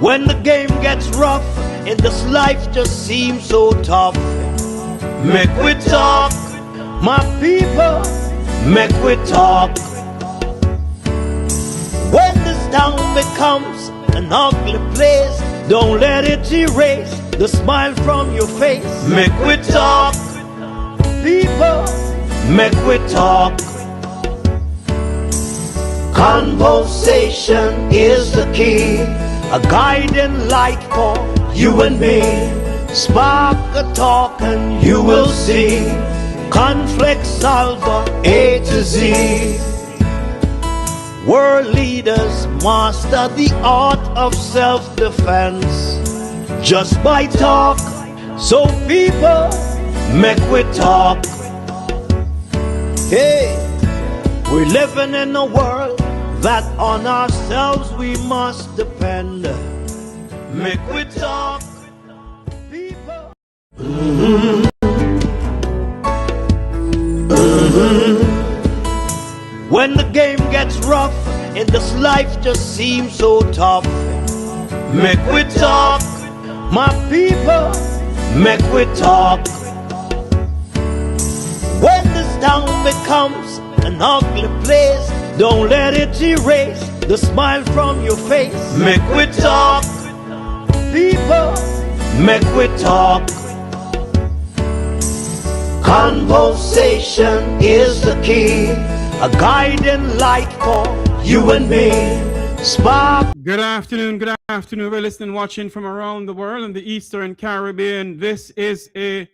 When the game gets rough and this life just seems so tough, make we talk, my people, make we talk. When this town becomes an ugly place, don't let it erase the smile from your face. Make we talk, people, make we talk. Conversation is the key, a guiding light for you and me. Spark a talk and you will see conflict solver A to Z. World leaders master the art of self-defense just by talk. So people, make we talk. Hey, we're living in a world that on ourselves we must depend. Make we talk, people. When the game gets rough and this life just seems so tough, make we talk, my people, make we talk. When this town becomes an ugly place, don't let it erase the smile from your face. Make we talk, people, make we talk. Conversation is the key, a guiding light for you and me. Spark. Good afternoon. We're listening, watching from around the world in the Eastern Caribbean. This is a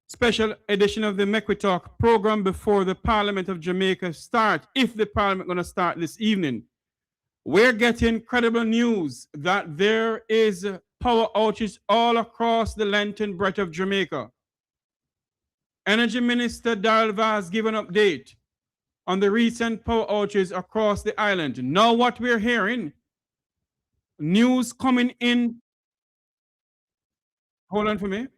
special edition of the Make We Talk program before the Parliament of Jamaica start, if the Parliament going to start this evening. We're getting credible news that there is power outages all across the length and breadth of Jamaica. Energy Minister Darrell Vaz gave an update on the recent power outages across the island. Now what we're hearing, news coming in. Hold on for me.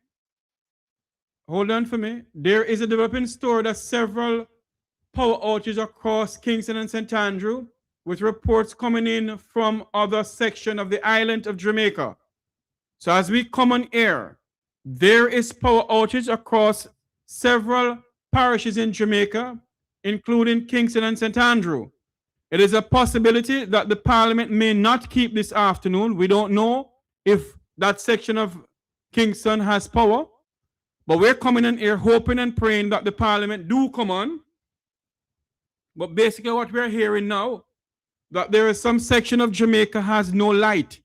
There is a developing story that several power outages across Kingston and St. Andrew, with reports coming in from other sections of the island of Jamaica. So as we come on air, there is power outages across several parishes in Jamaica, including Kingston and St. Andrew. It is a possibility that the Parliament may not keep this afternoon. We don't know if that section of Kingston has power, but we're coming in here hoping and praying that the Parliament do come on. But basically what we're hearing now, that there is some section of Jamaica has no light.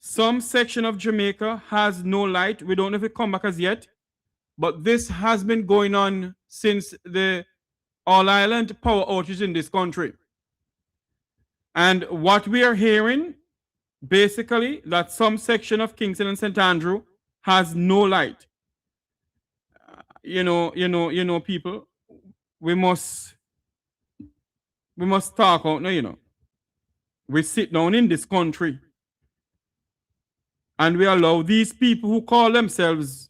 Some section of Jamaica has no light. We don't know if it come back as yet, but this has been going on since the all-island power outages in this country. And what we are hearing, basically, that some section of Kingston and St. Andrew has no light. You know, people, we must talk out now, We sit down in this country and we allow these people who call themselves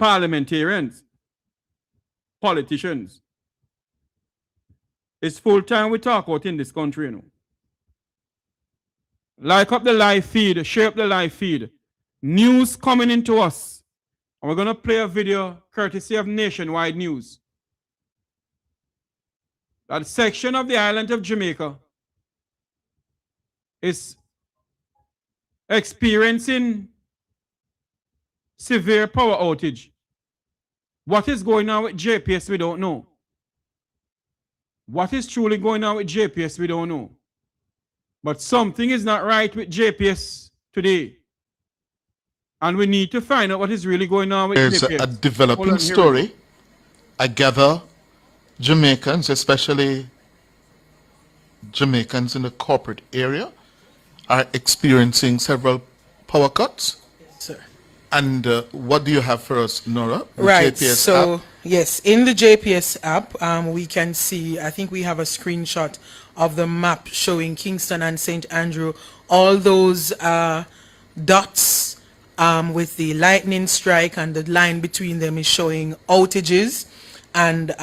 parliamentarians, politicians. It's full time we talk out in this country, Like up the live feed, share up the live feed. News coming into us. And we're going to play a video courtesy of Nationwide News. That section of the island of Jamaica is experiencing severe power outage. What is going on with JPS, we don't know. What is truly going on with JPS, we don't know. But something is not right with JPS today. And we need to find out what is really going on with JPS. There's a developing story. I gather Jamaicans, especially Jamaicans in the corporate area, are experiencing several power cuts. Yes, sir. And what do you have for us, Nora? Right. JPS so, app? yes, in the JPS app, we can see, I think we have a screenshot of the map showing Kingston and St. Andrew, all those dots with the lightning strike, and the line between them is showing outages. And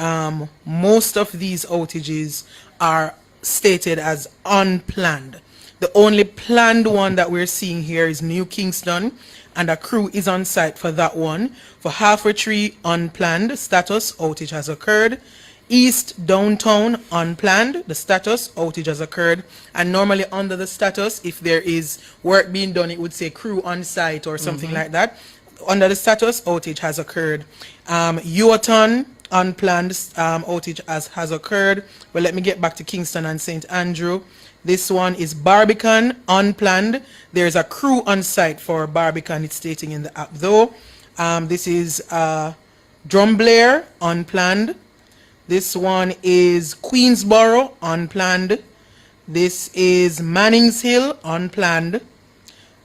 most of these outages are stated as unplanned. The only planned one that we're seeing here is New Kingston, and a crew is on site for that one. For Halfway Tree, unplanned, status outage has occurred. East Downtown, unplanned, the status outage has occurred. And normally under the status, if there is work being done, it would say crew on site or something like that. Under the status, outage has occurred. Uaton, unplanned, outage has occurred. But let me get back to Kingston and St. Andrew. This one is Barbican, unplanned. There's a crew on site for Barbican, it's stating in the app though. This is Drumblair, unplanned. This one is Queensborough, unplanned. This is Mannings Hill, unplanned.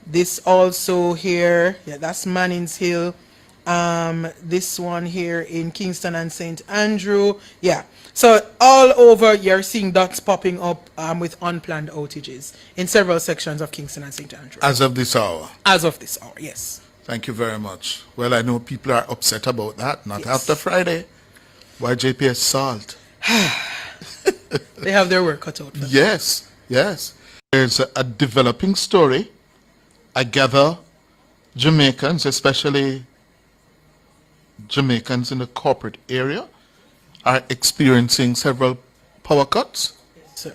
This also here, yeah, that's Mannings Hill. This one here in Kingston and St. Andrew. Yeah. So all over you're seeing dots popping up with unplanned outages in several sections of Kingston and St. Andrew. As of this hour. As of this hour, yes. Thank you very much. Well, I know people are upset about that. Not Yes. after Friday. Why JPS salt? They have their work cut out for them. Yes, yes. There's a developing story. I gather Jamaicans, especially Jamaicans in the corporate area, are experiencing several power cuts. Sir.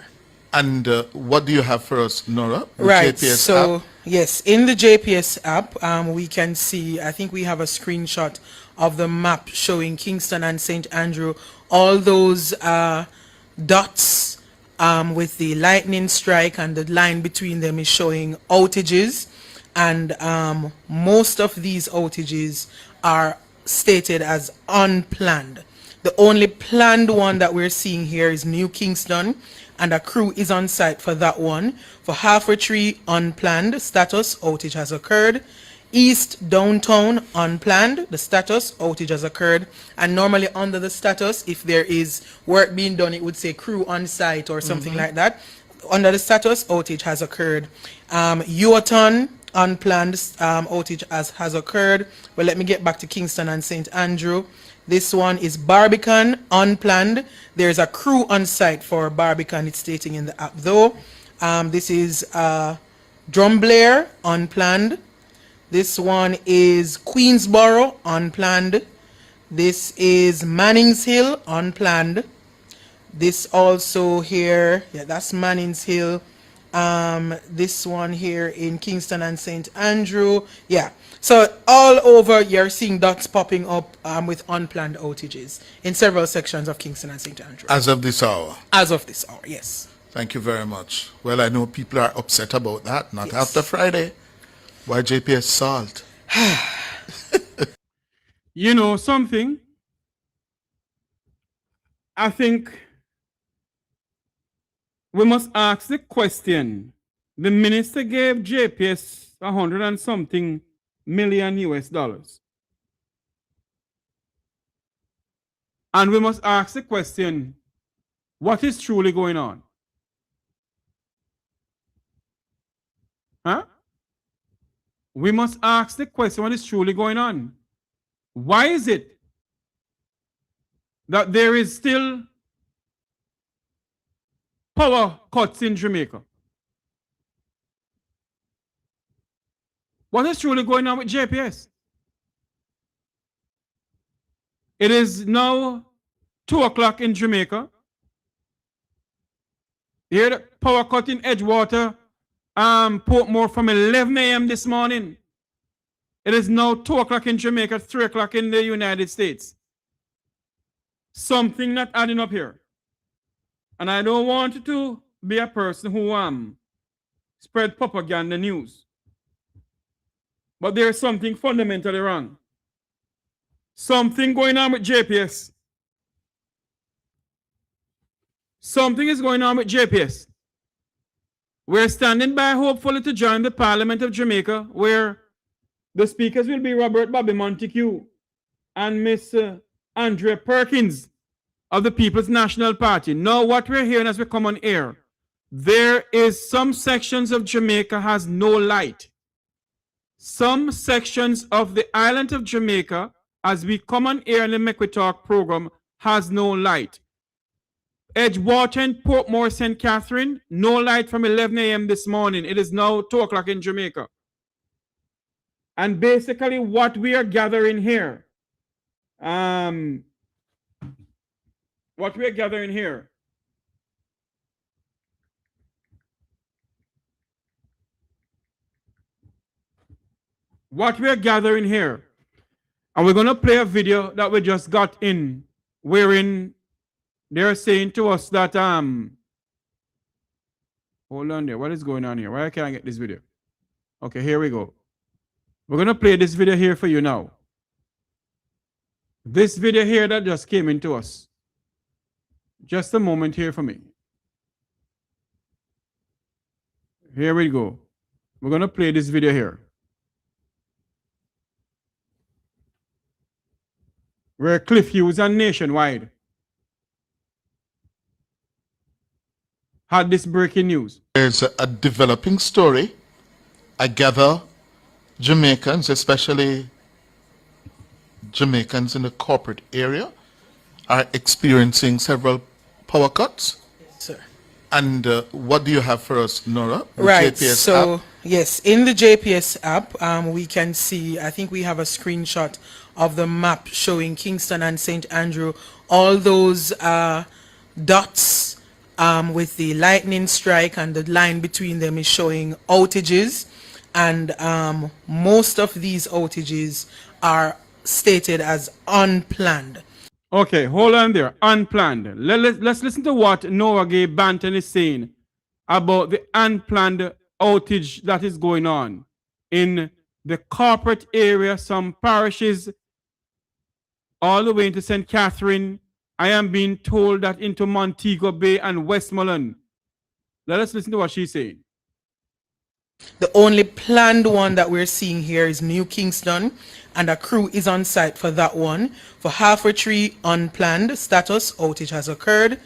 And what do you have for us, Nora? The Right. JPS So app? yes, in the JPS app, we can see. I think we have a screenshot of the map showing Kingston and St. Andrew. All those dots with the lightning strike, and the line between them is showing outages. And most of these outages are stated as unplanned. The only planned one that we're seeing here is New Kingston, and a crew is on site for that one. For Halfway Tree, unplanned, status outage has occurred. East Downtown, unplanned, the status outage has occurred. And normally under the status, if there is work being done, it would say crew on site or something like that. Under the status, outage has occurred. Uaton, unplanned, outage has occurred. But let me get back to Kingston and St. Andrew. This one is Barbican, unplanned. There's a crew on site for Barbican, it's stating in the app though. This is Drumblair, unplanned. This one is Queensborough, unplanned. This is Mannings Hill, unplanned. This also here, yeah, that's Mannings Hill. This one here in Kingston and St. Andrew. Yeah. So all over you're seeing dots popping up with unplanned outages in several sections of Kingston and St. Andrew. As of this hour. As of this hour, yes. Thank you very much. Well, I know people are upset about that. Not Yes. after Friday. Why JPS salt? You know something? I think we must ask the question. The minister gave JPS 100 and something million US dollars. And we must ask the question, what is truly going on? Huh? We must ask the question, what is truly going on? Why is it that there is still power cuts in Jamaica? What is truly going on with JPS? It is now 2 o'clock in Jamaica. You hear the power cut in Edgewater, Portmore from 11 a.m. this morning. It is now 2 o'clock in Jamaica, 3 o'clock in the United States. Something not adding up here. And I don't want to be a person who spread propaganda news. But there's something fundamentally wrong. Something going on with JPS. Something is going on with JPS. We're standing by hopefully to join the Parliament of Jamaica, where the speakers will be Robert Bobby Montague and Miss Andrea Perkins of the People's National Party. Now what we're hearing as we come on air, there is some sections of Jamaica has no light. Some sections of the island of Jamaica, as we come on air in the Make We Talk program, has no light. Edgewater and Portmore, St. Catherine, no light from 11 a.m. this morning. It is now 2 o'clock in Jamaica. And basically what we are gathering here, what we are gathering here, and we're going to play a video that we just got in, wherein they're saying to us that, hold on there, what is going on here? Why can't I get this video? Okay, here we go. We're going to play this video here for you now. This video here that just came into us. Just a moment here for me. Here we go. We're going to play this video here. Where Cliff Hughes and Nationwide had this breaking news. There's a developing story. I gather Jamaicans, especially Jamaicans in the corporate area, are experiencing several power cuts. Sir. And what do you have for us, Nora? The Right. JPS So, app? yes, in the JPS app, we can see, I think we have a screenshot of the map showing Kingston and St. Andrew, all those dots with the lightning strike, and the line between them is showing outages. And most of these outages are stated as unplanned. Okay, hold on there. Unplanned. Let's listen to what Noah Gay Banton is saying about the unplanned outage that is going on in the corporate area, some parishes, all the way into St. Catherine. I am being told that into Montego Bay and Westmoreland. Let us listen to what she's saying. The only planned one that we're seeing here is New Kingston, and a crew is on site for that one. For Halfway Tree, unplanned status, outage has occurred.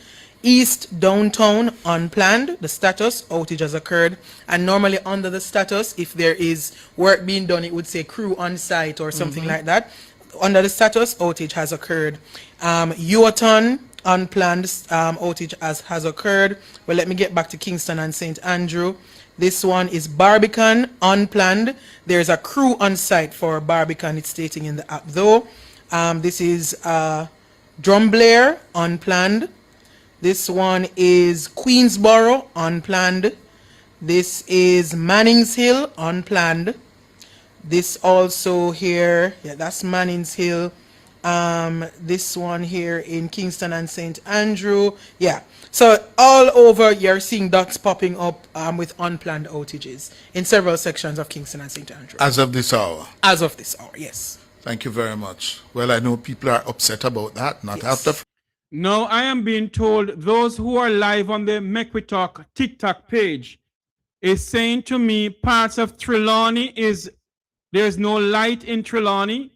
East Downtown, unplanned, the status, outage has occurred. And normally under the status, if there is work being done, it would say crew on site or something like that. Under the status, outage has occurred. Uaton, unplanned outage has occurred. Well, let me get back to Kingston and St. Andrew. This one is Barbican, unplanned. There's a crew on site for Barbican, it's stating in the app though. This is Drumblair, unplanned. This one is Queensborough, unplanned. This is Mannings Hill, unplanned. This also here, yeah, that's Mannings Hill. This one here in Kingston and St. Andrew. Yeah, so all over you're seeing dots popping up with unplanned outages in several sections of Kingston and St. Andrew. As of this hour? As of this hour, yes. Thank you very much. Well, I know people are upset about that, not Yes. after. No, I am being told those who are live on the Make We Talk TikTok page is saying to me parts of Trelawney there's no light in Trelawney.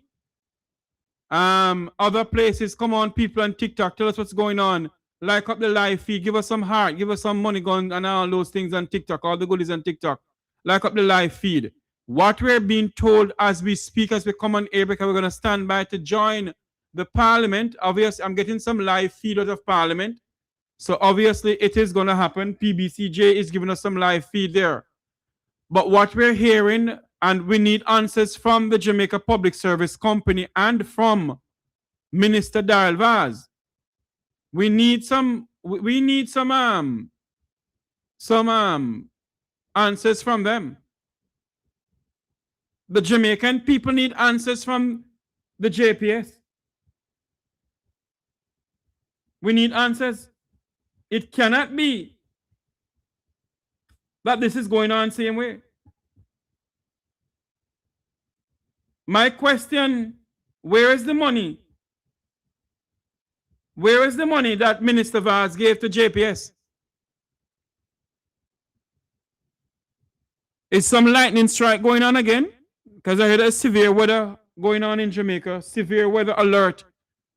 Other places, come on, people on TikTok, tell us what's going on. Like up the live feed, give us some heart, give us some money going and all those things on TikTok, all the goodies on TikTok. Like up the live feed. What we're being told as we speak, as we come on air, because we're going to stand by to join the parliament. Obviously, I'm getting some live feed out of parliament. So obviously it is going to happen. PBCJ is giving us some live feed there. But what we're hearing, and we need answers from the Jamaica Public Service Company and from Minister Darrell Vaz. We need some answers from them. The Jamaican people need answers from the JPS. We need answers. It cannot be that this is going on same way. My question, where is the money? Where is the money that Minister Vaz gave to JPS? Is some lightning strike going on again? Because I heard a severe weather going on in Jamaica, severe weather alert,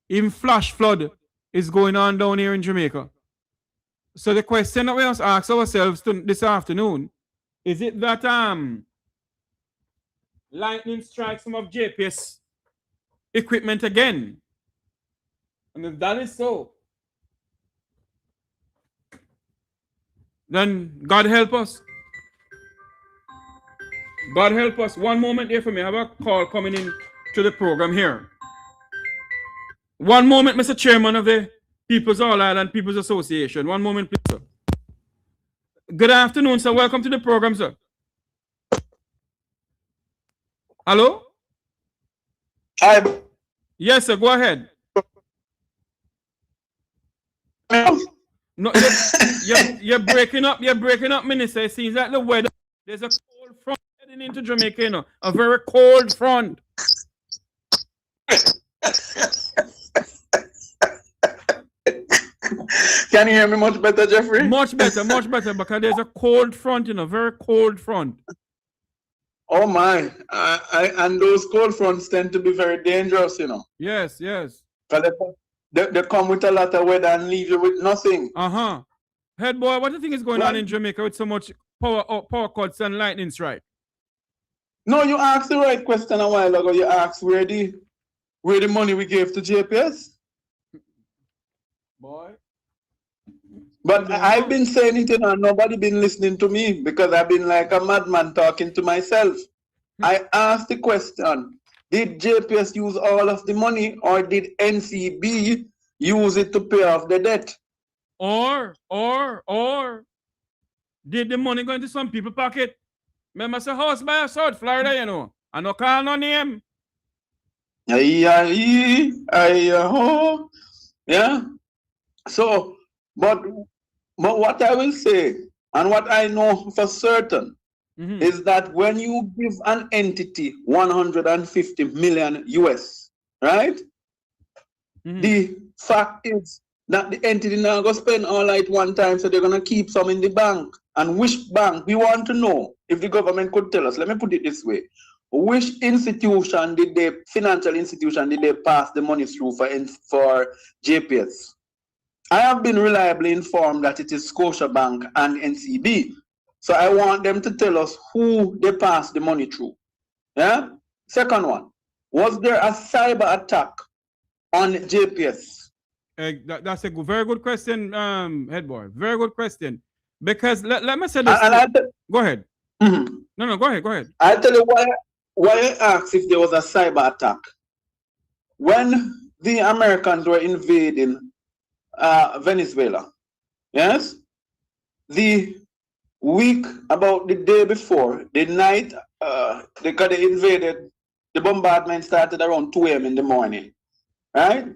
even flash flood is going on down here in Jamaica. So the question that we must ask ourselves this afternoon, is it that lightning strikes some of JPS equipment again? And if that is so, Then God help us. God help us. One moment here for me. I have a call coming in to the program here. One moment, Mr. Chairman of the People's All Ireland People's Association. One moment, please, sir. Good afternoon, sir. Welcome to the program, sir. Hello? Hi. Yes, sir. Go ahead. No, you're breaking up. You're breaking up, Minister. It seems like the weather. There's a cold front heading into Jamaica, you know, a very cold front. Can you hear me much better, Jeffrey? Much better, because there's a cold front, you know, very cold front. Oh my! And those cold fronts tend to be very dangerous, you know. Yes, yes. Because they come with a lot of weather and leave you with nothing. Head boy, what do you think is going on in Jamaica with so much power cuts and lightning strike? No, you asked the right question a while ago. You asked where the money we gave to JPS. Boy. But I've been saying it, you know, nobody been listening to me because I've been like a madman talking to myself. I asked the question, did JPS use all of the money or did NCB use it to pay off the debt? Or did the money go into some people's pocket? Remember, say house by South Florida, you know. I no call no name. Yeah. So, but what I will say, and what I know for certain, is that when you give an entity 150 million US, right? The fact is that the entity now go spend all that one time, so they're gonna keep some in the bank. And which bank? We want to know if the government could tell us. Let me put it this way: which financial institution did they pass the money through for JPS? I have been reliably informed that it is Scotiabank and NCB. So I want them to tell us who they passed the money through. Yeah. Second one, was there a cyber attack on JPS? That's a very good question, head boy. Very good question. Because let me say this. Go ahead. No, go ahead. I'll tell you why I asked if there was a cyber attack. When the Americans were invading Venezuela, yes, the week, about the day before, the night they invaded, the bombardment started around 2 a.m. in the morning, right?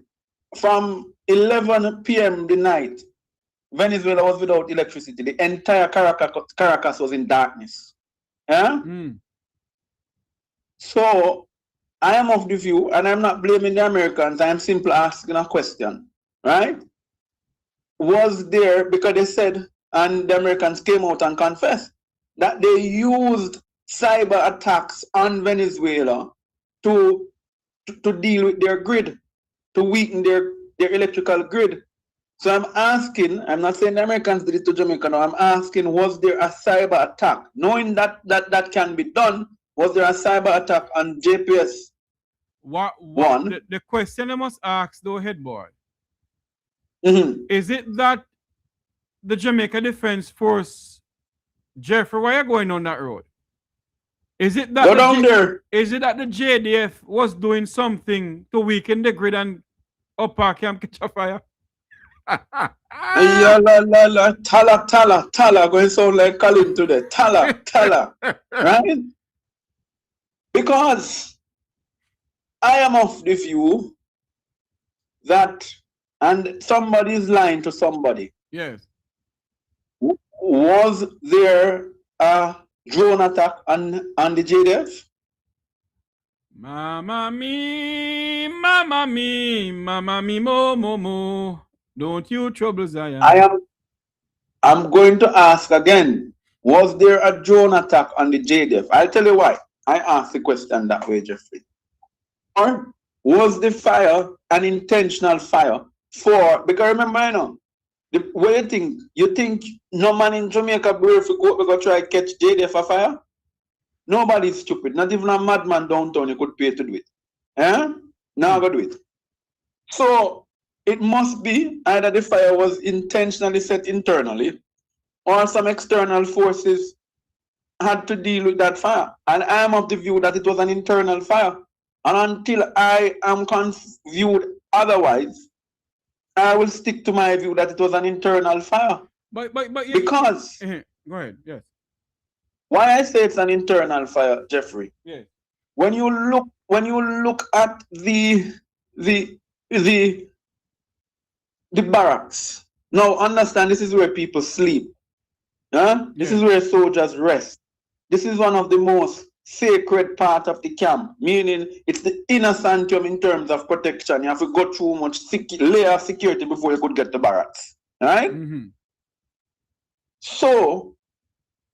From 11 p.m. the night, Venezuela was without electricity. The entire Caracas was in darkness. Yeah? So I am of the view, and I'm not blaming the Americans, I am simply asking a question, right? Was there, because they said, and the Americans came out and confessed, that they used cyber attacks on Venezuela to deal with their grid, to weaken their electrical grid. So I'm asking, I'm not saying the Americans did it to Jamaica, no, I'm asking, was there a cyber attack? Knowing that can be done, was there a cyber attack on JPS? One. The question I must ask, though, head boy, is it that the Jamaica Defense Force, Jeffrey, why are you going on that road? Is it that go down there? Is it that the JDF was doing something to weaken the grid and upper camp catch a fire? Tala, going to sound like Colin today. Tala, right? Because I am of the view that, and somebody is lying to somebody. Yes. Was there a drone attack on the JDF? Mama me, mo. Don't you trouble Zion. I'm going to ask again. Was there a drone attack on the JDF? I'll tell you why I asked the question that way, Jeffrey. Or was the fire an intentional fire because remember, you know, what you think no man in Jamaica brave if we go try to catch JDF a fire? Nobody's stupid. Not even a madman downtown you could pay to do it. Now go do it. So it must be either the fire was intentionally set internally, or some external forces had to deal with that fire. And I am of the view that it was an internal fire. And until I am viewed otherwise, I will stick to my view that it was an internal fire. But because go ahead, yes. Why I say it's an internal fire, Jeffrey? Yeah. When you look at the barracks. Now understand, this is where people sleep. Huh? This is where soldiers rest. This is one of the most sacred part of the camp, meaning it's the inner sanctum in terms of protection. You have to go through much layer of security before you could get to barracks. Right? Mm-hmm. So,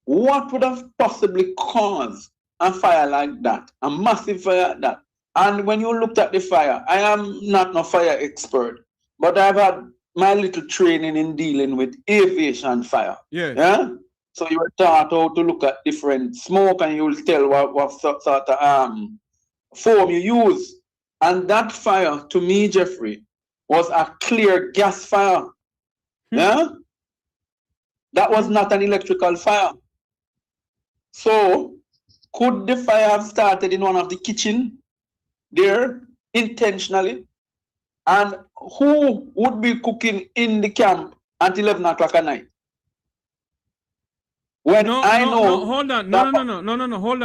what would have possibly caused a fire like that? A massive fire like that? And when you looked at the fire, I am not a fire expert, but I've had my little training in dealing with aviation fire. Yeah? So you were taught how to look at different smoke and you'll tell what sort of foam you use. And that fire, to me, Jeffrey, was a clear gas fire. Yeah? That was not an electrical fire. So, could the fire have started in one of the kitchen there intentionally? And who would be cooking in the camp at 11 o'clock at night? When hold on.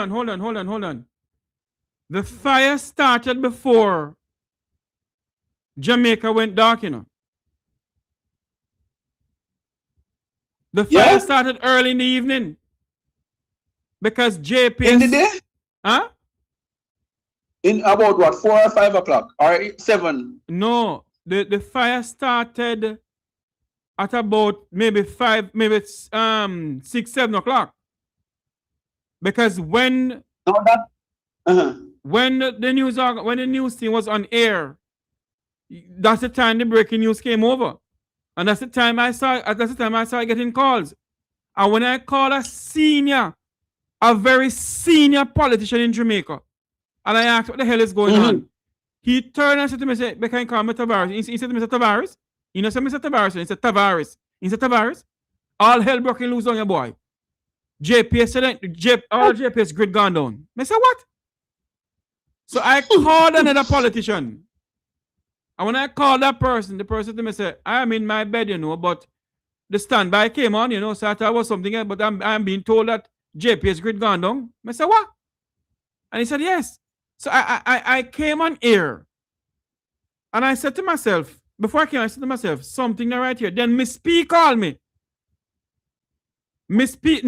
Hold on. The fire started before Jamaica went dark, you know. The fire started early in the evening. Because JPS... In the day? Huh? In about what, 4 or 5 o'clock? Or 7? No. The fire started at about maybe 6, 7 o'clock. Because when when the news team was on air, that's the time the breaking news came over. And that's the time I started getting calls. And when I call a very senior politician in Jamaica, and I asked what the hell is going on, he turned and said to me, "They can call me Tavares." He said to me, "Mr. Tavares." You know, Mr. Tavares. He said, "Tavares." He said, "Tavares, all hell broken loose on your boy. JPS said, all JPS grid gone down." I said, "What?" So I called another politician. And when I called that person, the person to me said, "I am in my bed, you know, but the standby came on, you know, so I thought it was something else, but I'm being told that JPS grid gone down." I said, "What?" And he said, "Yes." So I came on air. And I said to myself, before I came, I said to myself, something right here. Then Miss P called me. Miss P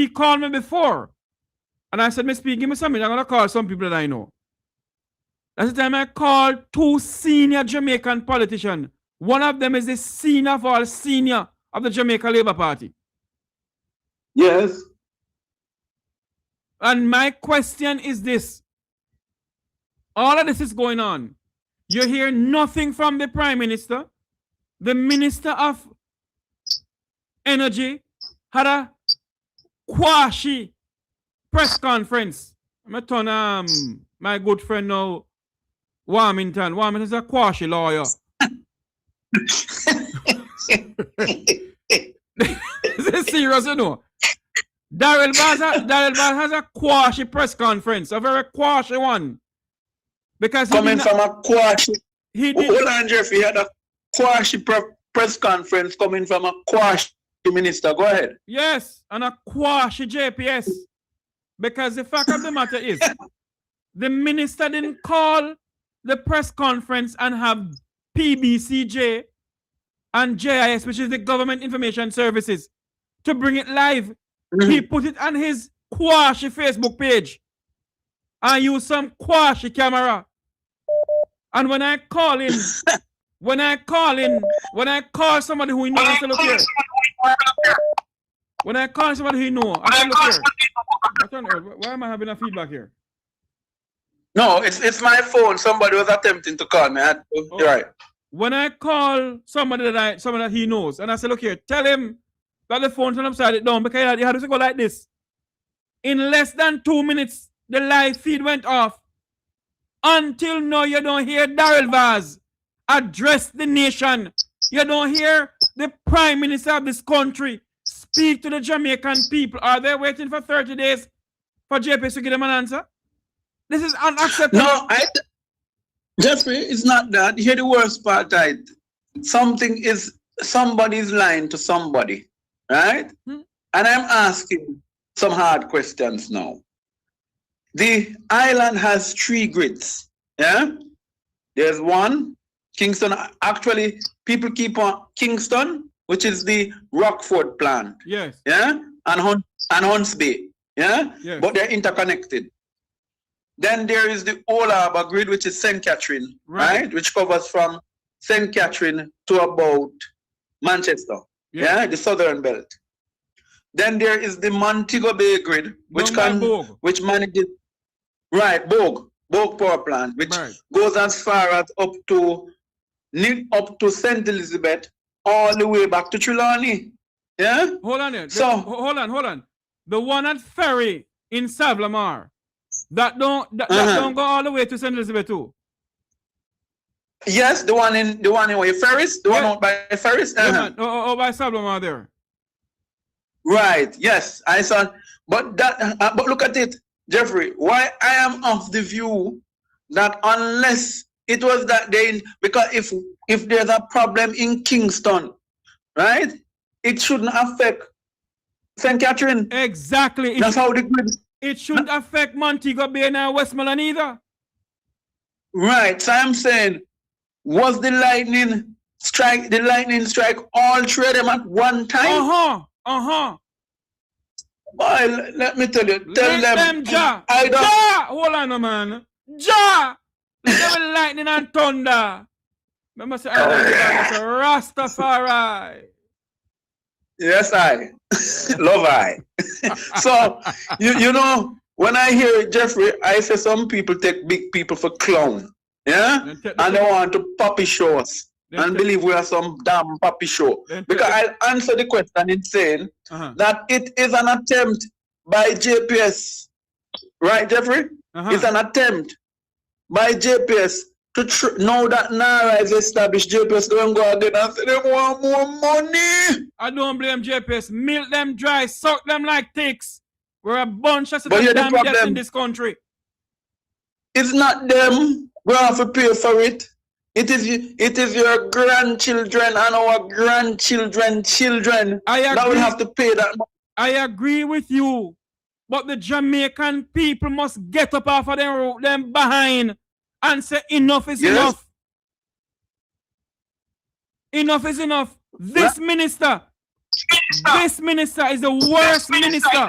called me before. And I said, "Miss P, give me something. I'm going to call some people that I know." That's the time I called 2 senior Jamaican politicians. One of them is the senior of all senior of the Jamaica Labour Party. Yes. And my question is this. All of this is going on. You hear nothing from the Prime Minister. The Minister of Energy had a quashi press conference. I'm going to turn my good friend now, Warmington. Warmington is a quashi lawyer. Is it serious, you know? Daryl Baz has a quashi press conference, a very quashi one. Because coming from a quashi. Hold on, Jeffrey. He had a quashi press conference coming from a quashi minister. Go ahead. Yes, and a quashi JPS. Because the fact of the matter is, the minister didn't call the press conference and have PBCJ and JIS, which is the Government Information Services, to bring it live. He put it on his quashi Facebook page and use some quashi camera. And when I call somebody who he knows, I say, "Look here." When I call somebody who he knows, I say, "Look here." Why am I having a feedback here? No, it's my phone. Somebody was attempting to call me. You're right. When I call somebody that he knows, and I say, "Look here, tell him that the phone turned upside down because he had to go like this." In less than 2 minutes, the live feed went off. Until now, you don't hear Daryl Vaz address the nation. You don't hear the Prime Minister of this country speak to the Jamaican people. Are they waiting for 30 days for JPS to give them an answer? This is unacceptable. No, Jeffrey, it's not that. Hear the worst part, right? Somebody's lying to somebody, right? And I'm asking some hard questions now. The island has 3 grids, yeah? There's one, Kingston. Actually, people keep on Kingston, which is the Rockford plant. Yes. Yeah? And Hunts Bay. Yeah? Yes. But they're interconnected. Then there is the Old Harbour grid, which is St. Catherine, right? Which covers from St. Catherine to about Manchester. Yes. Yeah, the southern belt. Then there is the Montego Bay grid, which manages Bogue power plant, which goes as far as up to St. Elizabeth, all the way back to Trelawney. Yeah? Hold on there. So hold on. The one at Ferry in Savlamar, that don't go all the way to St. Elizabeth too. Yes, the one in where Ferris, the one out by Ferris. Or by Savlamar there. Right. Yes, I saw. But but look at it, Jeffrey. Why I am of the view that unless it was that day, because if there's a problem in Kingston, right, it shouldn't affect St. Catherine. Exactly. That's how the grid. It shouldn't affect Montego Bay and Westmoreland either. Right. So I'm saying, was the lightning strike all 3 of them at one time? Boy, let me tell you. Tell them. Hold on, man. Let them lightning and thunder. I must say, Rastafari. Yes, I. Love I. So, you know, when I hear Jeffrey, I say some people take big people for clown. Yeah? And they want to puppy show us. And believe we are some damn puppy show. Because I'll answer the question in saying that it is an attempt by JPS. Right, Jeffrey? It's an attempt by JPS to know that Nara is established. JPS going to go again and say they want more money. I don't blame JPS. Milk them dry, suck them like ticks. We're a bunch of damn deaths in this country. It's not them. We have to pay for it. It is your grandchildren and our grandchildren's children that will have to pay that money. I agree with you. But the Jamaican people must get up off of them behind and say enough is enough. Enough is enough. This minister is the worst minister.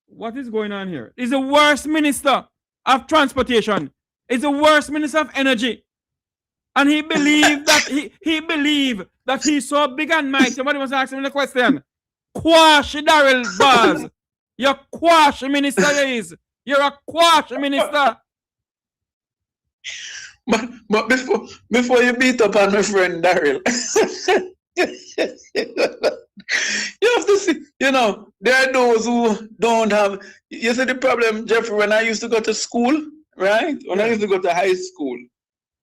What is going on here? He's the worst minister of transportation. He's the worst minister of energy. And he believed that he's so big and mighty. Somebody was asking him the question. Quash Daryl Bars. You're quash minister, is. You're a quash minister. But before you beat up on my friend Daryl, you have to see, you know, there are those who don't have. You see the problem, Jeffrey, when I used to go to school, right? When I used to go to high school,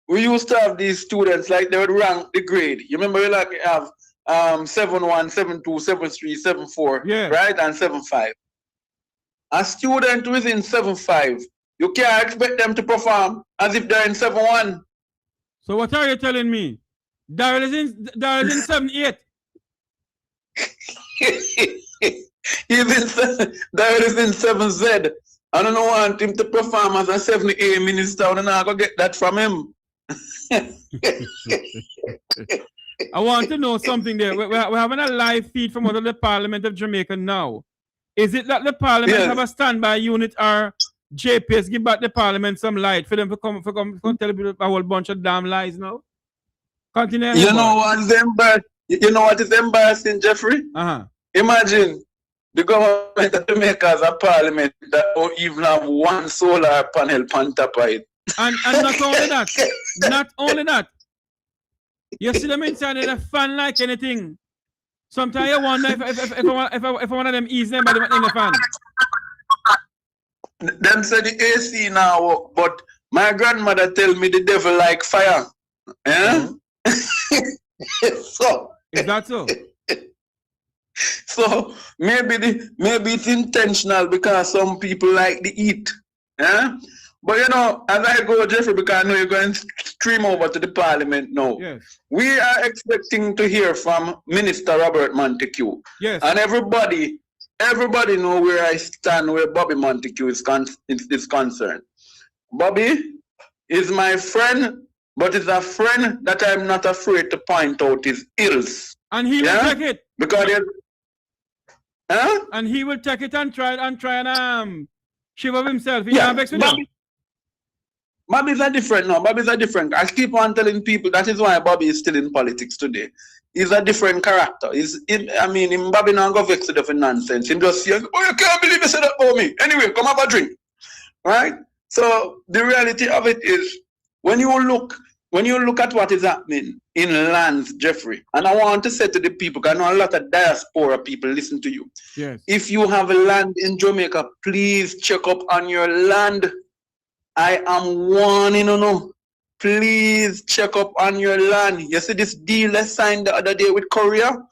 we used to have these students, like they would rank the grade. You remember you like have 7-1, 7-2, 7-3, 7-4, right? And 7-5. A student who is in 7-5, you can't expect them to perform as if they're in 7-1. So what are you telling me? Daryl is in 7-8. Daryl is in 7Z. I don't want him to perform as a 7A minister. I don't know how to get that from him. I want to know something there. We're having a live feed from out of the Parliament of Jamaica now. Is it that the Parliament have a standby unit or JPS give back the Parliament some light for them to come tell people a whole bunch of damn lies now? Continue. You know what is embarrassing, Jeffrey? Imagine the government of Jamaica has a parliament that don't even have one solar panel on top of it. And not only that, you see them inside of the fan like anything. Sometimes you wonder if one of them ease them by in the fan. Them say the AC now work, but my grandmother tell me the devil like fire. Yeah? So is that so? So maybe it's intentional because some people like to eat. Yeah? But you know, as I go, Jeffrey, because I know you're going to stream over to the parliament now. Yes. We are expecting to hear from Minister Robert Montague. Yes. And everybody know where I stand, where Bobby Montague is concerned. Bobby is my friend, but is a friend that I'm not afraid to point out his ills. And he will take it. Because and he will take it and try and shiver himself. He can't vex with him. Bobby's a different now. Bobby's a different. I keep on telling people that is why Bobby is still in politics today. He's a different character. Bobby now go vex with the nonsense. Him just saying, "Oh, you can't believe you said that about me." Anyway, come have a drink, right? So the reality of it is, when you look at what is happening in lands, Jeffrey, and I want to say to the people, because I know a lot of diaspora people listen to you. Yes. If you have a land in Jamaica, please check up on your land. I am warning you know. Please check up on your land. You see this deal they signed the other day with Korea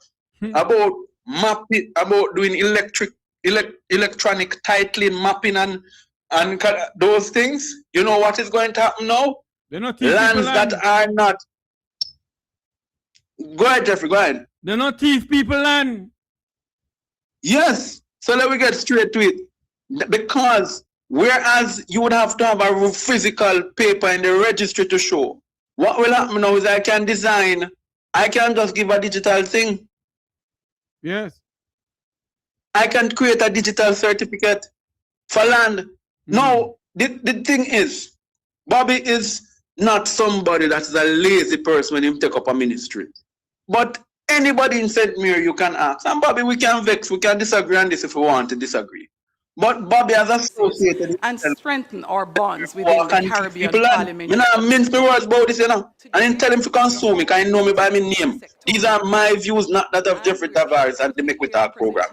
about mapping, about doing electronic titling, mapping and those things. You know what is going to happen now? They're not Lands that are not. Go ahead, Jeffrey. Go ahead. They're not thief people land. Yes. So let me get straight to it. Because whereas you would have to have a physical paper in the registry to show, what will happen now is I can just give a digital thing. Yes. I can create a digital certificate for land. Now, the thing is, Bobby is not somebody that is a lazy person when he take up a ministry. But anybody in St. Mary you can ask. And Bobby, we can vex, we can disagree on this if we want to disagree. But Bobby has associated and strengthen our bonds within the Caribbean Parliament. You know, I mince my words about this, you know. And then tell him to consume me, because he know me by my name. These are my views, not that of Jeffrey Tavares and the Make We Talk program.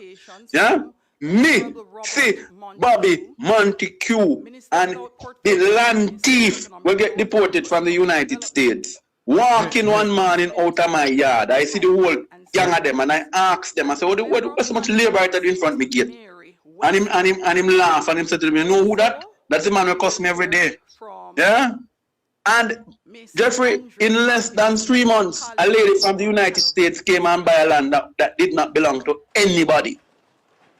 Yeah? Me, see, Bobby Montague and the land thief will get deported from the United States. Walking one morning out of my yard, I see the whole gang of them, and I ask them, I say, what's so much labor right in front of me gate? And him laugh, and him say to me, you know who that? That's the man who cuss me every day. Yeah? And Jeffrey, in less than 3 months, a lady from the United States came and buy a land that did not belong to anybody.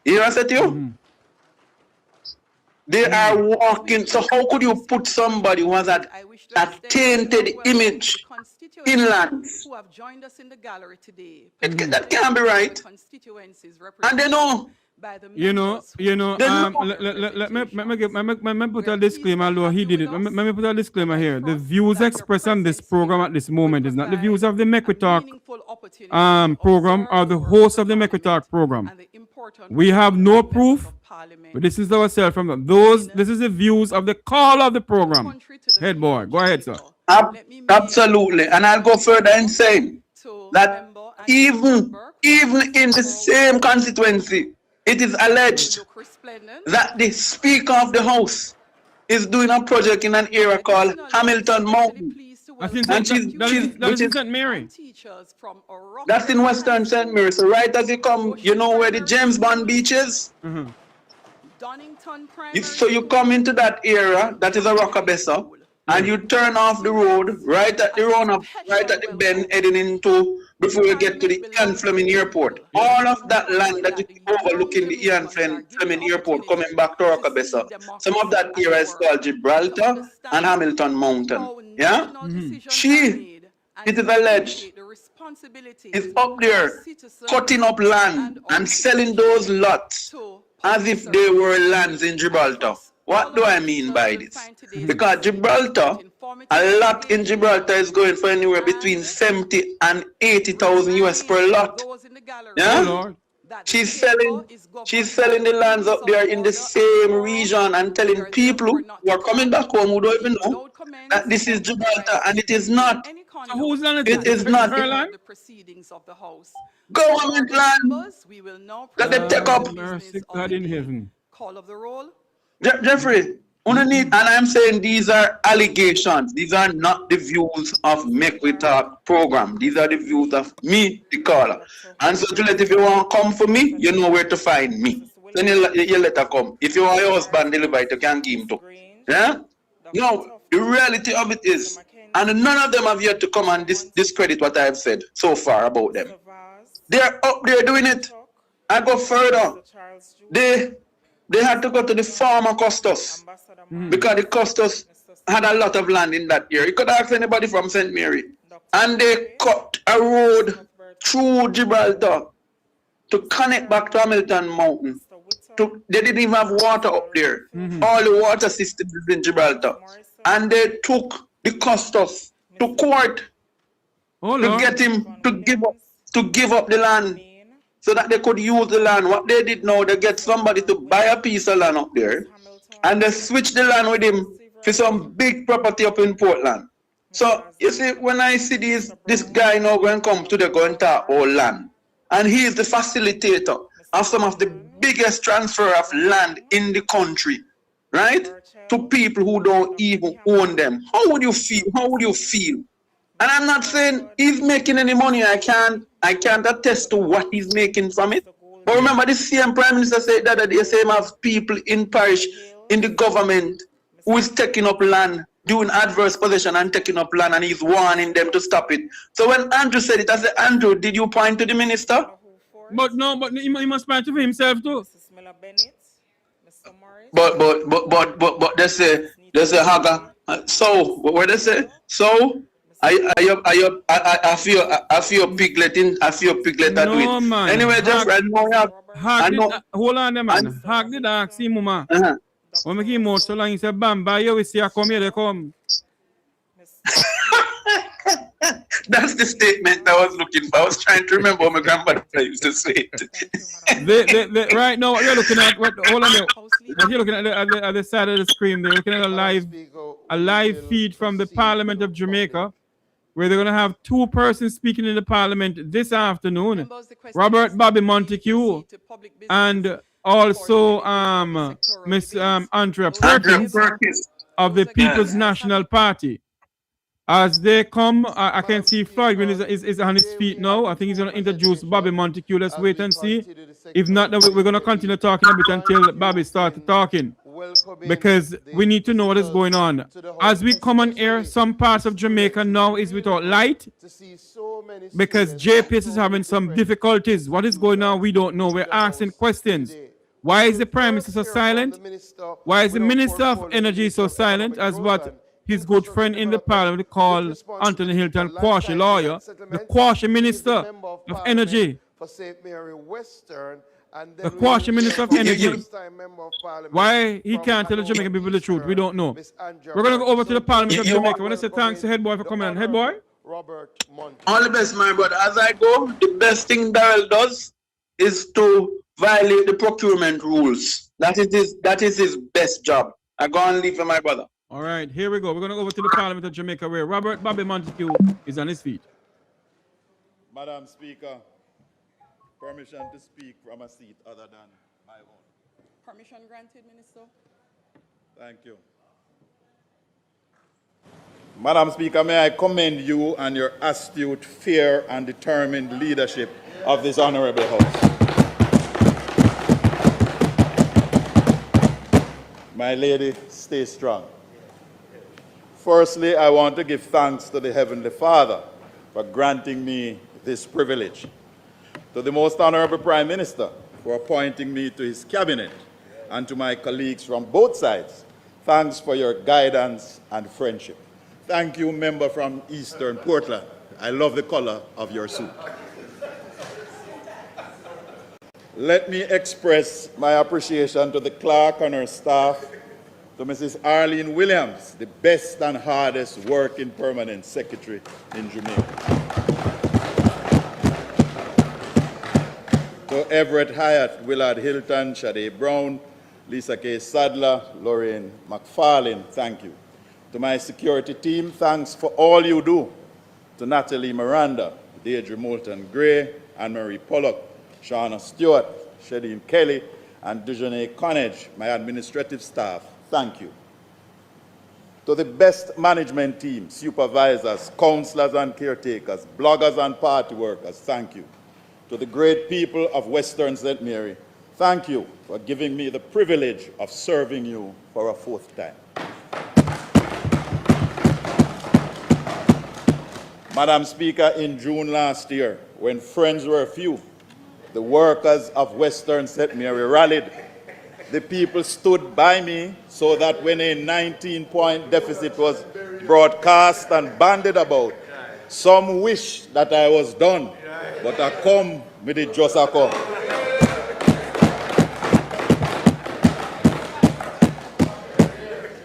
You know what I said to you? They are walking. So how could you put somebody who has a tainted image in lands? That can't be right. And they know. Let me put a disclaimer, although he did it. Let me put a disclaimer here. The views expressed on this program at this moment is not the views of the Make We Talk program or the host of the Make We Talk program. We have no proof, but this is ourselves from them. This is the views of the call of the program. Head boy, go ahead, sir. Absolutely. And I'll go further and say that even in the same constituency, it is alleged that the Speaker of the House is doing a project in an area called Hamilton Mountain. That's in St. Mary. That's in Western St. Mary. So right as you come, you know where the James Bond beach is? So you come into that area, that is a Rockabessa, and you turn off the road right at the bend heading into, before you get to the Ian Fleming Airport. All of that land that is overlooking the Ian Fleming Airport coming back to Rockabessa, some of that area is called Gibraltar and Hamilton Mountain. Yeah? It is alleged, is up there cutting up land and selling those lots as if they were lands in Gibraltar. What do I mean by this? Because Gibraltar, a lot in Gibraltar is going for anywhere between 70 and 80,000 US per lot. Yeah? She's selling the lands up there in the same region and telling people who are coming back home who don't even know that this is Gibraltar, and it is not. So whose land it is not. Government land that they take up. God in heaven. Jeffrey, And I'm saying these are allegations. These are not the views of Make We Talk program. These are the views of me, the caller. And so, Juliet, if you want to come for me, you know where to find me. Then you let her come. If you want your husband deliver it, you can give him to. Yeah? No, the reality of it is, and none of them have yet to come and discredit what I've said so far about them. They're up there doing it. I go further. They had to go to the former Custos because the Custos had a lot of land in that area. You could ask anybody from St. Mary. And they cut a road through Gibraltar to connect back to Hamilton Mountain. They didn't even have water up there. All the water systems is in Gibraltar. And they took the Custos to court to get him to give up the land so that they could use the land. What they did now, they get somebody to buy a piece of land up there and they switch the land with him for some big property up in Portland. So, you see, when I see this guy now going to come to the go and talk about land, and he is the facilitator of some of the biggest transfer of land in the country, right? To people who don't even own them. How would you feel? How would you feel? And I'm not saying he's making any money. I can't attest to what he's making from it. But remember, the same Prime Minister said that the same have people in parish, in the government, who is taking up land, doing adverse possession and taking up land, and he's warning them to stop it. So when Andrew said it, I said, Andrew, did you point to the minister? But no, but he must point to himself too. But they say Haga. So what they say? So I feel piglet in. I feel piglet at No, man. Anyway, just right now. Hold on, man. Hag did ask him, mama. When we came out so long, he said, "Bam, by you, we see I come here, they come." That's the statement I was looking for. I was trying to remember what my grandfather used to say it. Right now, what you're looking at, hold on, what you're looking at the side of the screen, they're looking at a live feed from the Parliament of Jamaica, where they're going to have two persons speaking in the Parliament this afternoon, Robert Bobby Montague and also Miss Andrea Perkins of the People's National Party. As they come, I can see Floyd is on his feet now. I think he's going to introduce Bobby Montague. Let's wait and see. If not, then we're going to continue talking a bit until Bobby starts talking. Because we need to know what is going on. As we come on air, some parts of Jamaica now is without light. Because JPS is having some difficulties. What is going on? We don't know. We're asking questions. Why is the Prime Minister so silent? Why is the Minister of Energy so silent? As what his good friend in the Parliament called Anthony Hilton, Quashi lawyer, the Quashi Minister of Energy. The Quashi Minister of Energy. Why he can't tell the Jamaican people the truth, we don't know. We're going to go over to the Parliament of Jamaica. I want to say thanks to Head Boy for coming on. Head Boy? All the best, my brother. As I go, the best thing Darrell does is to violate the procurement rules. That is his best job. I go and leave for my brother. All right, here we go. We're going to go over to the Parliament of Jamaica where Robert Bobby Montague is on his feet. Madam Speaker, permission to speak from a seat other than my own. Permission granted, Minister. Thank you. Madam Speaker, may I commend you and your astute, fair, and determined leadership of this honorable House. My lady, stay strong. Firstly, I want to give thanks to the Heavenly Father for granting me this privilege, to the Most Honorable Prime Minister for appointing me to his cabinet, and to my colleagues from both sides, thanks for your guidance and friendship. Thank you, member from Eastern Portland. I love the color of your suit. Let me express my appreciation to the clerk and her staff, to Mrs. Arlene Williams, the best and hardest working permanent secretary in Jamaica. To Everett Hyatt, Willard Hilton, Shade Brown, Lisa K. Sadler, Lorraine McFarlane, thank you. To my security team, thanks for all you do. To Natalie Miranda, Deirdre Moulton Gray, Anne-Marie Pollock, Shauna Stewart, Shedeen Kelly, and Dejeuner Connage, my administrative staff, thank you. To the best management team, supervisors, counselors and caretakers, bloggers and party workers, thank you. To the great people of Western St. Mary, thank you for giving me the privilege of serving you for a fourth time. Madam Speaker, in June last year, when friends were few, the workers of Western St. Mary rallied. The people stood by me so that when a 19-point deficit was broadcast and bandied about, some wish that I was done, but I come with it just a come.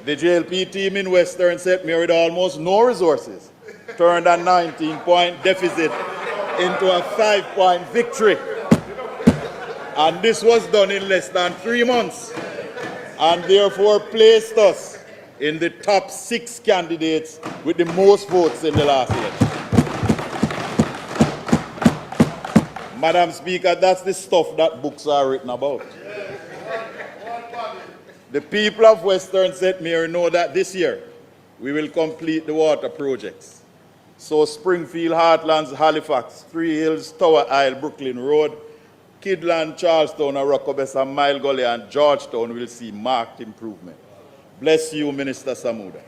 The JLP team in Western St. Mary, with almost no resources, turned a 19-point deficit into a 5-point victory. And this was done in less than 3 months, and therefore placed us in the top 6 candidates with the most votes in the last election. Madam Speaker, that's the stuff that books are written about. The people of Western St. Mary know that this year we will complete the water projects. So Springfield, Heartlands, Halifax, Three Hills, Tower Isle, Brooklyn Road, Kidland, Charlestown, Arokobesa, Mile Gully, and Georgetown will see marked improvement. Bless you, Minister Samuda.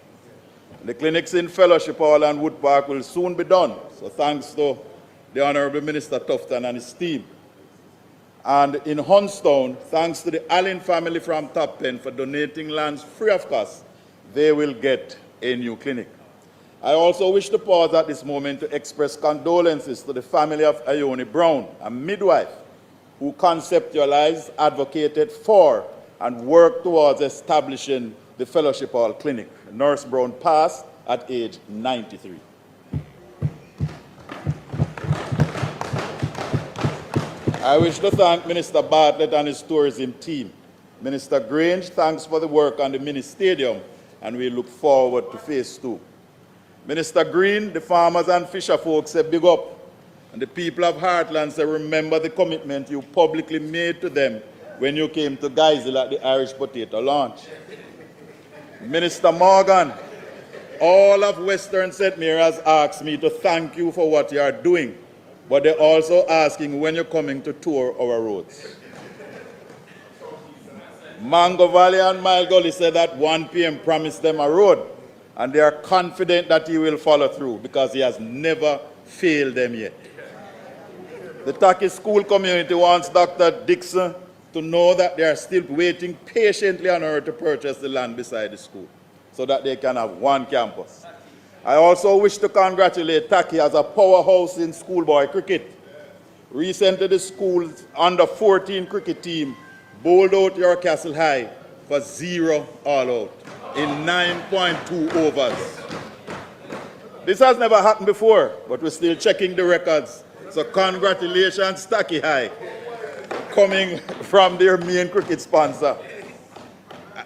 The clinics in Fellowship Hall and Wood Park will soon be done, so thanks to the Honorable Minister Tufton and his team. And in Hunstown, thanks to the Allen family from Top Pen for donating lands free of cost, they will get a new clinic. I also wish to pause at this moment to express condolences to the family of Ione Brown, a midwife who conceptualized, advocated for, and worked towards establishing the Fellowship Hall Clinic. Nurse Brown passed at age 93. I wish to thank Minister Bartlett and his tourism team. Minister Grange, thanks for the work on the mini stadium, and we look forward to phase 2. Minister Green, the farmers and fisher folks say big up. And the people of Heartland say remember the commitment you publicly made to them when you came to Geisel at the Irish potato launch. Minister Morgan, all of Western St. Mary has asked me to thank you for what you are doing, but they're also asking when you're coming to tour our roads. Mango Valley and Mile Gully said that 1 p.m. promised them a road, and they are confident that he will follow through because he has never failed them yet. The Taki school community wants Dr. Dixon to know that they are still waiting patiently on her to purchase the land beside the school so that they can have one campus. I also wish to congratulate Taki as a powerhouse in schoolboy cricket. Recently, the school's under-14 cricket team bowled out Yorkcastle High for 0 all-out in 9.2 overs. This has never happened before, but we're still checking the records. So congratulations, Taki High, coming from their main cricket sponsor.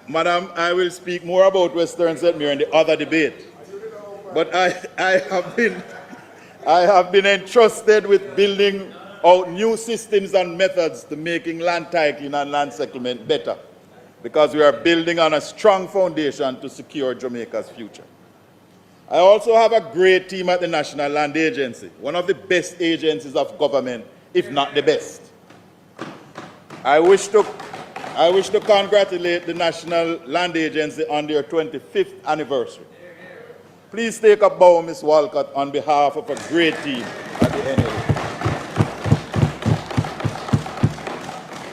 Madam, I will speak more about Western St. Mary in the other debate. But I have been entrusted with building out new systems and methods to making land titling and land settlement better, because we are building on a strong foundation to secure Jamaica's future. I also have a great team at the National Land Agency, one of the best agencies of government, if not the best. I wish to congratulate the National Land Agency on their 25th anniversary. Please take a bow, Ms. Walcott, on behalf of a great team at the NLA.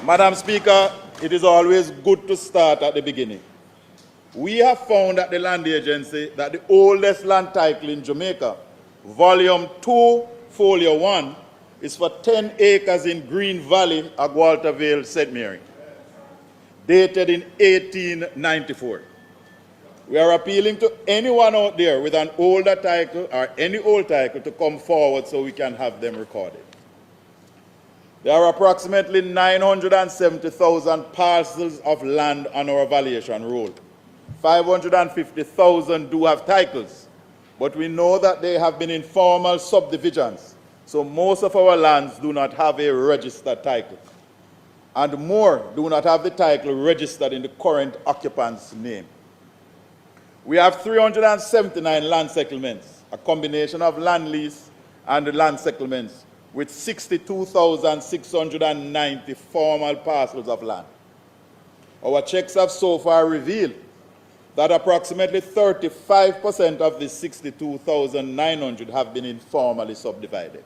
Madam Speaker, it is always good to start at the beginning. We have found at the Land Agency that the oldest land title in Jamaica, Volume 2, Folio 1, is for 10 acres in Green Valley, Agualta Vale, St. Mary, dated in 1894. We are appealing to anyone out there with an older title or any old title to come forward so we can have them recorded. There are approximately 970,000 parcels of land on our valuation roll. 550,000 do have titles, but we know that they have been informal subdivisions, so most of our lands do not have a registered title, and more do not have the title registered in the current occupant's name. We have 379 land settlements, a combination of land lease and land settlements, with 62,690 formal parcels of land. Our checks have so far revealed that approximately 35% of the 62,900 have been informally subdivided.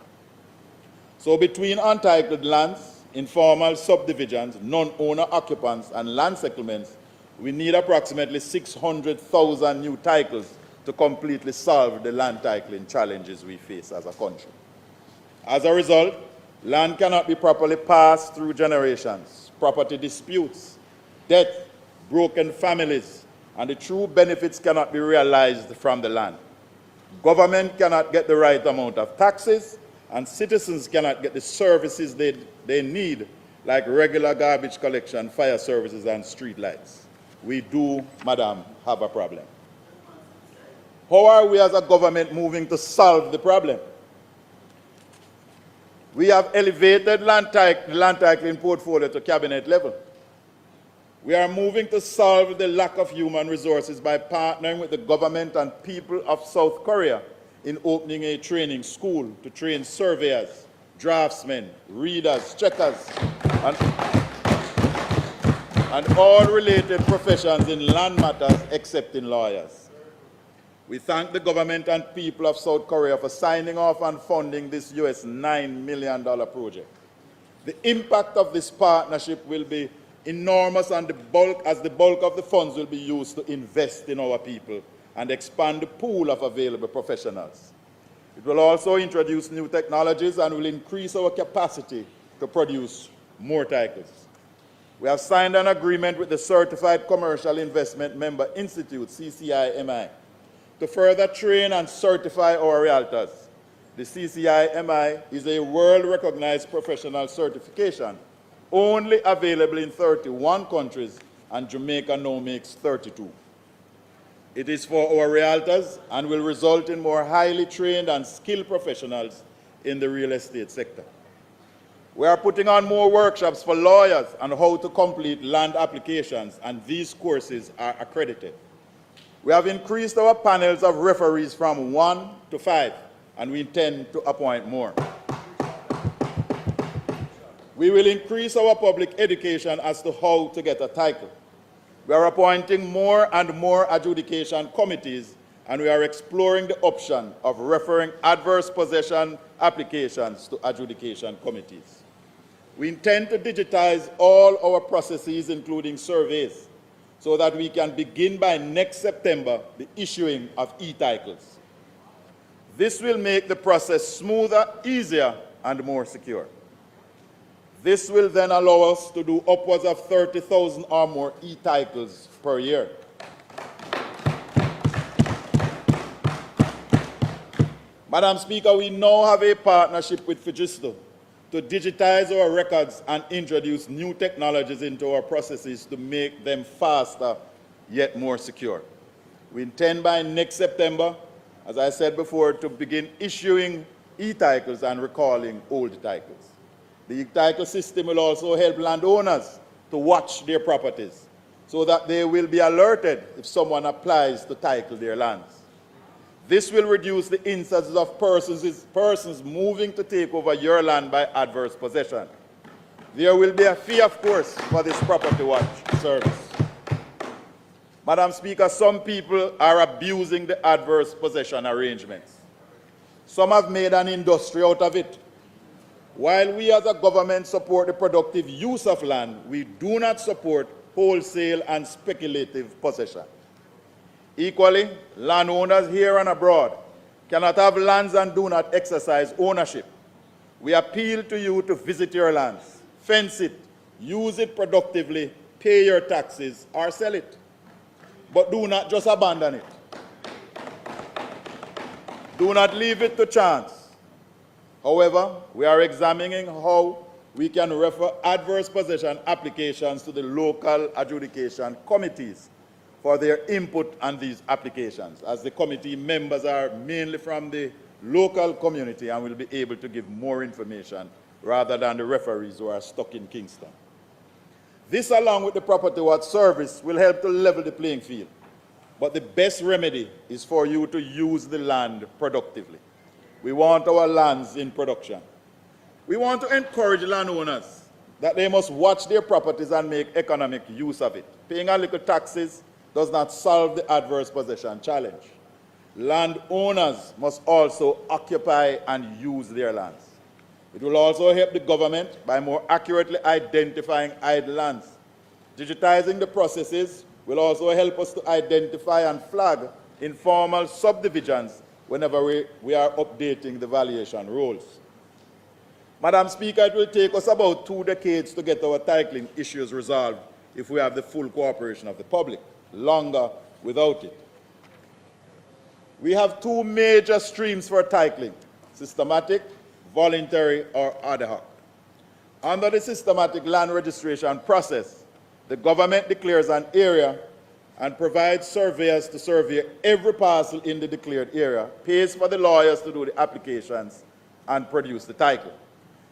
So between untitled lands, informal subdivisions, non-owner occupants, and land settlements, we need approximately 600,000 new titles to completely solve the land titling challenges we face as a country. As a result, land cannot be properly passed through generations. Property disputes, death, broken families, and the true benefits cannot be realized from the land. Government cannot get the right amount of taxes, and citizens cannot get the services they need, like regular garbage collection, fire services, and street lights. We do, madam, have a problem. How are we as a government moving to solve the problem? We have elevated land titling portfolio to cabinet level. We are moving to solve the lack of human resources by partnering with the government and people of South Korea in opening a training school to train surveyors, draftsmen, readers, checkers, and all related professions in land matters except in lawyers. We thank the government and people of South Korea for signing off and funding this US $9 million project. The impact of this partnership will be enormous, and the bulk of the funds will be used to invest in our people and expand the pool of available professionals. It will also introduce new technologies and will increase our capacity to produce more titles. We have signed an agreement with the Certified Commercial Investment Member Institute, CCIMI, to further train and certify our realtors. The CCIMI is a world-recognized professional certification, only available in 31 countries, and Jamaica now makes 32. It is for our realtors and will result in more highly trained and skilled professionals in the real estate sector. We are putting on more workshops for lawyers on how to complete land applications, and these courses are accredited. We have increased our panels of referees from 1 to 5, and we intend to appoint more. We will increase our public education as to how to get a title. We are appointing more and more adjudication committees, and we are exploring the option of referring adverse possession applications to adjudication committees. We intend to digitize all our processes, including surveys, so that we can begin by next September the issuing of e-titles. This will make the process smoother, easier, and more secure. This will then allow us to do upwards of 30,000 or more e-titles per year. Madam Speaker, we now have a partnership with Fujisto to digitize our records and introduce new technologies into our processes to make them faster yet more secure. We intend by next September, as I said before, to begin issuing e-titles and recalling old titles. The e-title system will also help landowners to watch their properties so that they will be alerted if someone applies to title their lands. This will reduce the instances of persons moving to take over your land by adverse possession. There will be a fee, of course, for this property watch service. Madam Speaker, some people are abusing the adverse possession arrangements. Some have made an industry out of it. While we as a government support the productive use of land, we do not support wholesale and speculative possession. Equally, landowners here and abroad cannot have lands and do not exercise ownership. We appeal to you to visit your lands, fence it, use it productively, pay your taxes, or sell it. But do not just abandon it. Do not leave it to chance. However, we are examining how we can refer adverse possession applications to the local adjudication committees for their input on these applications, as the committee members are mainly from the local community and will be able to give more information rather than the referees who are stuck in Kingston. This, along with the property watch service, will help to level the playing field. But the best remedy is for you to use the land productively. We want our lands in production. We want to encourage landowners that they must watch their properties and make economic use of it. Paying a little taxes does not solve the adverse possession challenge. Landowners must also occupy and use their lands. It will also help the government by more accurately identifying idle lands. Digitizing the processes will also help us to identify and flag informal subdivisions whenever we are updating the valuation rules. Madam Speaker, it will take us about 2 decades to get our titling issues resolved if we have the full cooperation of the public. Longer without it. We have 2 major streams for titling: systematic, voluntary, or ad hoc. Under the systematic land registration process, the government declares an area and provides surveyors to survey every parcel in the declared area, pays for the lawyers to do the applications, and produce the title.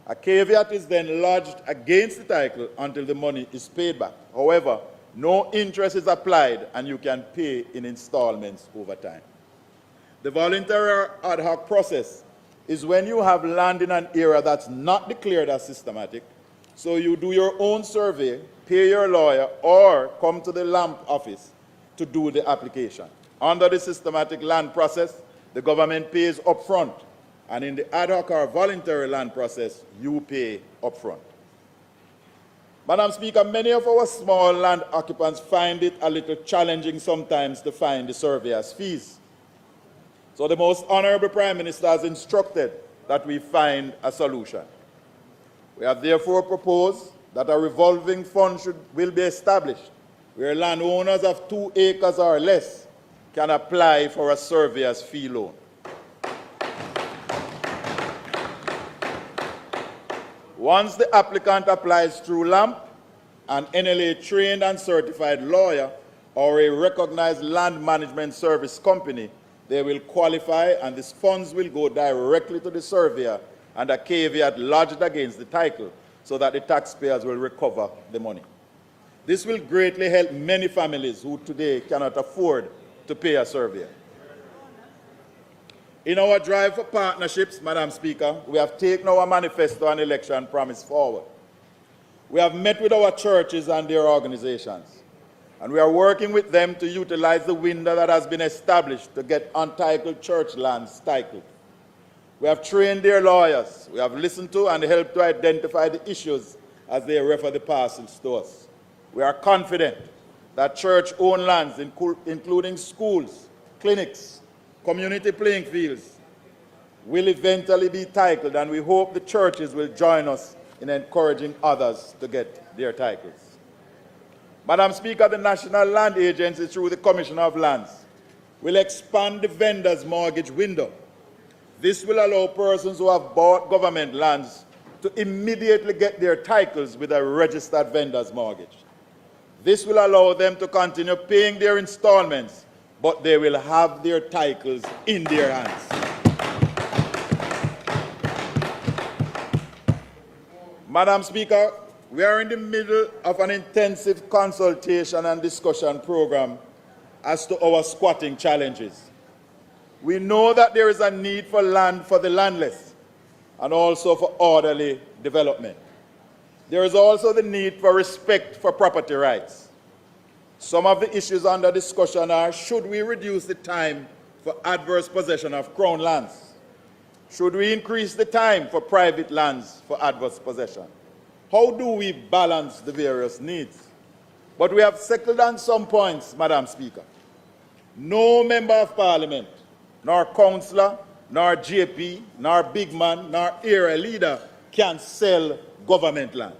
A caveat is then lodged against the title until the money is paid back. However, no interest is applied and you can pay in installments over time. The voluntary or ad hoc process is when you have land in an area that's not declared as systematic, so you do your own survey, pay your lawyer, or come to the LAMP office to do the application. Under the systematic land process, the government pays upfront, and in the ad hoc or voluntary land process, you pay upfront. Madam Speaker, many of our small land occupants find it a little challenging sometimes to find the surveyor's fees. So the Most Honorable Prime Minister has instructed that we find a solution. We have therefore proposed that a revolving fund will be established where landowners of 2 acres or less can apply for a surveyor's fee loan. Once the applicant applies through LAMP, an NLA-trained and certified lawyer or a recognized land management service company, they will qualify and these funds will go directly to the surveyor and a caveat lodged against the title so that the taxpayers will recover the money. This will greatly help many families who today cannot afford to pay a surveyor. In our drive for partnerships, Madam Speaker, we have taken our manifesto and election promise forward. We have met with our churches and their organizations, and we are working with them to utilize the window that has been established to get untitled church lands titled. We have trained their lawyers. We have listened to and helped to identify the issues as they refer the parcels to us. We are confident that church-owned lands, including schools, clinics, community playing fields, will eventually be titled, and we hope the churches will join us in encouraging others to get their titles. Madam Speaker, the National Land Agency, through the Commissioner of Lands, will expand the vendor's mortgage window. This will allow persons who have bought government lands to immediately get their titles with a registered vendor's mortgage. This will allow them to continue paying their installments, but they will have their titles in their hands. Madam Speaker, we are in the middle of an intensive consultation and discussion program as to our squatting challenges. We know that there is a need for land for the landless and also for orderly development. There is also the need for respect for property rights. Some of the issues under discussion are: should we reduce the time for adverse possession of Crown lands? Should we increase the time for private lands for adverse possession? How do we balance the various needs? But we have settled on some points, Madam Speaker. No member of Parliament, nor councillor, nor JP, nor big man, nor area leader can sell government land.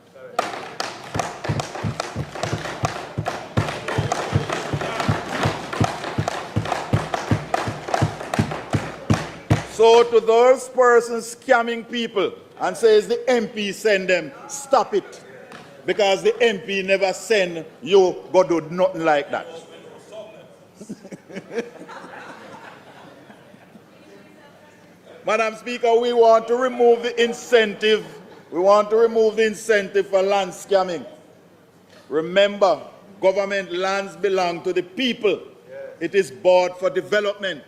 So to those persons scamming people and says the MP send them, stop it. Because the MP never send you go do nothing like that. Madam Speaker, we want to remove the incentive. We want to remove the incentive for land scamming. Remember, government lands belong to the people. it is bought for development.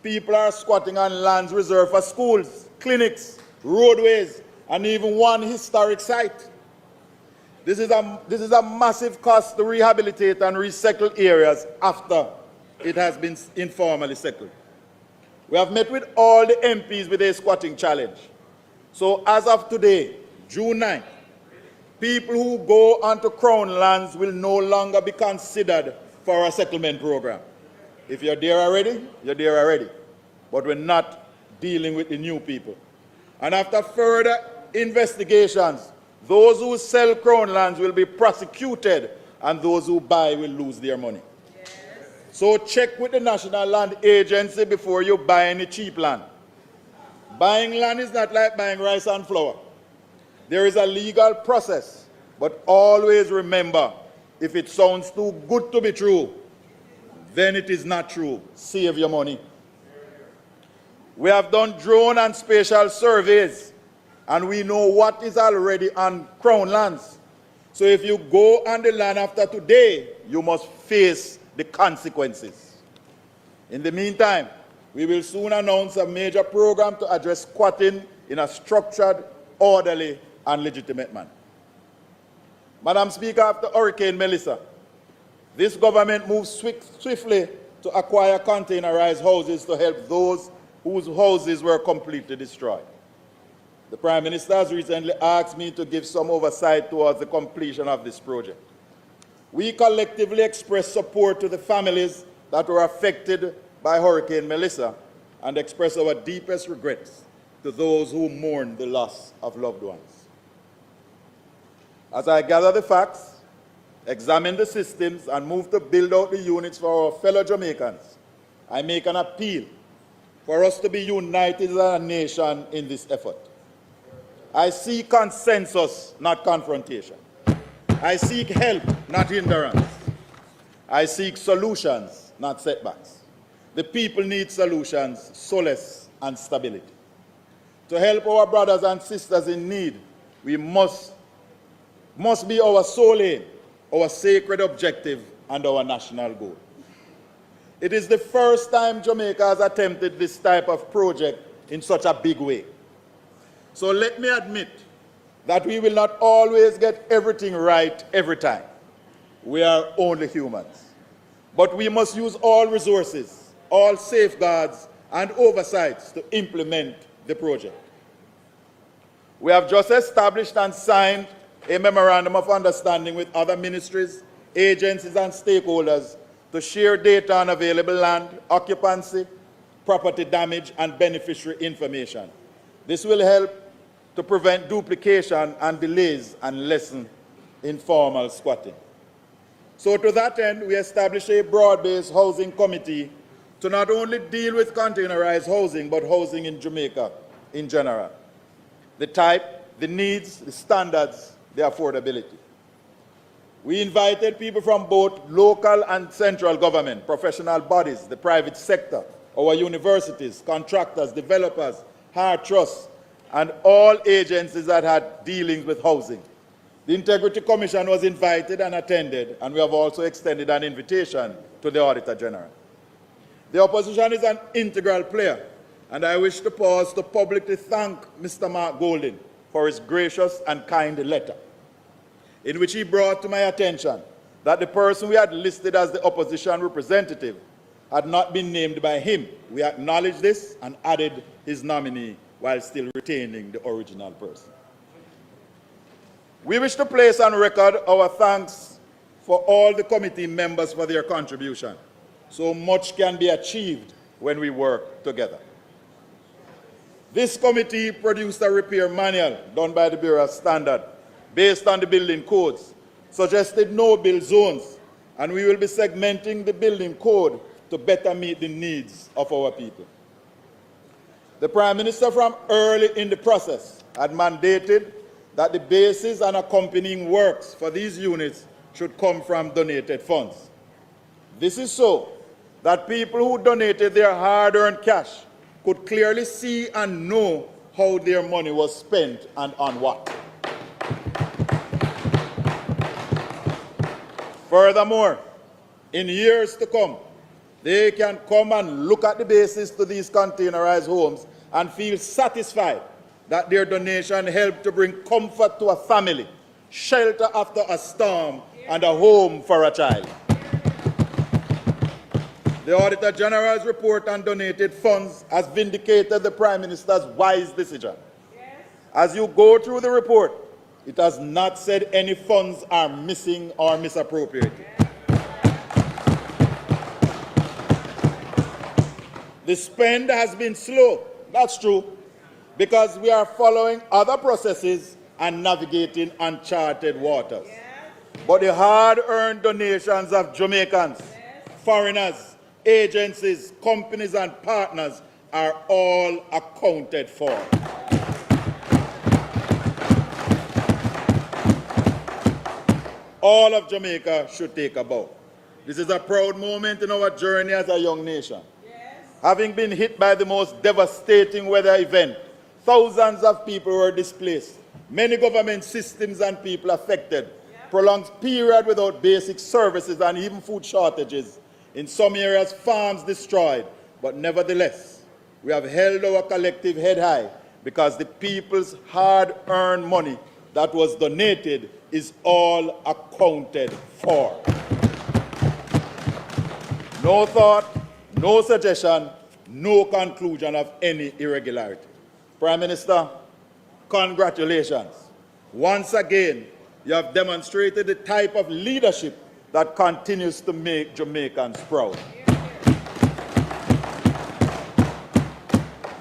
People are squatting on lands reserved for schools, clinics, roadways, and even one historic site. This is a massive cost to rehabilitate and resettle areas after it has been informally settled. We have met with all the MPs with a squatting challenge. So as of today, June 9th, people who go onto Crown lands will no longer be considered for a settlement program. If you're there already, you're there already. But we're not dealing with the new people. And after further investigations, those who sell Crown lands will be prosecuted and those who buy will lose their money. Yes. So check with the National Land Agency before you buy any cheap land. Buying land is not like buying rice and flour. There is a legal process, but always remember, if it sounds too good to be true, then it is not true. Save your money. We have done drone and spatial surveys, and we know what is already on Crown lands. So if you go on the land after today, you must face the consequences. In the meantime, we will soon announce a major program to address squatting in a structured, orderly, and legitimate manner. Madam Speaker, after Hurricane Melissa, this government moved swiftly to acquire containerized houses to help those whose houses were completely destroyed. The Prime Minister has recently asked me to give some oversight towards the completion of this project. We collectively express support to the families that were affected by Hurricane Melissa and express our deepest regrets to those who mourn the loss of loved ones. As I gather the facts, examine the systems, and move to build out the units for our fellow Jamaicans, I make an appeal for us to be united as a nation in this effort. I seek consensus, not confrontation. I seek help, not hindrance. I seek solutions, not setbacks. The people need solutions, solace, and stability. To help our brothers and sisters in need, we must be our sole aim, our sacred objective, and our national goal. It is the first time Jamaica has attempted this type of project in such a big way. So let me admit that we will not always get everything right every time. We are only humans. But we must use all resources, all safeguards, and oversights to implement the project. We have just established and signed a memorandum of understanding with other ministries, agencies, and stakeholders to share data on available land, occupancy, property damage, and beneficiary information. This will help to prevent duplication and delays and lessen informal squatting. So to that end, we established a broad-based housing committee to not only deal with containerized housing, but housing in Jamaica in general. The type, the needs, the standards, the affordability. We invited people from both local and central government, professional bodies, the private sector, our universities, contractors, developers, hard trusts, and all agencies that had dealings with housing. The Integrity Commission was invited and attended, and we have also extended an invitation to the Auditor General. The opposition is an integral player, and I wish to pause to publicly thank Mr. Mark Golding for his gracious and kind letter, in which he brought to my attention that the person we had listed as the opposition representative had not been named by him. We acknowledged this and added his nominee while still retaining the original person. We wish to place on record our thanks for all the committee members for their contribution. So much can be achieved when we work together. This committee produced a repair manual done by the Bureau of Standards based on the building codes, suggested no-build zones, and we will be segmenting the building code to better meet the needs of our people. The Prime Minister from early in the process had mandated that the basis and accompanying works for these units should come from donated funds. This is so that people who donated their hard-earned cash could clearly see and know how their money was spent and on what. Furthermore, in years to come, They can come and look at the bases to these containerized homes and feel satisfied that their donation helped to bring comfort to a family, shelter after a storm, and a home for a child. The Auditor General's report on donated funds has vindicated the Prime Minister's wise decision. As you go through the report, it has not said any funds are missing or misappropriated. The spend has been slow, that's true, because we are following other processes and navigating uncharted waters. But the hard-earned donations of Jamaicans, foreigners, agencies, companies, and partners are all accounted for. All of Jamaica should take a bow. This is a proud moment in our journey as a young nation. Having been hit by the most devastating weather event, thousands of people were displaced, many government systems and people affected, prolonged period without basic services and even food shortages. In some areas, farms destroyed, but nevertheless, we have held our collective head high because the people's hard-earned money that was donated is all accounted for. No thought, no suggestion, no conclusion of any irregularity. Prime Minister, congratulations. Once again, you have demonstrated the type of leadership that continues to make Jamaicans proud.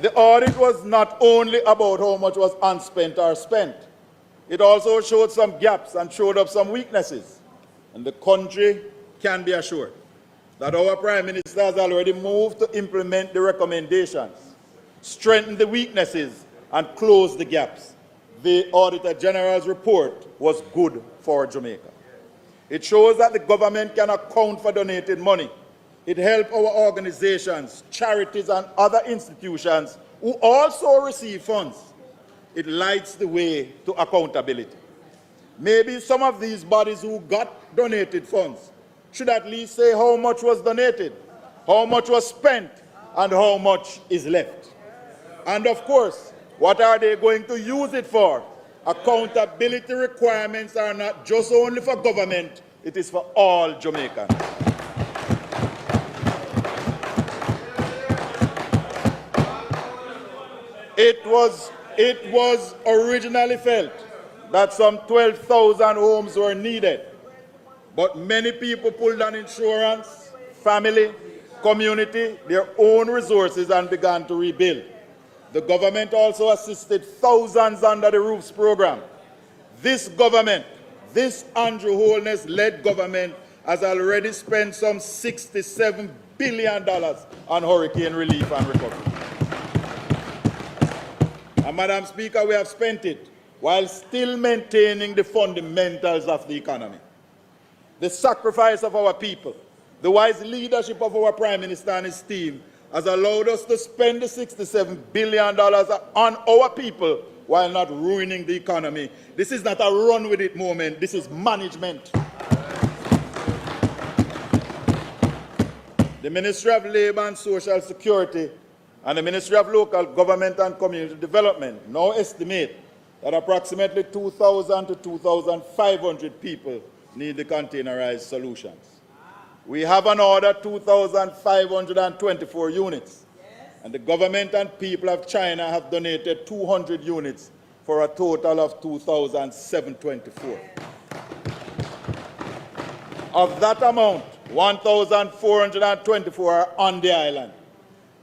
The audit was not only about how much was unspent or spent. It also showed some gaps and showed up some weaknesses. And the country can be assured that our Prime Minister has already moved to implement the recommendations, strengthen the weaknesses, and close the gaps. The Auditor General's report was good for Jamaica. It shows that the government can account for donated money. It helps our organizations, charities, and other institutions who also receive funds. It lights the way to accountability. Maybe some of these bodies who got donated funds should at least say how much was donated, how much was spent, and how much is left. And of course, what are they going to use it for? Accountability requirements are not just only for government, it is for all Jamaicans. It was originally felt that some 12,000 homes were needed, but many people pulled on insurance, family, community, their own resources and began to rebuild. The government also assisted thousands under the Roofs program. This government, this Andrew Holness-led government, has already spent some $67 billion on hurricane relief and recovery. And Madam Speaker, we have spent it while still maintaining the fundamentals of the economy. The sacrifice of our people, the wise leadership of our Prime Minister and his team has allowed us to spend the $67 billion on our people while not ruining the economy. This is not a run with it moment, this is management. The Ministry of Labour and Social Security and the Ministry of Local Government and Community Development now estimate that approximately 2,000 to 2,500 people need the containerized solutions. We have an order 2,524 units, and the government and people of China have donated 200 units for a total of 2,724. Of that amount, 1,424 are on the island.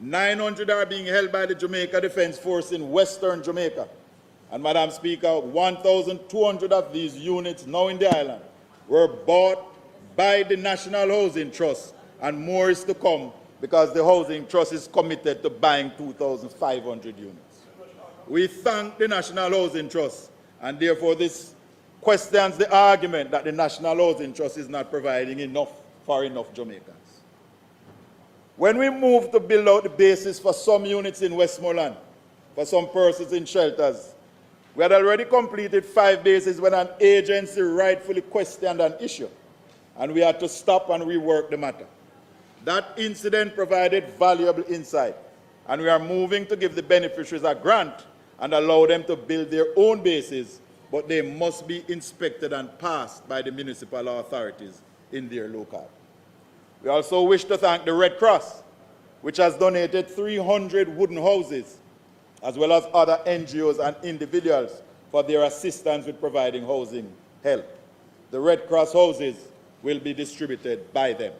900 are being held by the Jamaica Defense Force in Western Jamaica. And Madam Speaker, 1,200 of these units now in the island were bought by the National Housing Trust, and more is to come because the Housing Trust is committed to buying 2,500 units. We thank the National Housing Trust, and therefore this questions the argument that the National Housing Trust is not providing enough for enough Jamaicans. When we moved to build out the basis for some units in Westmoreland, for some persons in shelters, we had already completed 5 bases when an agency rightfully questioned an issue, and we had to stop and rework the matter. That incident provided valuable insight, and we are moving to give the beneficiaries a grant and allow them to build their own bases, but they must be inspected and passed by the municipal authorities in their locale. We also wish to thank the Red Cross, which has donated 300 wooden houses, as well as other NGOs and individuals for their assistance with providing housing help. The Red Cross houses will be distributed by them.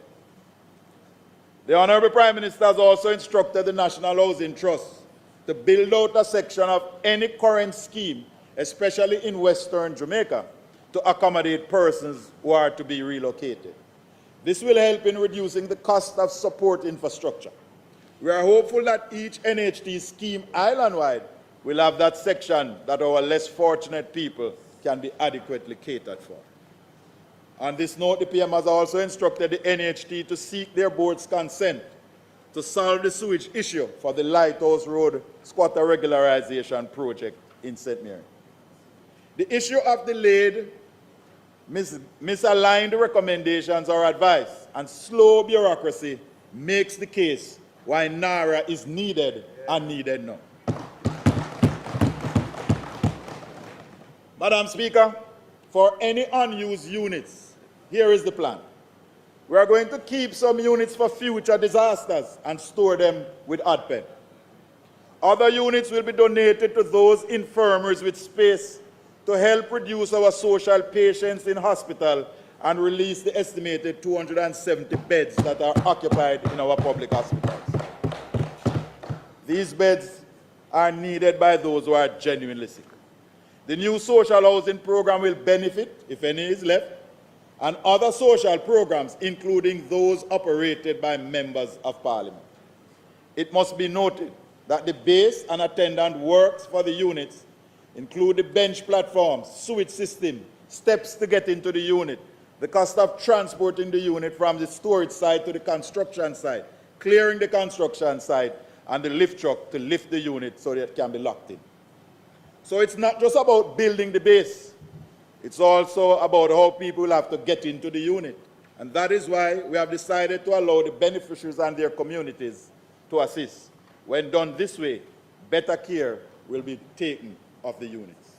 The Honorable Prime Minister has also instructed the National Housing Trust to build out a section of any current scheme, especially in Western Jamaica, to accommodate persons who are to be relocated. This will help in reducing the cost of support infrastructure. We are hopeful that each NHT scheme island-wide will have that section that our less fortunate people can be adequately catered for. On this note, the PM has also instructed the NHT to seek their board's consent to solve the sewage issue for the Lighthouse Road squatter regularization project in St. Mary. The issue of delayed, misaligned recommendations or advice and slow bureaucracy makes the case why NARA is needed and needed now. Madam Speaker, for any unused units, here is the plan. We are going to keep some units for future disasters and store them with ADPEN. Other units will be donated to those infirmaries with space to help reduce our social patients in hospital and release the estimated 270 beds that are occupied in our public hospitals. These beds are needed by those who are genuinely sick. The new social housing program will benefit, if any is left, and other social programs, including those operated by members of Parliament. It must be noted that the base and attendant works for the units include the bench platforms, sewage system, steps to get into the unit, the cost of transporting the unit from the storage site to the construction site, clearing the construction site, and the lift truck to lift the unit so that it can be locked in. So it's not just about building the base. It's also about how people have to get into the unit. And that is why we have decided to allow the beneficiaries and their communities to assist. When done this way, better care will be taken of the units.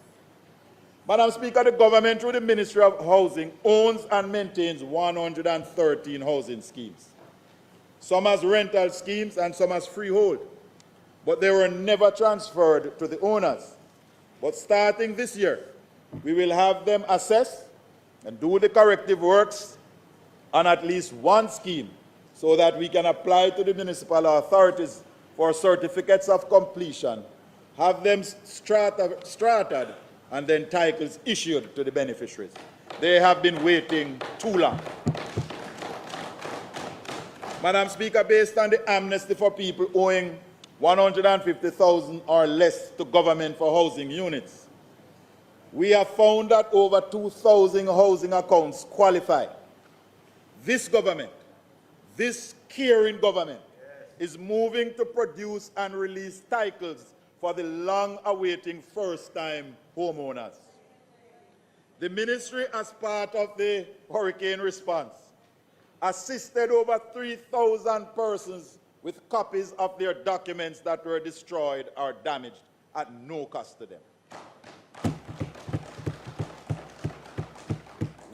Madam Speaker, the government through the Ministry of Housing owns and maintains 113 housing schemes. Some as rental schemes and some as freehold, but they were never transferred to the owners. But starting this year, we will have them assess and do the corrective works on at least one scheme so that we can apply to the municipal authorities for certificates of completion, have them strataed, and then titles issued to the beneficiaries. They have been waiting too long. Madam Speaker, based on the amnesty for people owing $150,000 or less to government for housing units, we have found that over 2,000 housing accounts qualify. This government, this caring government, is moving to produce and release titles for the long-awaiting first-time homeowners. The ministry, as part of the hurricane response, assisted over 3,000 persons with copies of their documents that were destroyed or damaged at no cost to them.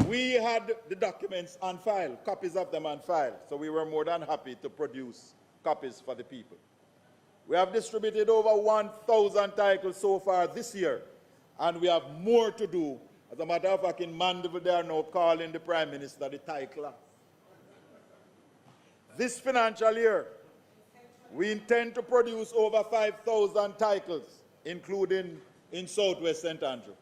We had the documents on file, copies of them on file, so we were more than happy to produce copies for the people. We have distributed over 1,000 titles so far this year, and we have more to do. As a matter of fact, in Mandeville, they are now calling the Prime Minister the titler. This financial year, we intend to produce over 5,000 titles, including in Southwest St. Andrew.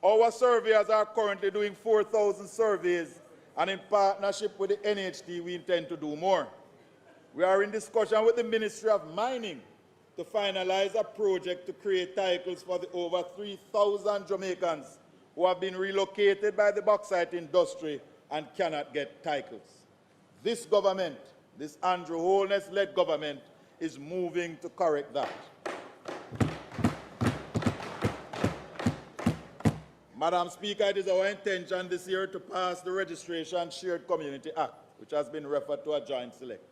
Our surveyors are currently doing 4,000 surveys, and in partnership with the NHT, we intend to do more. We are in discussion with the Ministry of Mining to finalize a project to create titles for the over 3,000 Jamaicans who have been relocated by the bauxite industry and cannot get titles. This government, this Andrew Holness-led government, is moving to correct that. Madam Speaker, it is our intention this year to pass the Registration Shared Community Act, which has been referred to as Joint Select.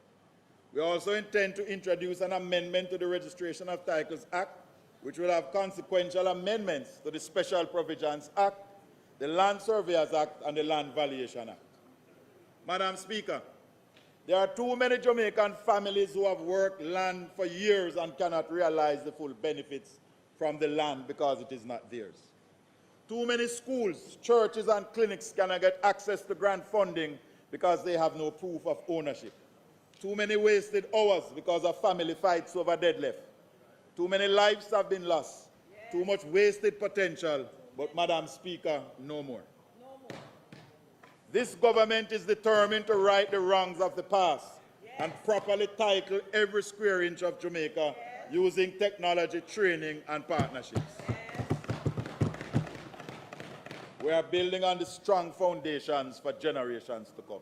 We also intend to introduce an amendment to the Registration of Titles Act, which will have consequential amendments to the Special Provisions Act, the Land Surveyors Act, and the Land Valuation Act. Madam Speaker, there are too many Jamaican families who have worked land for years and cannot realize the full benefits from the land because it is not theirs. Too many schools, churches, and clinics cannot get access to grant funding because they have no proof of ownership. Too many wasted hours because of family fights over deadlift. Too many lives have been lost. Too much wasted potential, but Madam Speaker, no more. This government is determined to right the wrongs of the past and properly title every square inch of Jamaica using technology, training, and partnerships. We are building on the strong foundations for generations to come.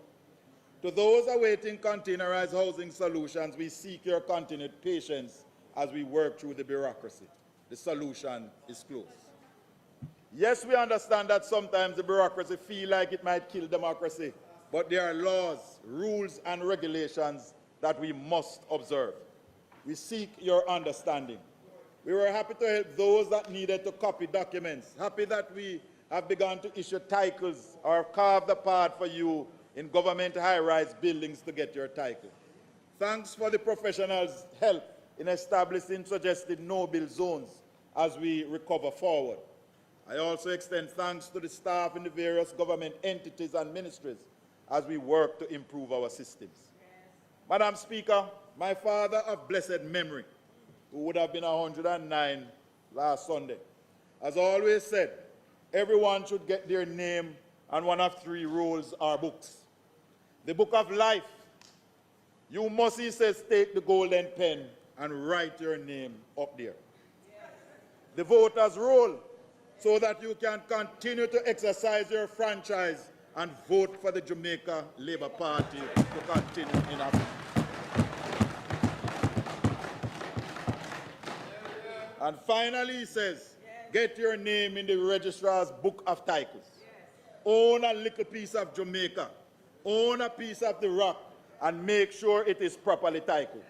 To those awaiting containerized housing solutions, we seek your continued patience as we work through the bureaucracy. The solution is close. Yes, we understand that sometimes the bureaucracy feel like it might kill democracy, but there are laws, rules, and regulations that we must observe. We seek your understanding. We were happy to help those that needed to copy documents, happy that we have begun to issue titles or carve the path for you in government high-rise buildings to get your title. Thanks for the professionals' help in establishing suggested no-bill zones as we recover forward. I also extend thanks to the staff in the various government entities and ministries as we work to improve our systems. Madam Speaker, my father of blessed memory, who would have been 109 last Sunday, has always said, everyone should get their name on one of 3 rolls or books. The book of life, you must, he says, take the golden pen and write your name up there. The voters' roll, so that you can continue to exercise your franchise and vote for the Jamaica Labour Party to continue in office. And finally, he says, get your name in the Registrar's Book of Titles. Own a little piece of Jamaica, own a piece of the rock, and make sure it is properly titled.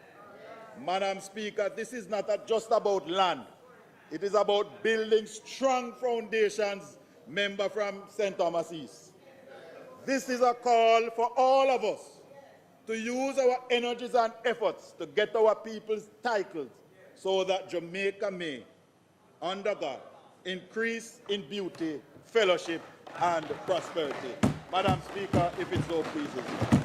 Madam Speaker, this is not just about land. It is about building strong foundations, member from St. Thomas East. This is a call for all of us to use our energies and efforts to get our people's titles so that Jamaica may, under God, increase in beauty, fellowship, and prosperity. Madam Speaker, if it so pleases you.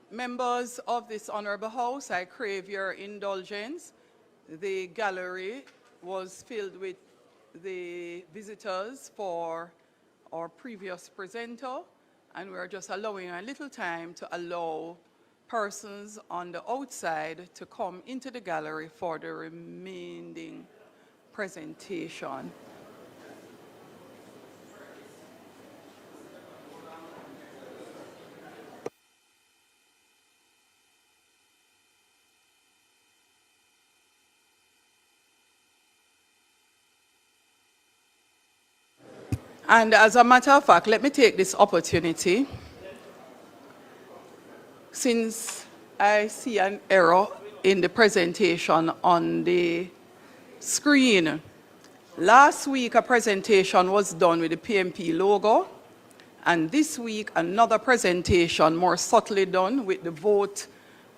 Members of this Honorable House, I crave your indulgence. The gallery was filled with the visitors for our previous presenter, and we're just allowing a little time to allow persons on the outside to come into the gallery for the remaining presentation. And as a matter of fact, let me take this opportunity, since I see an error in the presentation on the screen. Last week, a presentation was done with the PMP logo, and this week, another presentation more subtly done with the vote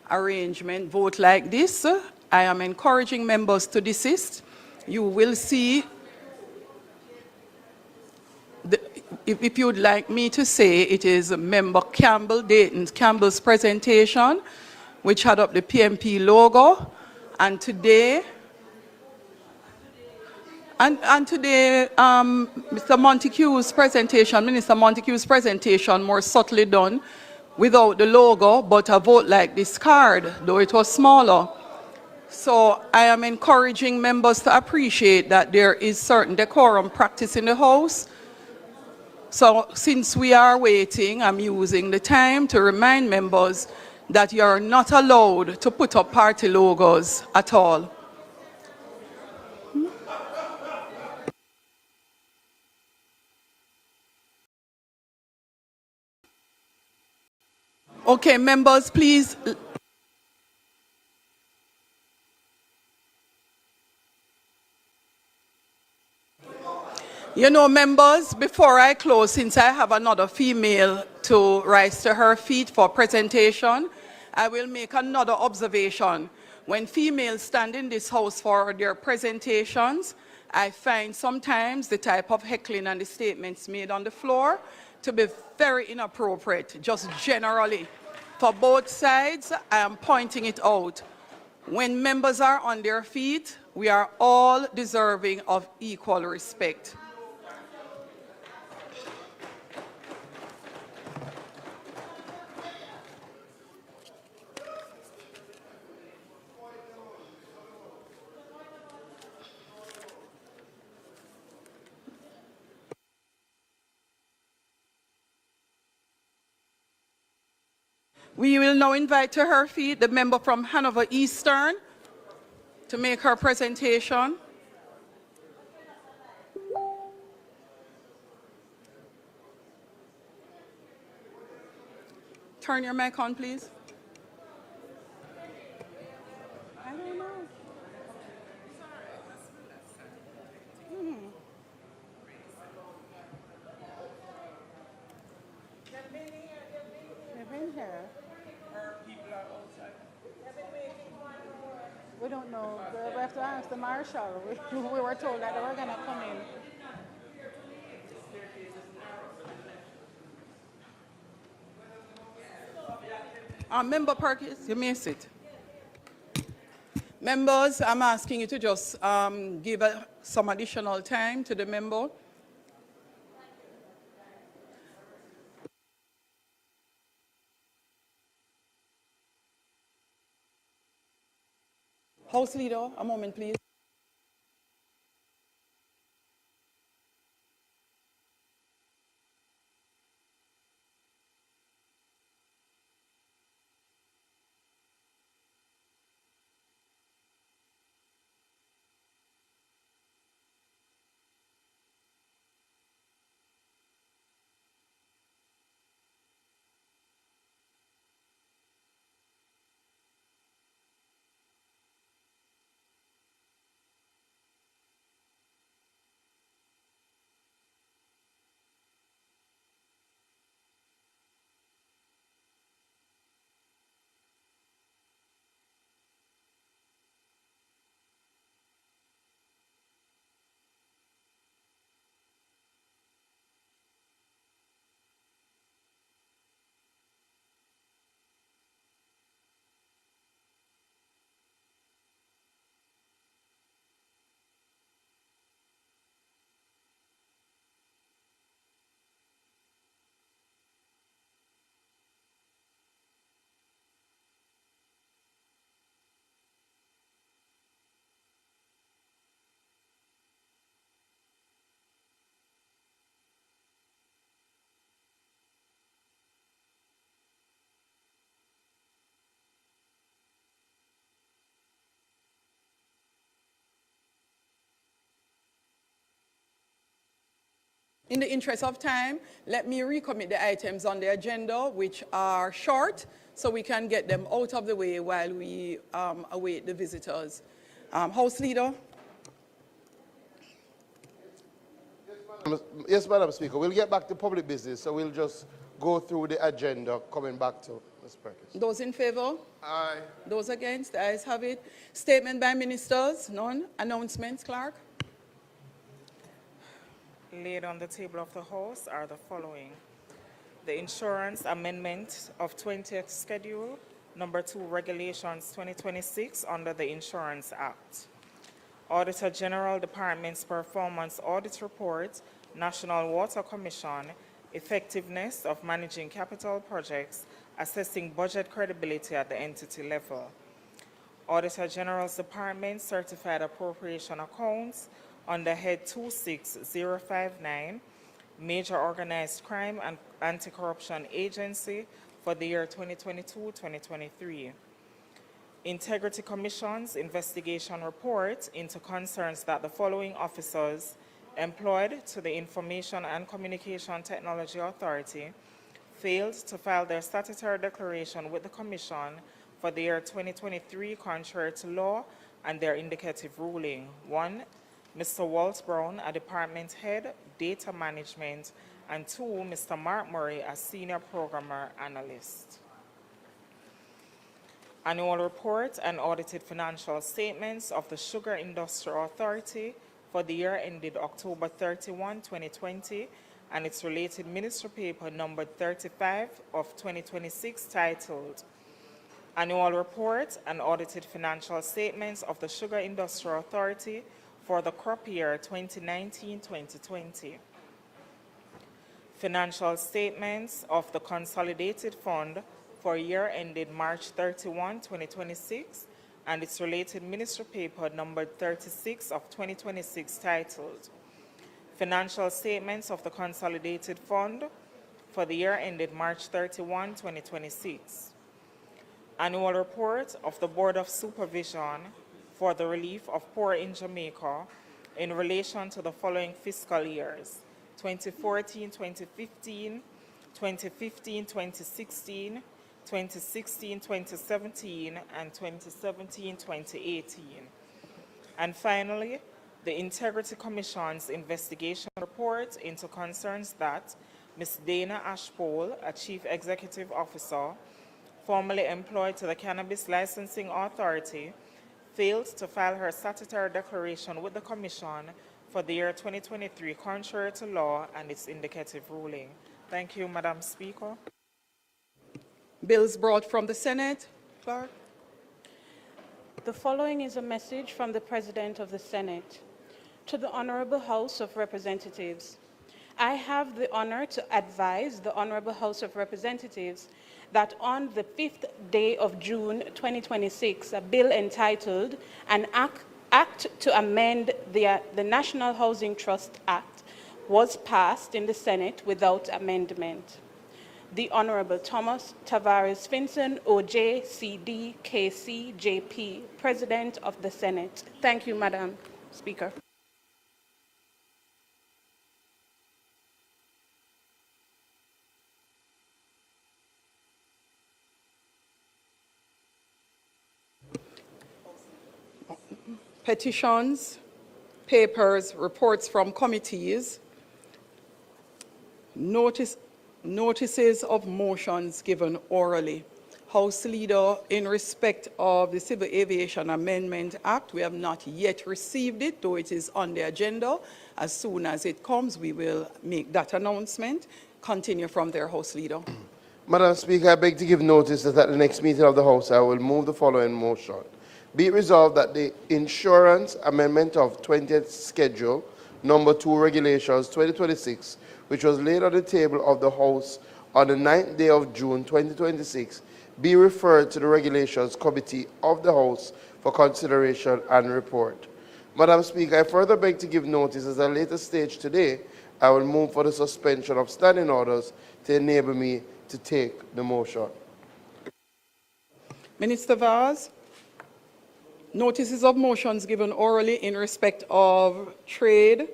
arrangement, vote like this. I am encouraging members to desist. You will see, if you'd like me to say, it is Member Campbell, Dayton Campbell's presentation, which had up the PMP logo, and today, today, Mr. Montague's presentation, Minister Montague's presentation, more subtly done, without the logo, but a vote like this card, though it was smaller. So I am encouraging members to appreciate that there is certain decorum practice in the House. So since we are waiting, I'm using the time to remind members that you are not allowed to put up party logos at all. Okay, members, please. You know, members, before I close, since I have another female to rise to her feet for presentation, I will make another observation. When females stand in this House for their presentations, I find sometimes the type of heckling and the statements made on the floor to be very inappropriate, just generally. For both sides, I am pointing it out. When members are on their feet, we are all deserving of equal respect. We will now invite to her feet the member from Hanover Eastern to make her presentation. Turn your mic on, please. I don't know. They've been here. We don't know. We have to ask the marshal. We were told that they were going to come in. Member Perkins, you may sit. Members, I'm asking you to just give some additional time to the member. House Leader, a moment, please. In the interest of time, let me recommit the items on the agenda, which are short, so we can get them out of the way while we await the visitors. House Leader. Yes, Madam Speaker. We'll get back to public business, so we'll just go through the agenda, coming back to Ms. Perkins. Those in favor? Aye. Those against? The ayes have it. Statement by ministers? None. Announcements, Clerk? Laid on the table of the House are the following. The Insurance Amendment of 20th Schedule, Number 2 Regulations 2026 under the Insurance Act. Auditor General Department's Performance Audit Report, National Water Commission, Effectiveness of Managing Capital Projects, Assessing Budget Credibility at the Entity Level. Auditor General's Department Certified Appropriation Accounts under Head 26059, Major Organized Crime and Anti-Corruption Agency for the year 2022-2023. Integrity Commission's investigation report into concerns that the following officers employed to the Information and Communication Technology Authority failed to file their statutory declaration with the Commission for the year 2023 contrary to law and their indicative ruling. 1. Mr. Walt Brown, a department head, data management, and 2. Mr. Mark Murray, a senior programmer analyst. Annual report and audited financial statements of the Sugar Industrial Authority for the year ended October 31, 2020, and its related ministry paper numbered 35 of 2026 titled Annual Report and Audited Financial Statements of the Sugar Industrial Authority for the crop year 2019-2020. Financial statements of the Consolidated Fund for year ended March 31, 2026, and its related ministry paper numbered 36 of 2026 titled Financial Statements of the Consolidated Fund for the year ended March 31, 2026. Annual Report of the Board of Supervision for the Relief of Poor in Jamaica in relation to the following fiscal years: 2014-2015, 2015-2016, 2016-2017, and 2017-2018. And finally, the Integrity Commission's investigation report into concerns that Ms. Dana Ashpole, a Chief Executive Officer, formerly employed to the Cannabis Licensing Authority, failed to file her statutory declaration with the Commission for the year 2023 contrary to law and its indicative ruling. Thank you, Madam Speaker. Bills brought from the Senate. Clerk. The following is a message from the President of the Senate. To the Honorable House of Representatives, I have the honor to advise the Honorable House of Representatives that on the 5th day of June 2026, a bill entitled An Act to Amend the National Housing Trust Act was passed in the Senate without amendment. The Honorable Thomas Tavares Finson, OJ, CD, KC, JP, President of the Senate. Thank you, Madam Speaker. Petitions, papers, reports from committees, notices of motions given orally. House Leader, in respect of the Civil Aviation Amendment Act, we have not yet received it, though it is on the agenda. As soon as it comes, we will make that announcement. Continue from there, House Leader. Madam Speaker, I beg to give notice that at the next meeting of the House, I will move the following motion. Be it resolved that the Insurance Amendment of 20th Schedule, Number 2 Regulations 2026, which was laid on the table of the House on the 9th day of June 2026, be referred to the Regulations Committee of the House for consideration and report. Madam Speaker, I further beg to give notice at a later stage today, I will move for the suspension of standing orders to enable me to take the motion. Minister Vaz. Notices of motions given orally in respect of trade.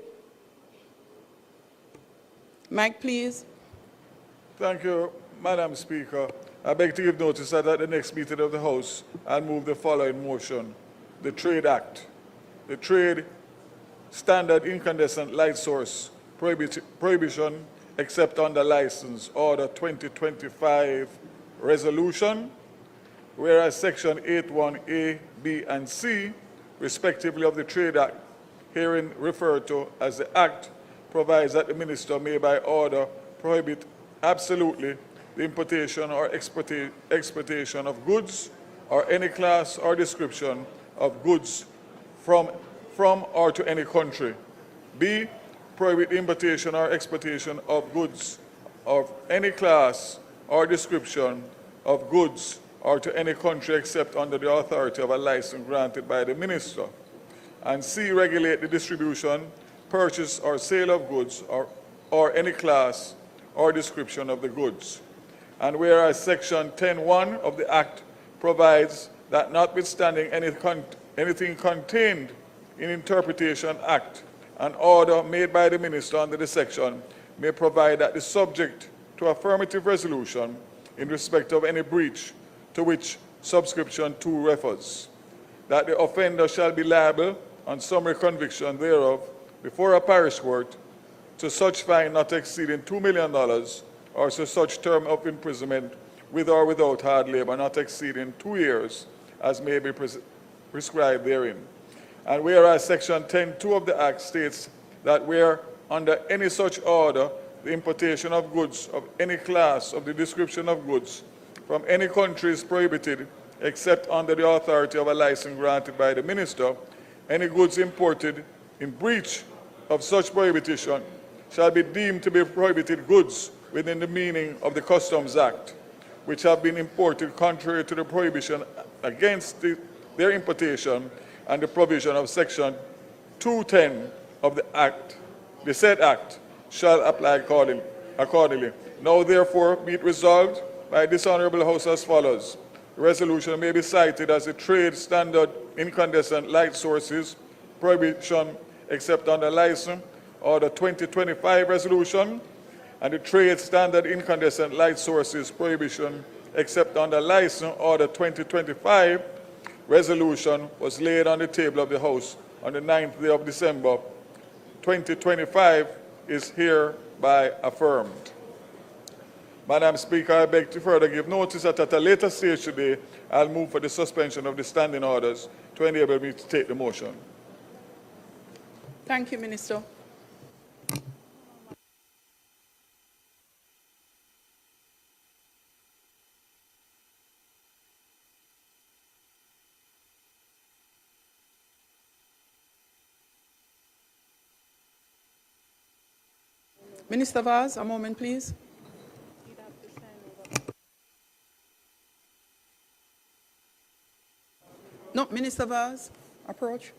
Mike, please. Thank you, Madam Speaker. I beg to give notice that at the next meeting of the House, I'll move the following motion. The Trade Act. The Trade Standard Incandescent Light Source Prohibition except under License Order 2025 Resolution, whereas Section 81A, B, and C, respectively of the Trade Act, herein referred to as the Act, provides that the Minister may by order prohibit absolutely the importation or exportation of goods or any class or description of goods from or to any country. B, prohibit the importation or exportation of goods of any class or description of goods or to any country except under the authority of a license granted by the Minister. And C, regulate the distribution, purchase, or sale of goods or any class or description of the goods. And whereas Section 10.1 of the Act provides that notwithstanding anything contained in Interpretation Act, an order made by the Minister under the section may provide that the subject to affirmative resolution in respect of any breach to which subscription 2 refers, that the offender shall be liable on summary conviction thereof before a parish court to such fine not exceeding $2 million or to such term of imprisonment with or without hard labor not exceeding 2 years as may be prescribed therein. And whereas Section 10.2 of the Act states that where under any such order the importation of goods of any class of the description of goods from any country is prohibited except under the authority of a license granted by the Minister, any goods imported in breach of such prohibition shall be deemed to be prohibited goods within the meaning of the Customs Act, which have been imported contrary to the prohibition against their importation and the provision of Section 210 of the Act, the said Act, shall apply accordingly. Now, therefore, be it resolved by this Honourable House as follows. The resolution may be cited as the Trade Standard Incandescent Light Sources Prohibition except under License Order 2025 Resolution, and the Trade Standard Incandescent Light Sources Prohibition except under License Order 2025 Resolution was laid on the table of the House on the 9th day of December 2025 is hereby affirmed. Madam Speaker, I beg to further give notice that at a later stage today, I'll move for the suspension of the standing orders to enable me to take the motion. Thank you, Minister. Minister Vaz, a moment, please. No, Minister Vaz, approach.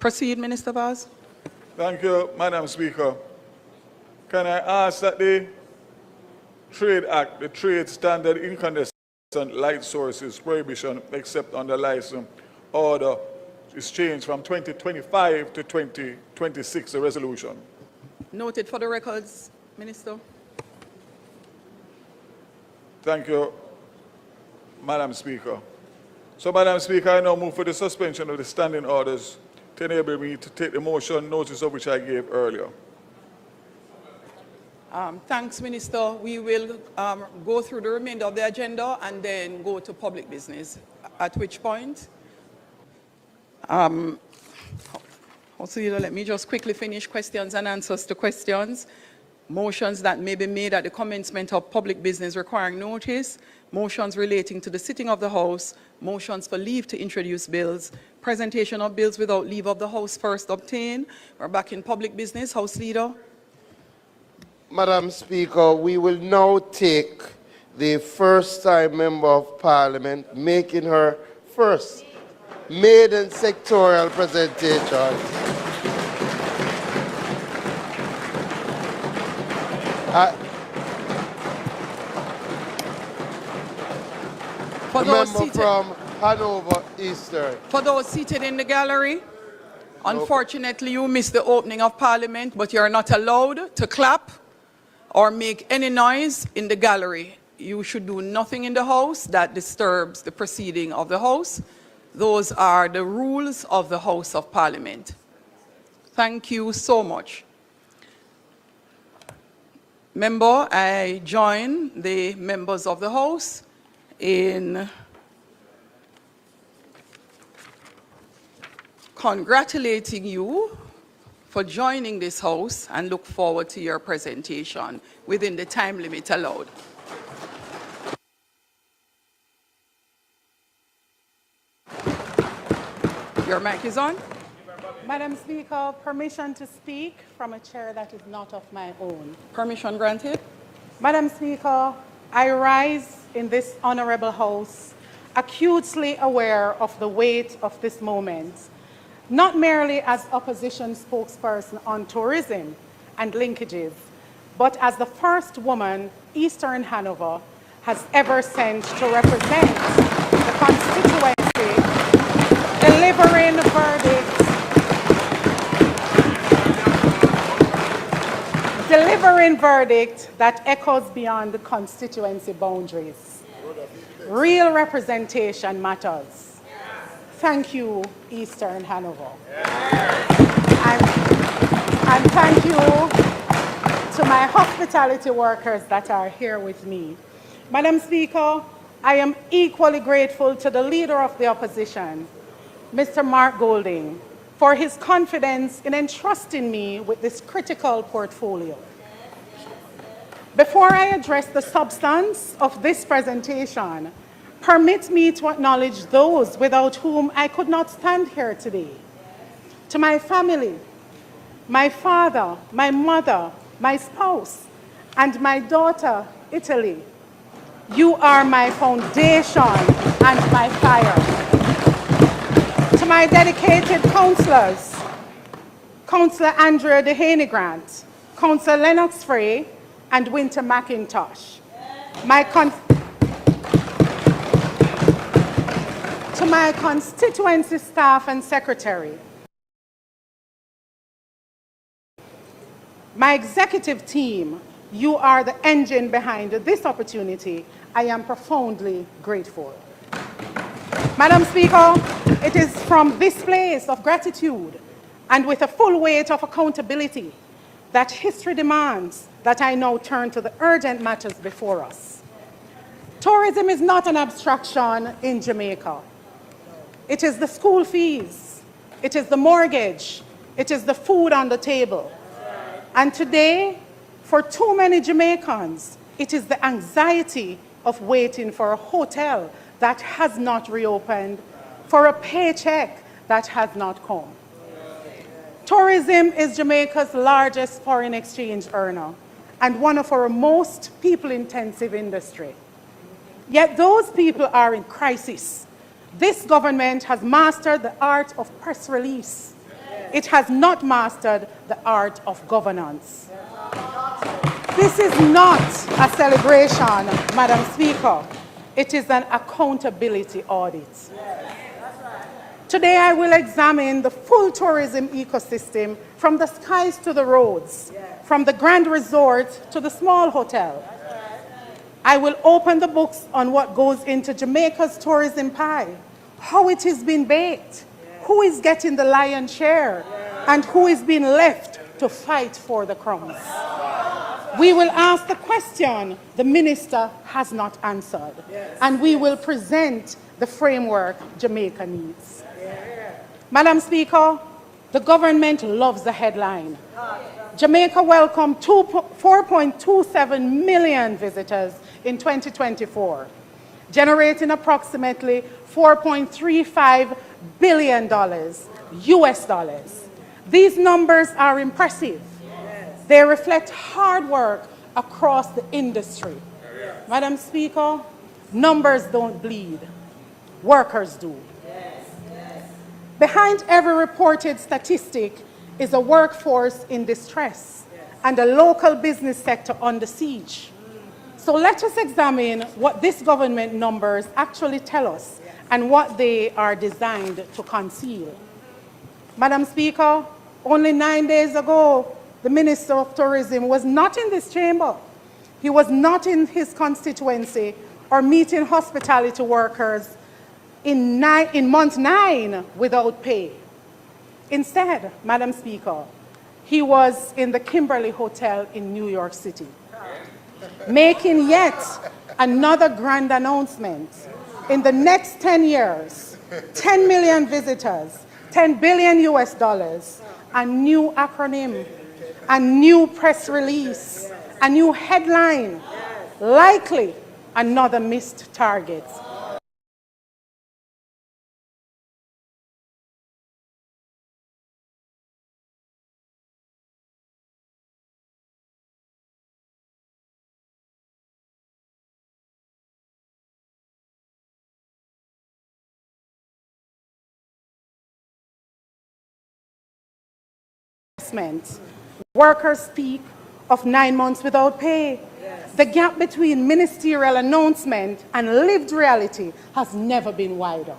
Proceed, Minister Vaz. Thank you, Madam Speaker. Can I ask that the Trade Act, the Trade Standard Incandescent Light Sources Prohibition, except under license order, is changed from 2025 to 2026, the resolution? Noted for the records, Minister. Thank you, Madam Speaker. So, Madam Speaker, I now move for the suspension of the standing orders to enable me to take the motion, notice of which I gave earlier. Thanks, Minister. We will go through the remainder of the agenda and then go to public business, at which point, also, let me just quickly finish questions and answers to questions. Motions that may be made at the commencement of public business requiring notice, motions relating to the sitting of the House, motions for leave to introduce bills, presentation of bills without leave of the House first obtained. We're back in public business. House Leader. Madam Speaker, we will now take the first-time Member of Parliament making her first maiden sectorial presentation. For the those member seated, from Hanover Eastern. For those seated in the gallery, unfortunately you missed the opening of Parliament, but you're not allowed to clap or make any noise in the gallery. You should do nothing in the House that disturbs the proceeding of the House. Those are the rules of the House of Parliament. Thank you so much. Member, I join the members of the House in congratulating you for joining this House and look forward to your presentation within the time limit allowed. Your mic is on. Madam Speaker, permission to speak from a chair that is not of my own. Permission granted. Madam Speaker, I rise in this honorable House acutely aware of the weight of this moment, not merely as opposition spokesperson on tourism and linkages, but as the first woman Eastern Hanover has ever sent to represent the constituency, delivering verdict that echoes beyond the constituency boundaries. Real representation matters. Thank you, Eastern Hanover. And thank you to my hospitality workers that are here with me. Madam Speaker, I am equally grateful to the Leader of the Opposition, Mr. Mark Golding, for his confidence in entrusting me with this critical portfolio. Before I address the substance of this presentation, permit me to acknowledge those without whom I could not stand here today. To my family, my father, my mother, my spouse, and my daughter, Italy. You are my foundation and my fire. To my dedicated councillors, Councillor Andrea Dehaney Grant, Councillor Lennox Frey, and Winter McIntosh. To my constituency staff and secretary, my executive team, you are the engine behind this opportunity. I am profoundly grateful. Madam Speaker, it is from this place of gratitude and with a full weight of accountability that history demands that I now turn to the urgent matters before us. Tourism is not an abstraction in Jamaica. It is the school fees, it is the mortgage, it is the food on the table. And today, for too many Jamaicans, it is the anxiety of waiting for a hotel that has not reopened, for a paycheck that has not come. Tourism is Jamaica's largest foreign exchange earner and one of our most people-intensive industry. Yet those people are in crisis. This government has mastered the art of press release. it has not mastered the art of governance. This is not a celebration, Madam Speaker. It is an accountability audit. Today I will examine the full tourism ecosystem from the skies to the roads, from the grand resort to the small hotel. I will open the books on what goes into Jamaica's tourism pie, how it is being baked, who is getting the lion's share, and who is being left to fight for the crumbs. We will ask the question the minister has not answered, and we will present the framework Jamaica needs. Madam Speaker, the government loves the headline. Jamaica welcomed 4.27 million visitors in 2024, generating approximately $4.35 billion US dollars. These numbers are impressive. They reflect hard work across the industry. Madam Speaker, numbers don't bleed, workers do. Behind every reported statistic is a workforce in distress and a local business sector under siege. So let us examine what these government numbers actually tell us and what they are designed to conceal. Madam Speaker, only 9 days ago, the Minister of Tourism was not in this chamber. He was not in his constituency or meeting hospitality workers in month 9 without pay. Instead, Madam Speaker, he was in the Kimberly Hotel in New York City, making yet another grand announcement. In the next 10 years, 10 million visitors, 10 billion US dollars, a new acronym, a new press release, a new headline, likely another missed target. Workers speak of 9 months without pay. The gap between ministerial announcement and lived reality has never been wider.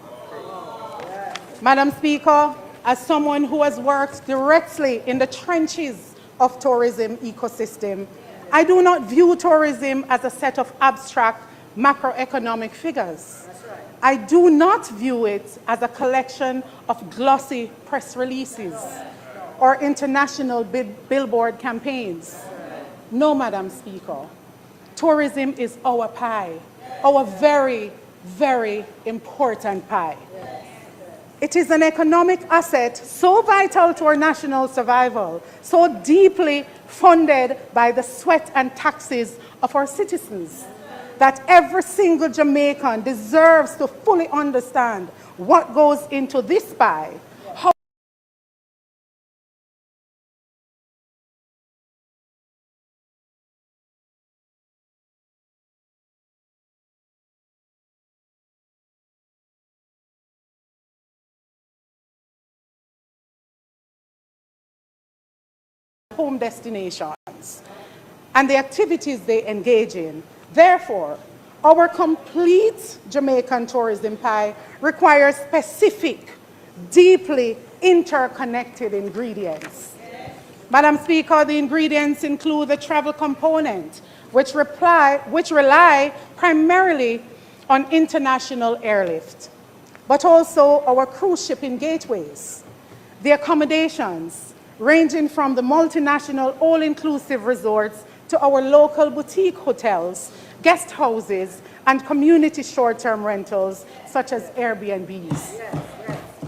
Madam Speaker, as someone who has worked directly in the trenches of tourism ecosystem, I do not view tourism as a set of abstract macroeconomic figures. I do not view it as a collection of glossy press releases or international billboard campaigns. No, Madam Speaker. Tourism is our pie, our very, very important pie. It is an economic asset so vital to our national survival, so deeply funded by the sweat and taxes of our citizens, that every single Jamaican deserves to fully understand what goes into this pie, how home destinations and the activities they engage in. Therefore, our complete Jamaican tourism pie requires specific, deeply interconnected ingredients. Madam Speaker, the ingredients include the travel component, which rely primarily on international airlift, but also our cruise shipping gateways, the accommodations, ranging from the multinational all-inclusive resorts to our local boutique hotels, guest houses, and community short-term rentals, such as Airbnbs.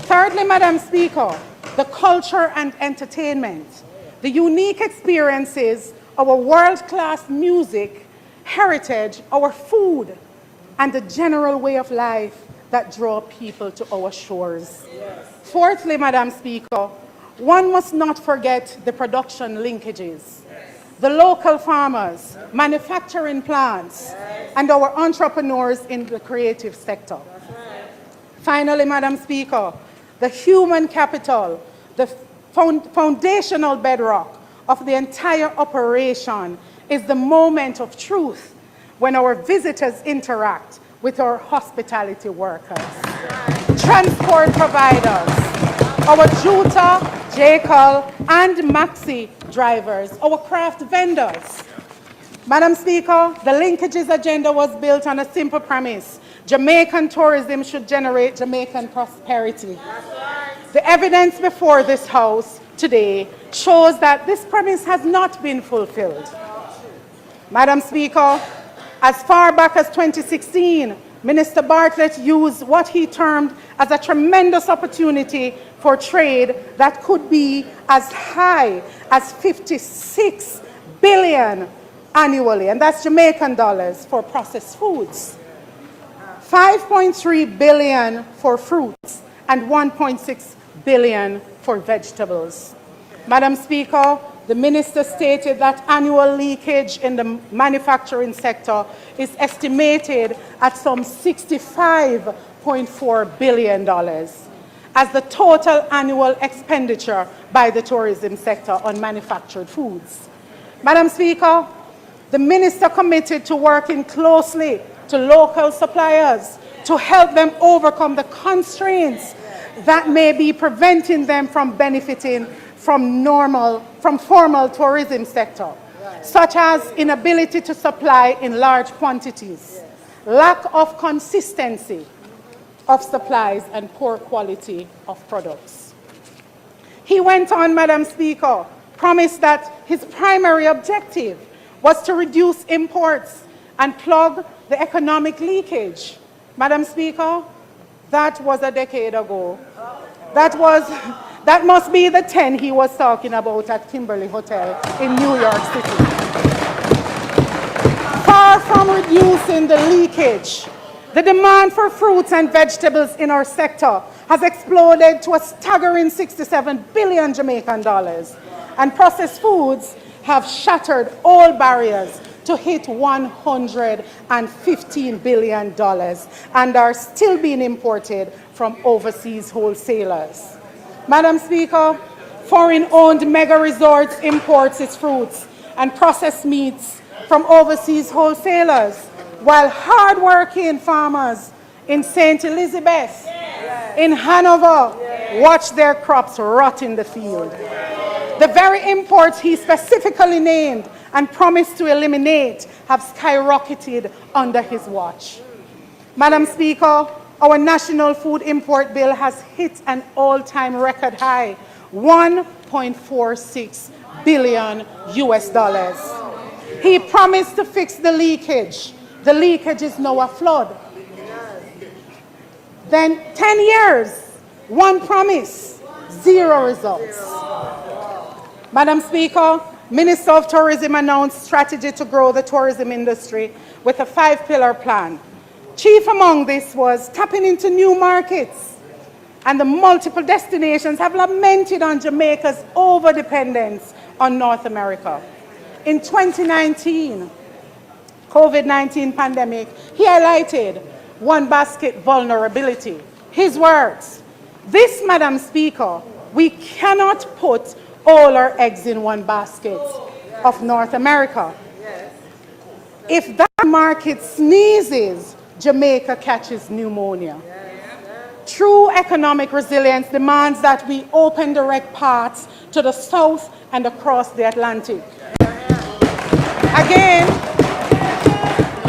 Thirdly, Madam Speaker, the culture and entertainment, the unique experiences, our world-class music, heritage, our food, and the general way of life that draw people to our shores. Fourthly, Madam Speaker, one must not forget the production linkages, the local farmers, manufacturing plants, and our entrepreneurs in the creative sector. Finally, Madam Speaker, the human capital, the foundational bedrock of the entire operation is the moment of truth when our visitors interact with our hospitality workers, transport providers, our Juta, Jekyll, and Maxi drivers, our craft vendors. Madam Speaker, the linkages agenda was built on a simple premise. Jamaican tourism should generate Jamaican prosperity. The evidence before this House today shows that this premise has not been fulfilled. Madam Speaker, as far back as 2016, Minister Bartlett used what he termed as a tremendous opportunity for trade that could be as high as 56 billion annually, and that's Jamaican dollars for processed foods, 5.3 billion for fruits, and 1.6 billion for vegetables. Madam Speaker, the minister stated that annual leakage in the manufacturing sector is estimated at some $65.4 billion as the total annual expenditure by the tourism sector on manufactured foods. Madam Speaker, the minister committed to working closely to local suppliers to help them overcome the constraints that may be preventing them from benefiting from formal tourism sector, such as inability to supply in large quantities, lack of consistency of supplies, and poor quality of products. He went on, Madam Speaker, promised that his primary objective was to reduce imports and plug the economic leakage. Madam Speaker, that was a decade ago. That must be the 10 he was talking about at Kimberly Hotel in New York City. Far from reducing the leakage, the demand for fruits and vegetables in our sector has exploded to a staggering 67 billion Jamaican dollars, and processed foods have shattered all barriers to hit $115 billion and are still being imported from overseas wholesalers. Madam Speaker, foreign-owned mega resorts imports its fruits and processed meats from overseas wholesalers, while hard-working farmers in St. Elizabeth, in Hanover, watch their crops rot in the field. The very imports he specifically named and promised to eliminate have skyrocketed under his watch. Madam Speaker, our national food import bill has hit an all-time record high, $1.46 billion US. He promised to fix the leakage. The leakage is now a flood. Then 10 years, one promise, 0 results. Madam Speaker, Minister of Tourism announced strategy to grow the tourism industry with a 5-pillar plan. Chief among this was tapping into new markets, and the multiple destinations have lamented on Jamaica's overdependence on North America. In 2019, COVID-19 pandemic, he highlighted one basket vulnerability. His words, this, Madam Speaker, we cannot put all our eggs in one basket of North America. If that market sneezes, Jamaica catches pneumonia. True economic resilience demands that we open direct paths to the south and across the Atlantic. Again,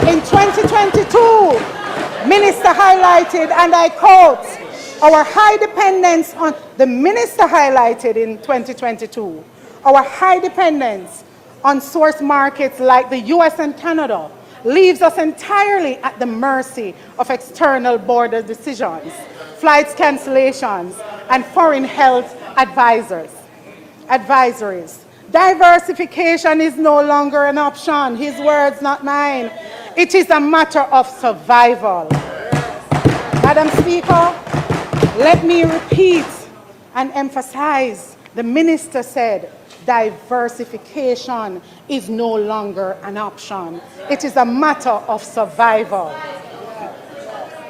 in 2022, Minister highlighted, and I quote, our high dependence on, the Minister highlighted in 2022, our high dependence on source markets like the US and Canada leaves us entirely at the mercy of external border decisions, flights cancellations, and foreign health advisories. Diversification is no longer an option. His words, not mine. It is a matter of survival. Madam Speaker, let me repeat and emphasize, the minister said, diversification is no longer an option. It is a matter of survival.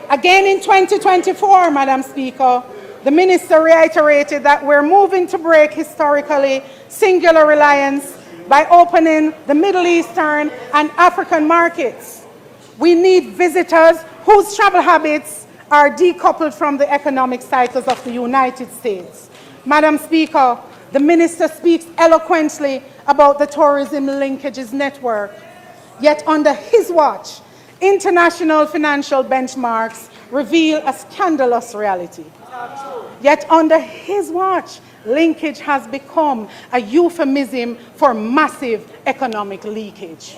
Again in 2024, Madam Speaker, the minister reiterated that we're moving to break historically singular reliance by opening the Middle Eastern and African markets. We need visitors whose travel habits are decoupled from the economic cycles of the United States. Madam Speaker, the minister speaks eloquently about the tourism linkages network. Yet under his watch, international financial benchmarks reveal a scandalous reality. Yet under his watch, linkage has become a euphemism for massive economic leakage.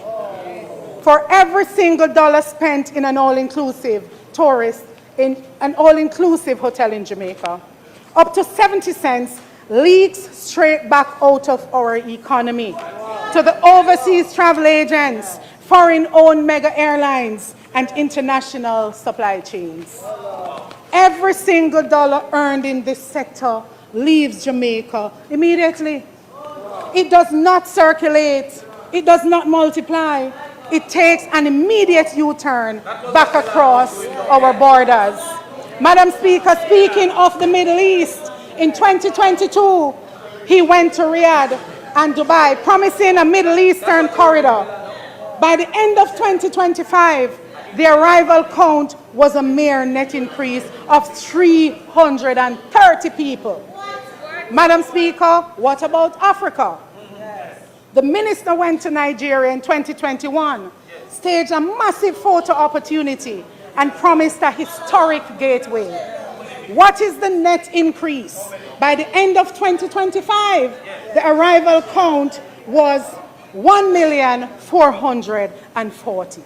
For every single dollar spent in an all-inclusive tourist, in an all-inclusive hotel in Jamaica, up to 70 cents leaks straight back out of our economy to the overseas travel agents, foreign-owned mega airlines, and international supply chains. Every single dollar earned in this sector leaves Jamaica immediately. It does not circulate. It does not multiply. It takes an immediate U-turn back across our borders. Madam Speaker, speaking of the Middle East, in 2022, he went to Riyadh and Dubai, promising a Middle Eastern corridor. By the end of 2025, the arrival count was a mere net increase of 330 people. Madam Speaker, what about Africa? The minister went to Nigeria in 2021, staged a massive photo opportunity, and promised a historic gateway. What is the net increase? By the end of 2025, the arrival count was 1,440,000.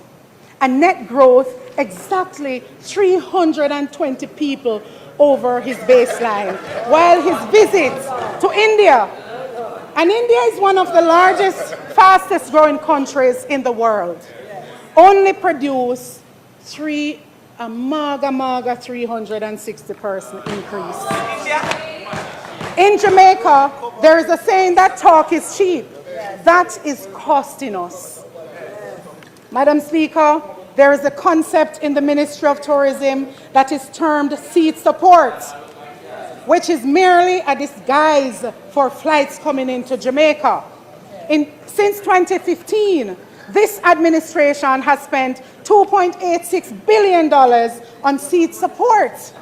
A net growth exactly 320 people over his baseline, while his visit to India, and India is one of the largest, fastest growing countries in the world, only produced a maga 360% increase. In Jamaica, there is a saying that talk is cheap. That is costing us. Madam Speaker, there is a concept in the Ministry of Tourism that is termed seat support, which is merely a disguise for flights coming into Jamaica. Since 2015, this administration has spent $2.86 billion on seat support.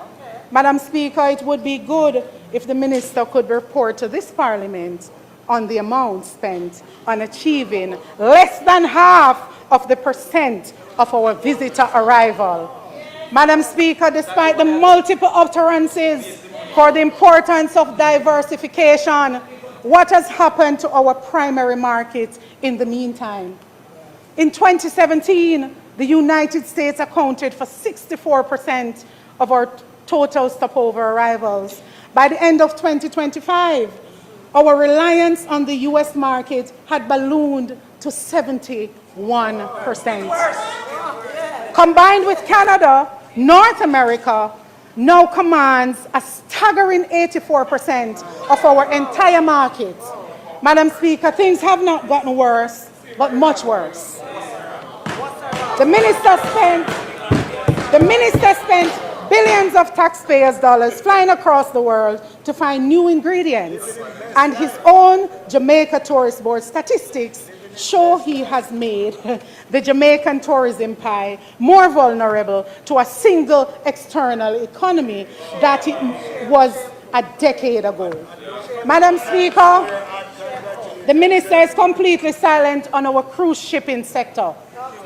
Madam Speaker, it would be good if the minister could report to this Parliament on the amount spent on achieving less than half of the percent of our visitor arrival. Madam Speaker, despite the multiple utterances for the importance of diversification, what has happened to our primary market in the meantime? In 2017, the United States accounted for 64% of our total stopover arrivals. By the end of 2025, our reliance on the US market had ballooned to 71%. Combined with Canada, North America now commands a staggering 84% of our entire market. Madam Speaker, things have not gotten worse, but much worse. The minister spent billions of taxpayers' dollars flying across the world to find new ingredients, and his own Jamaica Tourist Board statistics show he has made the Jamaican tourism pie more vulnerable to a single external economy that it was a decade ago. Madam Speaker, the minister is completely silent on our cruise shipping sector,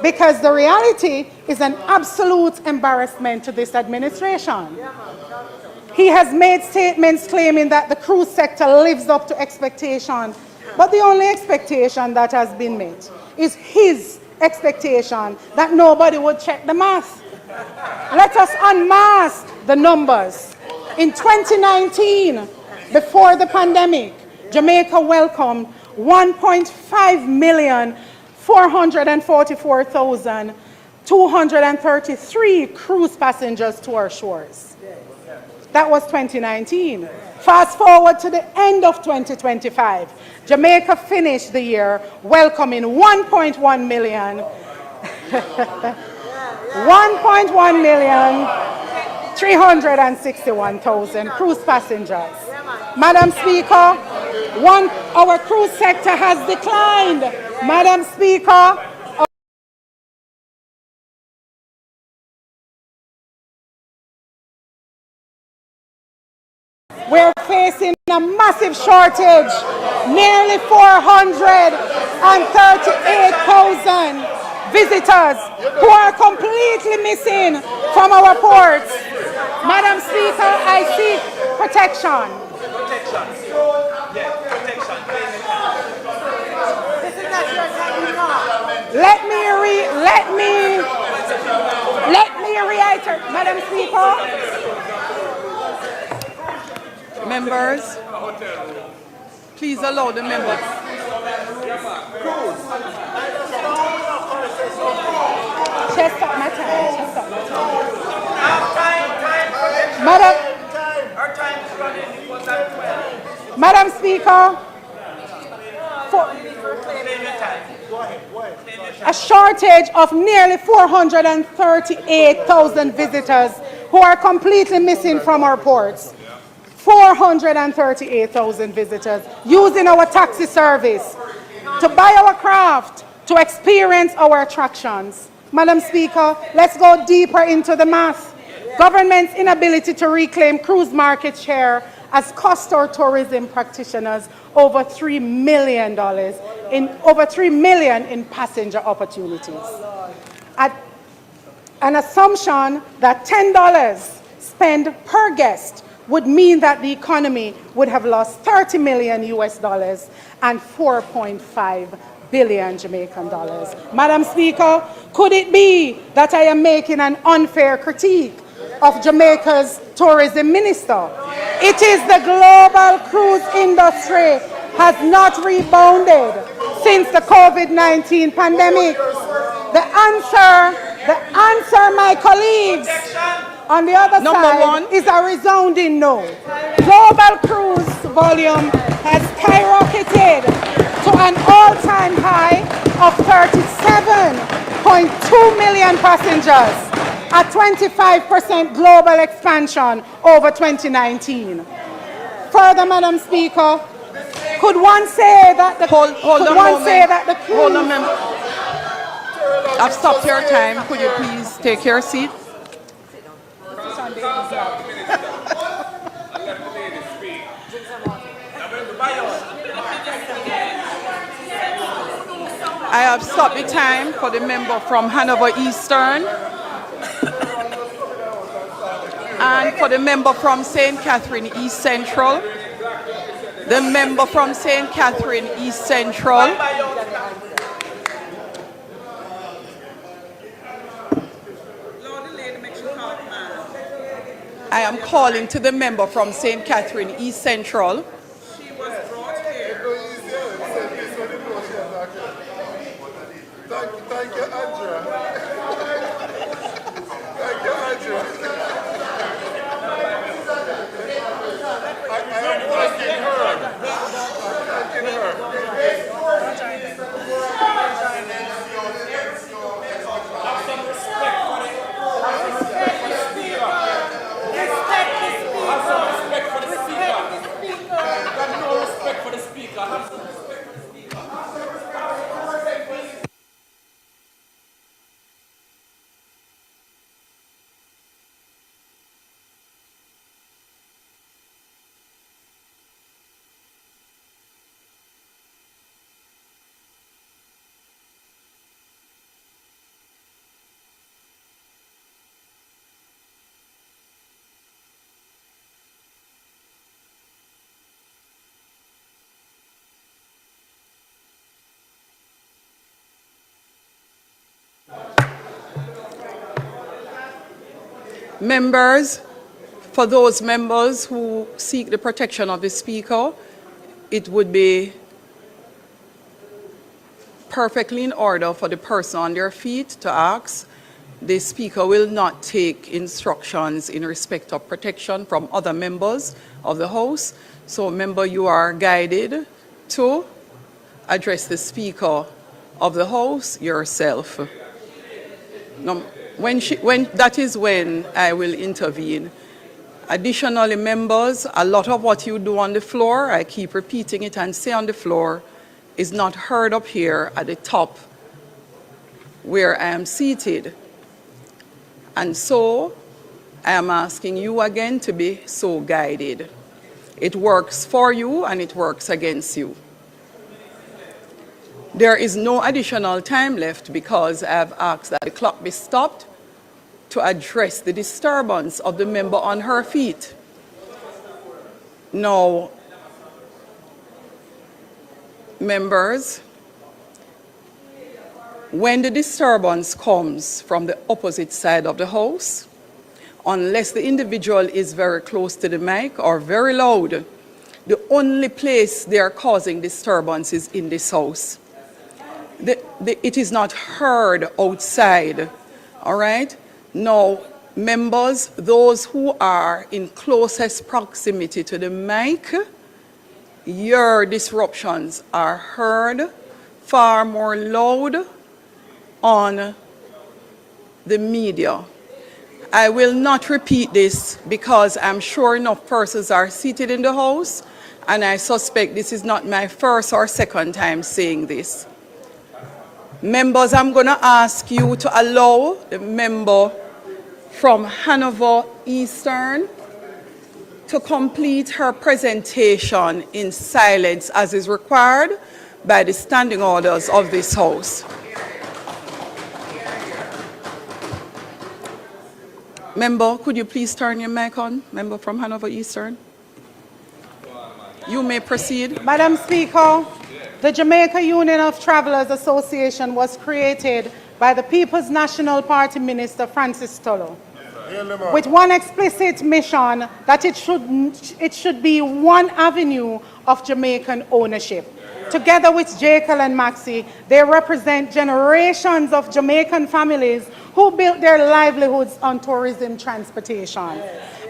because the reality is an absolute embarrassment to this administration. He has made statements claiming that the cruise sector lives up to expectation, but the only expectation that has been met is his expectation that nobody would check the math. Let us unmask the numbers. In 2019, before the pandemic, Jamaica welcomed 1,544,233 cruise passengers to our shores. That was 2019. Fast forward to the end of 2025. Jamaica finished the year welcoming 1.1 million 361,000 cruise passengers. Madam Speaker, our cruise sector has declined. Madam Speaker, we're facing a massive shortage, nearly 438,000 visitors who are completely missing from our ports. Madam Speaker, I seek protection. Let me reiterate, Madam Speaker. Members, please allow the members. Just up my time. Madam Speaker, a shortage of nearly 438,000 visitors who are completely missing from our ports. 438,000 visitors using our taxi service to buy our craft, to experience our attractions. Madam Speaker, let's go deeper into the math. Government's inability to reclaim cruise market share has cost our tourism practitioners over $3 million in passenger opportunities. An assumption that $10 spent per guest would mean that the economy would have lost $30 million and 4.5 billion Jamaican dollars. Madam Speaker, could it be that I am making an unfair critique of Jamaica's tourism minister? It is the global cruise industry has not rebounded since the COVID-19 pandemic. The answer, my colleagues, on the other side is a resounding no. Global cruise volume has skyrocketed to an all-time high of 37.2 million passengers, a 25% global expansion over 2019. Further, Madam Speaker, could one say that the Hold on, member. I've stopped your time. Could you please take your seat? I have stopped the time for the member from Hanover Eastern and for the member from St. Catherine East Central, the member from St. Catherine East Central, I am calling to the member from St. Catherine East Central. Thank you, Andrea. Thank you, Andrea. I am thanking her. Thanking her. Members, for those members who seek the protection of the Speaker, it would be perfectly in order for the person on their feet to ask. The Speaker will not take instructions in respect of protection from other members of the House. So, member, you are guided to address the Speaker of the House yourself. That is when I will intervene. Additionally, members, a lot of what you do on the floor, I keep repeating it and say on the floor, is not heard up here at the top where I am seated. And so I am asking you again to be so guided. It works for you and it works against you. There is no additional time left because I have asked that the clock be stopped to address the disturbance of the member on her feet. Now, members, when the disturbance comes from the opposite side of the house, unless the individual is very close to the mic or very loud, the only place they are causing disturbance is in this house. It is not heard outside, all right? Now, members, those who are in closest proximity to the mic, your disruptions are heard far more loud on the media. I will not repeat this because I'm sure enough persons are seated in the house, and I suspect this is not my first or second time saying this. Members, I'm going to ask you to allow the member from Hanover Eastern to complete her presentation in silence as is required by the standing orders of this House. Member, could you please turn your mic on? Member from Hanover Eastern. You may proceed. Madam Speaker, the Jamaica Union of Travelers Association was created by the People's National Party Minister Francis Tulloh, with one explicit mission that it should be one avenue of Jamaican ownership. Together with Jekyll and Maxie, they represent generations of Jamaican families who built their livelihoods on tourism transportation.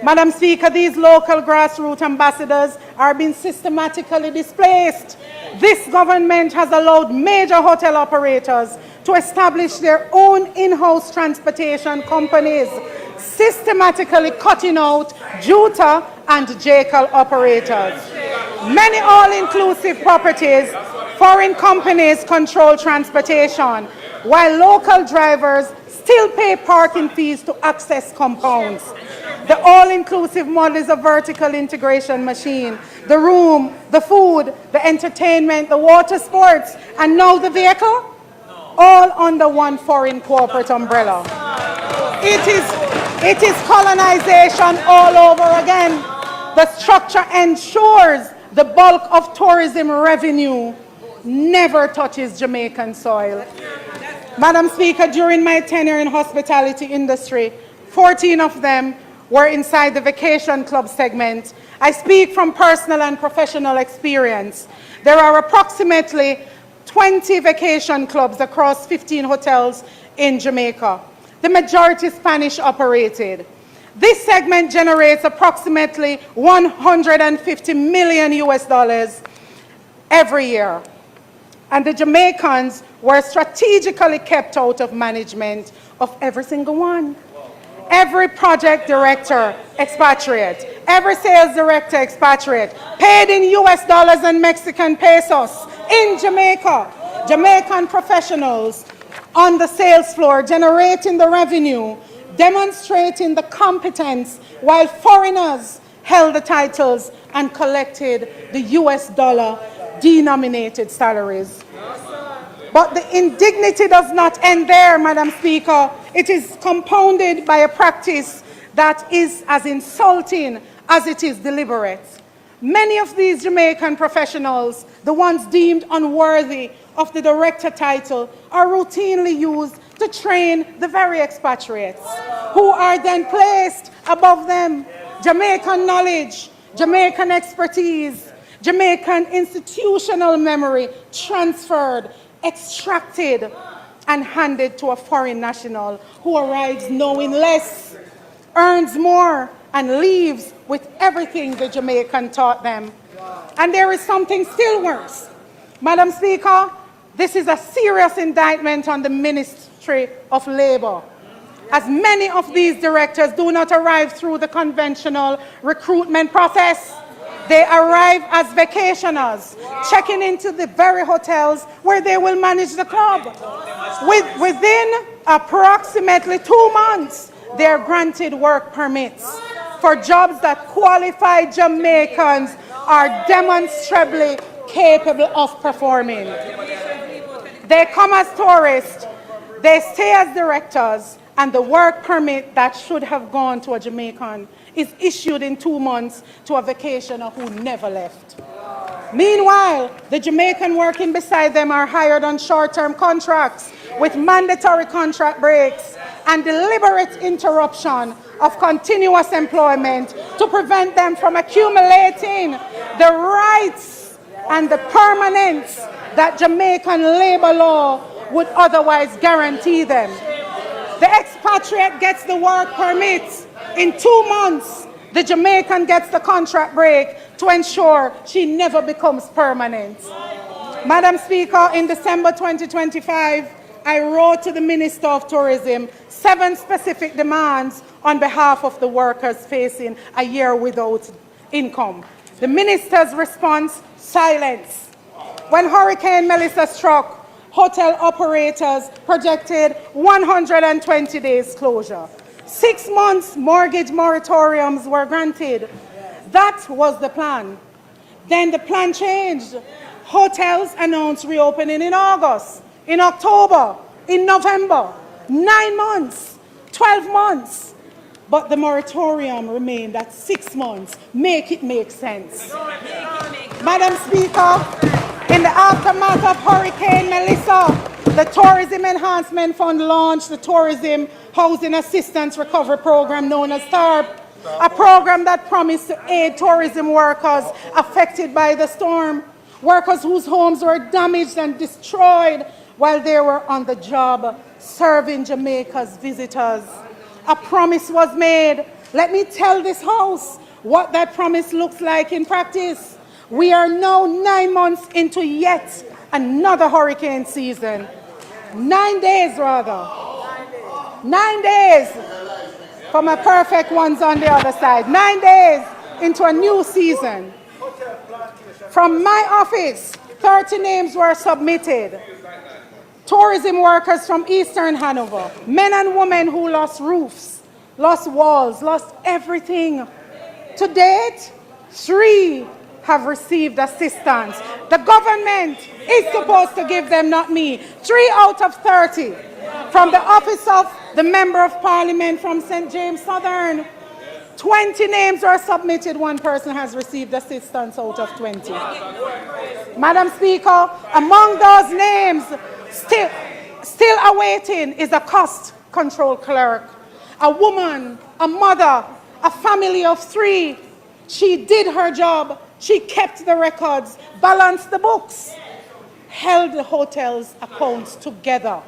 Madam Speaker, these local grassroots ambassadors are being systematically displaced. This government has allowed major hotel operators to establish their own in-house transportation companies, systematically cutting out Juta and Jekyll operators. Many all-inclusive properties, foreign companies control transportation, while local drivers still pay parking fees to access compounds. The all-inclusive model is a vertical integration machine. The room, the food, the entertainment, the water sports, and now the vehicle, all under one foreign corporate umbrella. It is colonization all over again. The structure ensures the bulk of tourism revenue never touches Jamaican soil. Madam Speaker, during my tenure in hospitality industry, 14 of them were inside the vacation club segment. I speak from personal and professional experience. There are approximately 20 vacation clubs across 15 hotels in Jamaica. The majority Spanish operated. This segment generates approximately 150 million US dollars every year. And the Jamaicans were strategically kept out of management of every single one. Every project director expatriate, every sales director expatriate, paid in US dollars and Mexican pesos in Jamaica. Jamaican professionals on the sales floor generating the revenue, demonstrating the competence, while foreigners held the titles and collected the US dollar denominated salaries. But the indignity does not end there, Madam Speaker. It is compounded by a practice that is as insulting as it is deliberate. Many of these Jamaican professionals, the ones deemed unworthy of the director title, are routinely used to train the very expatriates, who are then placed above them. Jamaican knowledge, Jamaican expertise, Jamaican institutional memory transferred, extracted, and handed to a foreign national who arrives knowing less, earns more, and leaves with everything the Jamaican taught them. And there is something still worse. Madam Speaker, this is a serious indictment on the Ministry of Labor. as many of these directors do not arrive through the conventional recruitment process. They arrive as vacationers, checking into the very hotels where they will manage the club. Within approximately 2 months, they are granted work permits for jobs that qualified Jamaicans are demonstrably capable of performing. They come as tourists, they stay as directors, and the work permit that should have gone to a Jamaican is issued in 2 months to a vacationer who never left. Meanwhile, the Jamaican working beside them are hired on short-term contracts with mandatory contract breaks and deliberate interruption of continuous employment to prevent them from accumulating the rights and the permanence that Jamaican labor law would otherwise guarantee them. The expatriate gets the work permit. In 2 months, the Jamaican gets the contract break to ensure she never becomes permanent. Madam Speaker, in December 2025, I wrote to the Minister of Tourism 7 specific demands on behalf of the workers facing a year without income. The Minister's response, silence. When Hurricane Melissa struck, hotel operators projected 120 days closure. 6 months mortgage moratoriums were granted. That was the plan. Then the plan changed. Hotels announced reopening in August, in October, in November. 9 months, 12 months. But the moratorium remained at 6 months. Make it make sense. Madam Speaker, in the aftermath of Hurricane Melissa, the Tourism Enhancement Fund launched the Tourism Housing Assistance Recovery Program known as TARP, a program that promised to aid tourism workers affected by the storm, workers whose homes were damaged and destroyed while they were on the job serving Jamaica's visitors. A promise was made. Let me tell this House what that promise looks like in practice. We are now 9 months into yet another hurricane season. 9 days rather. 9 days for my perfect ones on the other side. 9 days into a new season. From my office, 30 names were submitted. Tourism workers from Eastern Hanover, men and women who lost roofs, lost walls, lost everything. To date, 3 have received assistance. The government is supposed to give them, not me. 3 out of 30. From the office of the Member of Parliament from St. James Southern, 20 names were submitted. 1 person has received assistance out of 20. Madam Speaker, among those names, still awaiting is a cost control clerk, a woman, a mother, a family of 3. She did her job. She kept the records, balanced the books, held the hotel's accounts together.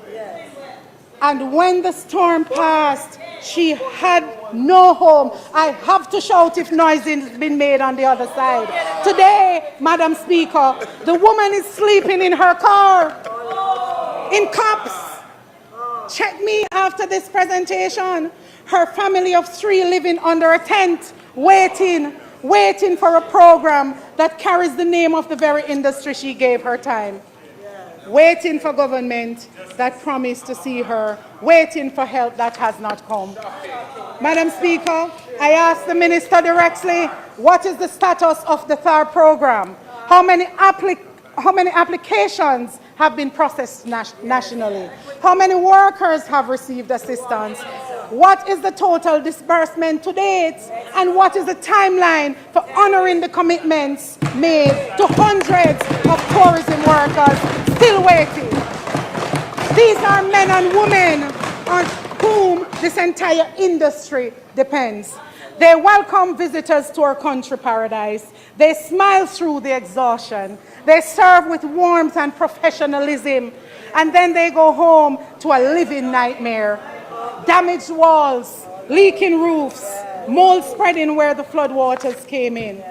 And when the storm passed, she had no home. I have to shout if noise has been made on the other side. Today, Madam Speaker, the woman is sleeping in her car, in cups. Check me after this presentation. Her family of 3 living under a tent, waiting for a program that carries the name of the very industry she gave her time. Waiting for government that promised to see her, waiting for help that has not come. Madam Speaker, I asked the Minister directly, what is the status of the THAR program? How many applications have been processed nationally? How many workers have received assistance? What is the total disbursement to date? And what is the timeline for honoring the commitments made to hundreds of tourism workers still waiting? These are men and women on whom this entire industry depends. They welcome visitors to our country paradise. They smile through the exhaustion. They serve with warmth and professionalism. And then they go home to a living nightmare. Damaged walls, leaking roofs, mold spreading where the floodwaters came in.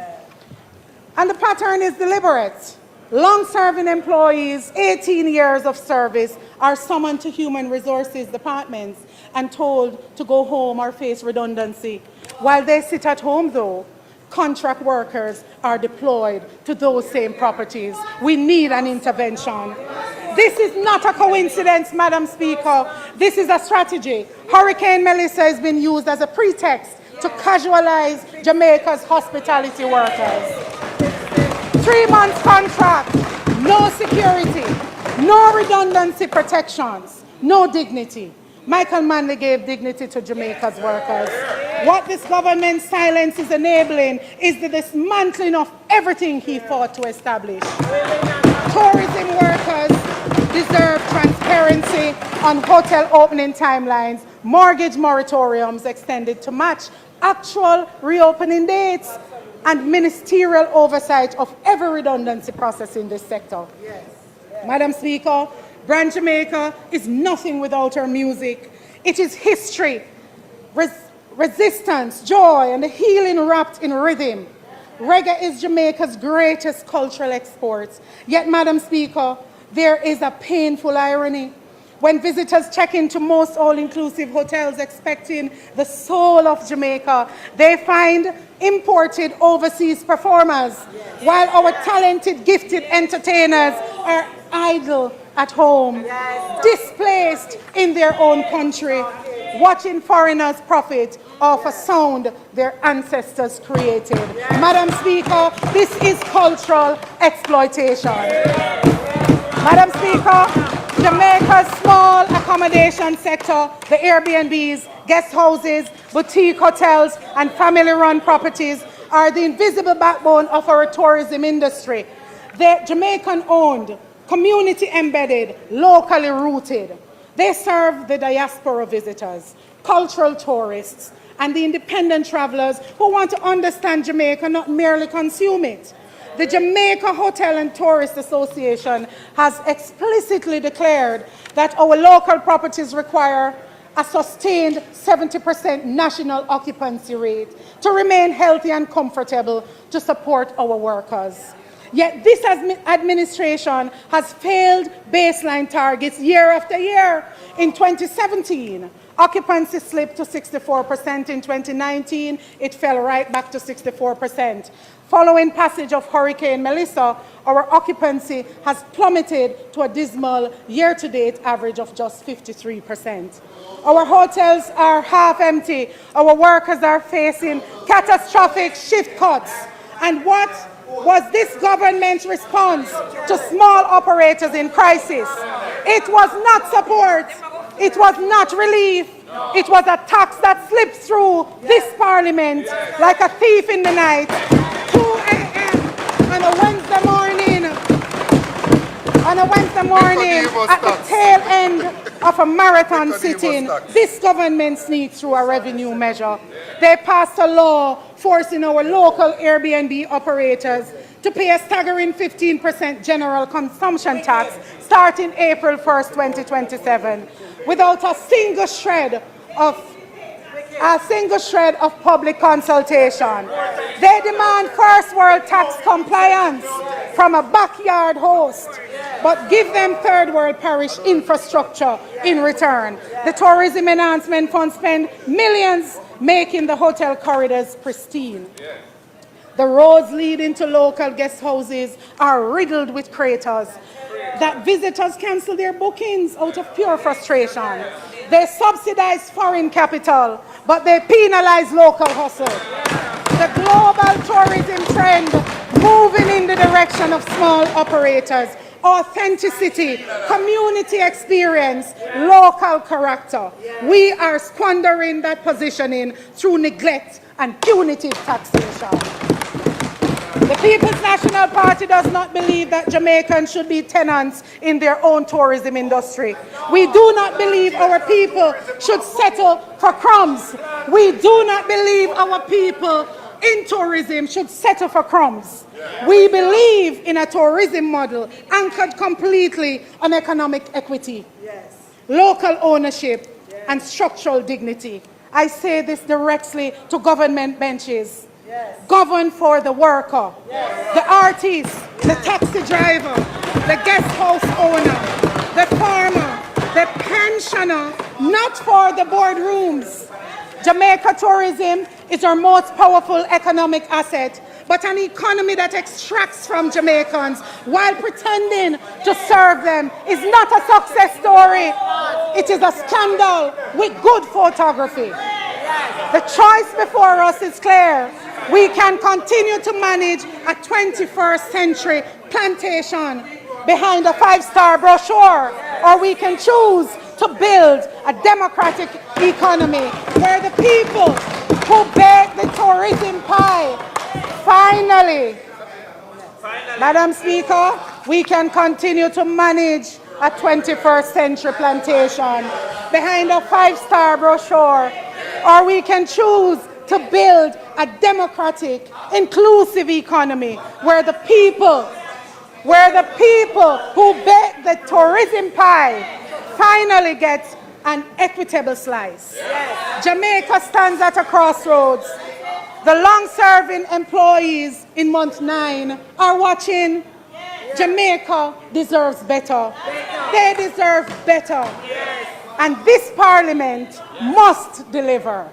And the pattern is deliberate. Long-serving employees, 18 years of service, are summoned to human resources departments and told to go home or face redundancy. While they sit at home, though, contract workers are deployed to those same properties. We need an intervention. This is not a coincidence, Madam Speaker. This is a strategy. Hurricane Melissa has been used as a pretext to casualize Jamaica's hospitality workers. 3 months contract, no security, no redundancy protections, no dignity. Michael Manley gave dignity to Jamaica's workers. What this government's silence is enabling is the dismantling of everything he fought to establish. Tourism workers deserve transparency on hotel opening timelines, mortgage moratoriums extended to match actual reopening dates, and ministerial oversight of every redundancy process in this sector. Yes. Madam Speaker, Brand Jamaica is nothing without her music. It is history, resistance, joy, and the healing wrapped in rhythm. Reggae is Jamaica's greatest cultural export. Yet, Madam Speaker, there is a painful irony. When visitors check into most all-inclusive hotels expecting the soul of Jamaica, they find imported overseas performers, while our talented, gifted entertainers are idle at home, displaced in their own country, watching foreigners profit off a sound their ancestors created. Madam Speaker, this is cultural exploitation. Madam Speaker, Jamaica's small accommodation sector, the Airbnbs, guest houses, boutique hotels, and family-run properties are the invisible backbone of our tourism industry. They're Jamaican-owned, community-embedded, locally rooted. They serve the diaspora visitors, cultural tourists, and the independent travelers who want to understand Jamaica, not merely consume it. The Jamaica Hotel and Tourist Association has explicitly declared that our local properties require a sustained 70% national occupancy rate to remain healthy and comfortable to support our workers. Yet this administration has failed baseline targets year after year. In 2017, occupancy slipped to 64%. In 2019, it fell right back to 64%. Following passage of Hurricane Melissa, our occupancy has plummeted to a dismal year-to-date average of just 53%. Our hotels are half empty. Our workers are facing catastrophic shift cuts. And what was this government's response to small operators in crisis? It was not support. It was not relief. It was a tax that slipped through this parliament like a thief in the night. 2 a.m. on a Wednesday morning, at the tail end of a marathon sitting, this government sneaks through a revenue measure. They passed a law forcing our local Airbnb operators to pay a staggering 15% general consumption tax starting April 1st, 2027, without a single shred of public consultation. They demand first world tax compliance from a backyard host, but give them third world parish infrastructure in return. The Tourism Enhancement Fund spend millions making the hotel corridors pristine. The roads leading to local guest houses are riddled with craters that visitors cancel their bookings out of pure frustration. They subsidize foreign capital, but they penalize local hustle. The global tourism trend moving in the direction of small operators, authenticity, community experience, local character. We are squandering that positioning through neglect and punitive taxation. The People's National Party does not believe that Jamaicans should be tenants in their own tourism industry. We do not believe our people should settle for crumbs. We do not believe our people in tourism should settle for crumbs. We believe in a tourism model anchored completely on economic equity, local ownership, and structural dignity. I say this directly to government benches. govern for the worker, the artist, the taxi driver, the guest house owner, the farmer, the pensioner, not for the boardrooms. Jamaica tourism is our most powerful economic asset, but an economy that extracts from Jamaicans while pretending to serve them is not a success story. It is a scandal with good photography. The choice before us is clear. We can continue to manage a 21st century plantation behind a five-star brochure, or we can choose to build a democratic economy where the people who bake the tourism pie finally, Madam Speaker, we can continue to manage a 21st century plantation behind a five-star brochure, or we can choose to build a democratic, inclusive economy where the people who bake the tourism pie finally get an equitable slice. Jamaica stands at a crossroads. The long-serving employees in month 9 are watching. Jamaica deserves better. They deserve better. And this parliament must deliver.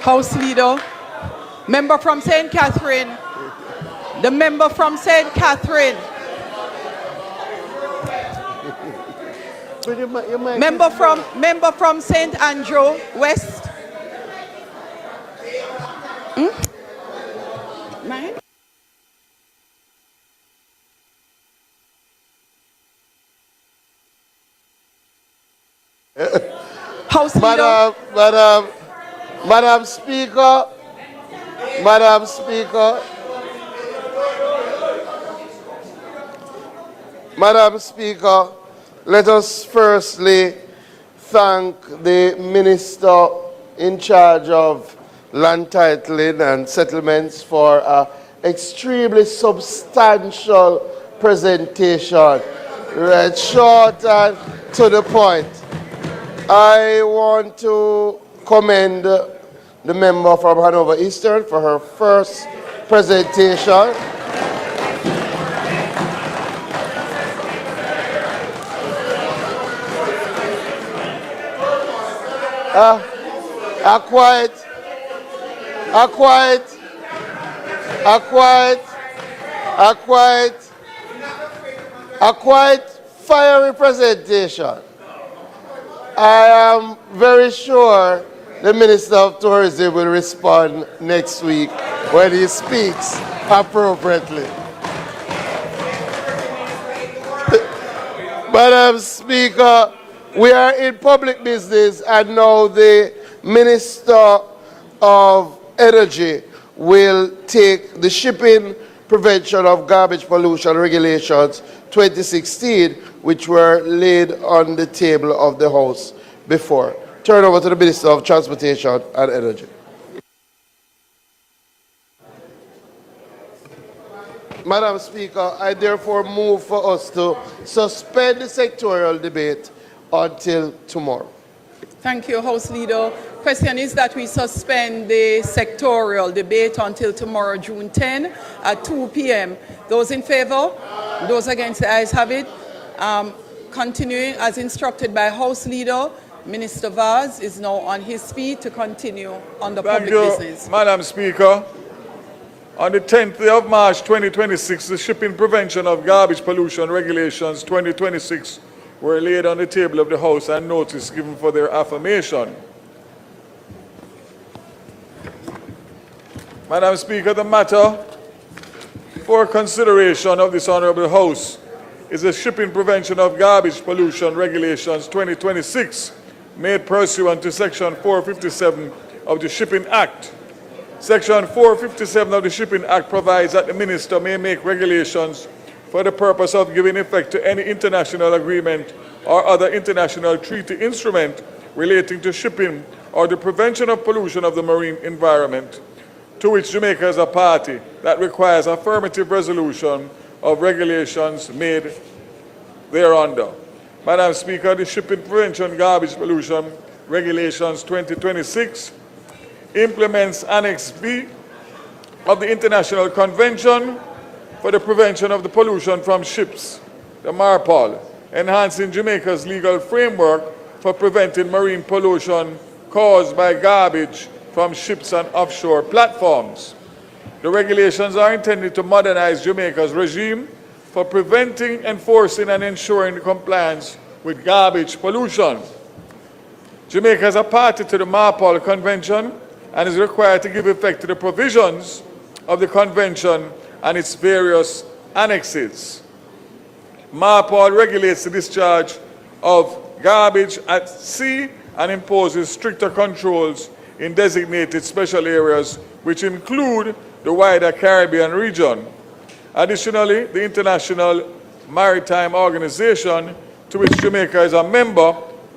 House Leader, member from St. Catherine, the member from St. Catherine, member from St. Andrew West. Mine? House Leader. Madam Speaker, let us firstly thank the Minister in charge of land titling and settlements for an extremely substantial presentation, right, short and to the point. I want to commend the member from Hanover Eastern for her first presentation. A quite fiery presentation. I am very sure the Minister of Tourism will respond next week when he speaks appropriately. Madam Speaker, we are in public business, and now the Minister of Energy will take the Shipping Prevention of Garbage Pollution Regulations 2016, which were laid on the table of the House before. Turn over to the Minister of Transportation and Energy. Madam Speaker, I therefore move for us to suspend the sectorial debate until tomorrow. Thank you, House Leader. Question is that we suspend the sectorial debate until tomorrow, June 10 at 2 p.m. Those in favor? Those against, the ayes have it. Continuing as instructed by House Leader, Minister Vaz is now on his feet to continue on the public business. Madam Speaker. On the 10th day of March 2026, the Shipping Prevention of Garbage Pollution Regulations 2026 were laid on the table of the House and notice given for their affirmation. Madam Speaker, the matter for consideration of this Honourable House is the Shipping Prevention of Garbage Pollution Regulations 2026, made pursuant to Section 457 of the Shipping Act. Section 457 of the Shipping Act provides that the Minister may make regulations for the purpose of giving effect to any international agreement or other international treaty instrument relating to shipping or the prevention of pollution of the marine environment, to which Jamaica is a party, that requires affirmative resolution of regulations made thereunder. Madam Speaker, the Shipping Prevention Garbage Pollution Regulations 2026 implements Annex B of the International Convention for the Prevention of the Pollution from Ships, the MARPOL, enhancing Jamaica's legal framework for preventing marine pollution caused by garbage from ships and offshore platforms. The regulations are intended to modernize Jamaica's regime for preventing, enforcing, and ensuring compliance with garbage pollution. Jamaica is a party to the MARPOL Convention and is required to give effect to the provisions of the Convention and its various annexes. MARPOL regulates the discharge of garbage at sea and imposes stricter controls in designated special areas, which include the wider Caribbean region. Additionally, the International Maritime Organization, to which Jamaica is a member,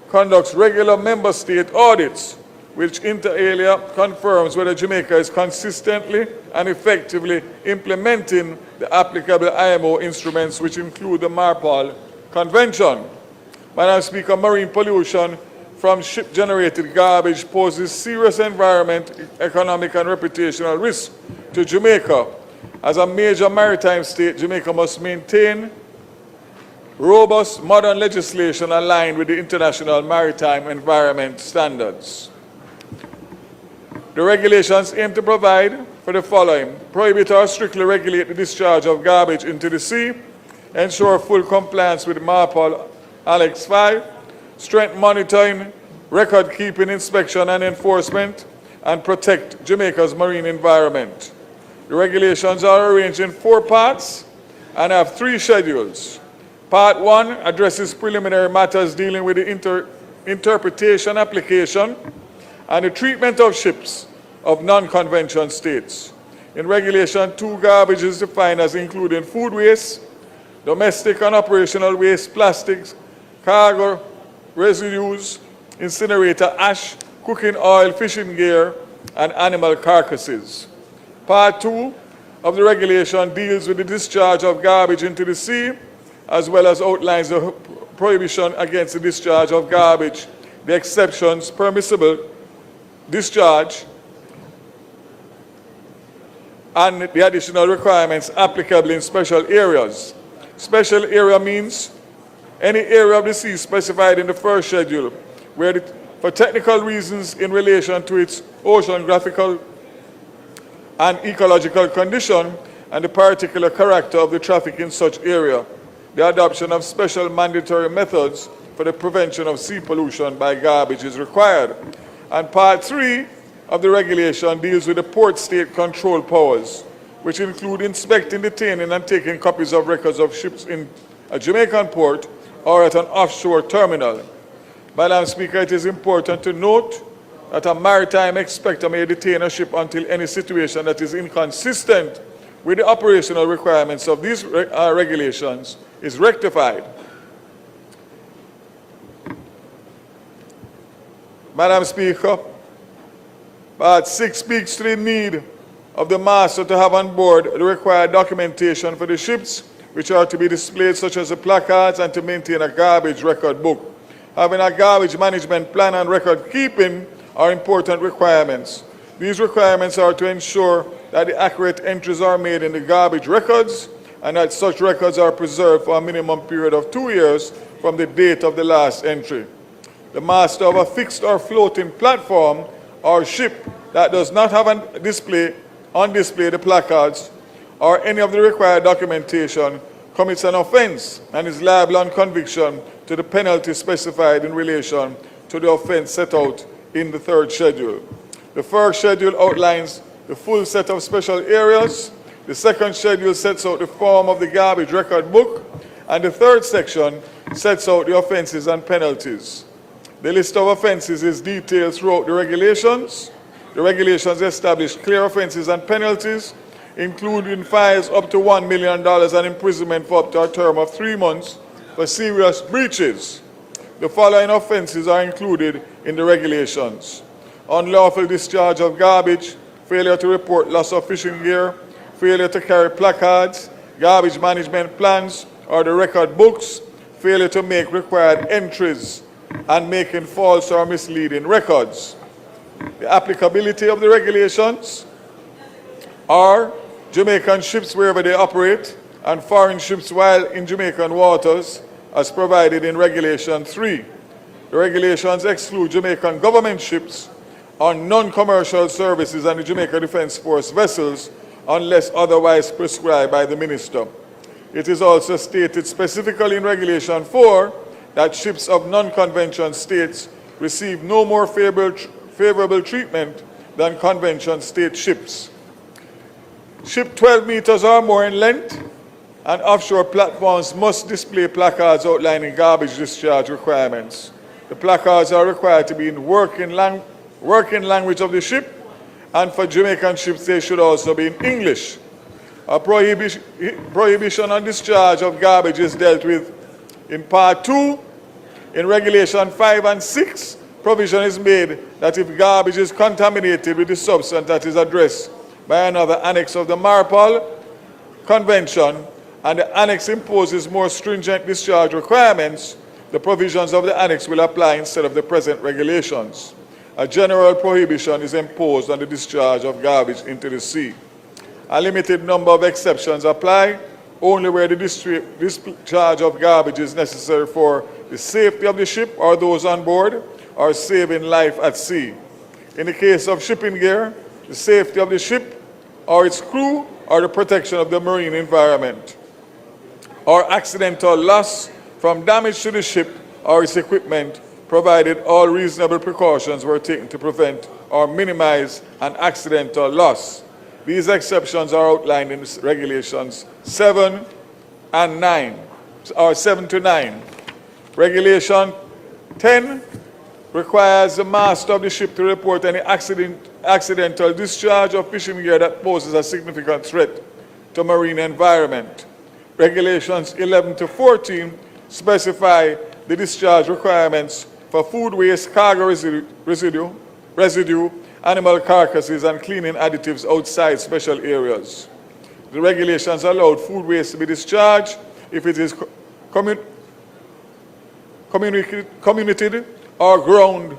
conducts regular member state audits, which inter alia confirms whether Jamaica is consistently and effectively implementing the applicable IMO instruments, which include the MARPOL Convention. Madam Speaker, marine pollution from ship-generated garbage poses serious environment, economic, and reputational risk to Jamaica. As a major maritime state, Jamaica must maintain robust, modern legislation aligned with the International Maritime Environment Standards. The regulations aim to provide for the following: prohibit or strictly regulate the discharge of garbage into the sea, ensure full compliance with MARPOL Annex 5, strengthen monitoring, record keeping, inspection, and enforcement, and protect Jamaica's marine environment. The regulations are arranged in 4 parts and have 3 schedules. Part 1 addresses preliminary matters dealing with the interpretation, application, and the treatment of ships of non-convention states. In Regulation 2, garbage is defined as including food waste, domestic and operational waste, plastics, cargo residues, incinerator ash, cooking oil, fishing gear, and animal carcasses. Part 2 of the regulation deals with the discharge of garbage into the sea, as well as outlines the prohibition against the discharge of garbage, the exceptions, permissible discharge, and the additional requirements applicable in special areas. Special area means any area of the sea specified in the first schedule, where for technical reasons in relation to its oceanographical and ecological condition and the particular character of the traffic in such area, the adoption of special mandatory methods for the prevention of sea pollution by garbage is required. And Part 3 of the regulation deals with the port state control powers, which include inspecting, detaining, and taking copies of records of ships in a Jamaican port or at an offshore terminal. Madam Speaker, it is important to note that a maritime inspector may detain a ship until any situation that is inconsistent with the operational requirements of these regulations is rectified. Madam Speaker, Part 6 speaks to the need of the master to have on board the required documentation for the ships, which are to be displayed, such as the placards, and to maintain a garbage record book. Having a garbage management plan and record keeping are important requirements. These requirements are to ensure that the accurate entries are made in the garbage records and that such records are preserved for a minimum period of 2 years from the date of the last entry. The master of a fixed or floating platform or ship that does not have on display the placards or any of the required documentation commits an offense and is liable on conviction to the penalty specified in relation to the offense set out in the 3rd schedule. The 1st schedule outlines the full set of special areas. The second schedule sets out the form of the garbage record book, and the third section sets out the offenses and penalties. The list of offenses is detailed throughout the regulations. The regulations establish clear offenses and penalties, including fines up to $1 million and imprisonment for up to a term of 3 months for serious breaches. The following offenses are included in the regulations: unlawful discharge of garbage, failure to report loss of fishing gear, failure to carry placards, garbage management plans or the record books, failure to make required entries, and making false or misleading records. The applicability of the regulations are Jamaican ships wherever they operate and foreign ships while in Jamaican waters as provided in Regulation 3. The regulations exclude Jamaican government ships on non-commercial services and the Jamaica Defence Force vessels unless otherwise prescribed by the Minister. It is also stated specifically in Regulation 4 that ships of non-convention states receive no more favorable treatment than convention state ships. Ship 12 meters or more in length and offshore platforms must display placards outlining garbage discharge requirements. The placards are required to be in working language of the ship, and for Jamaican ships they should also be in English. A prohibition on discharge of garbage is dealt with in Part 2. In Regulation 5 and 6, provision is made that if garbage is contaminated with the substance that is addressed by another annex of the Marpol Convention, and the annex imposes more stringent discharge requirements, the provisions of the annex will apply instead of the present regulations. A general prohibition is imposed on the discharge of garbage into the sea. A limited number of exceptions apply, only where the discharge of garbage is necessary for the safety of the ship or those on board, or saving life at sea. In the case of shipping gear, the safety of the ship or its crew, or the protection of the marine environment, or accidental loss from damage to the ship or its equipment, provided all reasonable precautions were taken to prevent or minimize an accidental loss. These exceptions are outlined in Regulations 7 and 9, or 7 to 9. Regulation 10 requires the master of the ship to report any accidental discharge of fishing gear that poses a significant threat to marine environment. Regulations 11 to 14 specify the discharge requirements for food waste, cargo residue, animal carcasses, and cleaning additives outside special areas. The regulations allowed food waste to be discharged if it is communicated or ground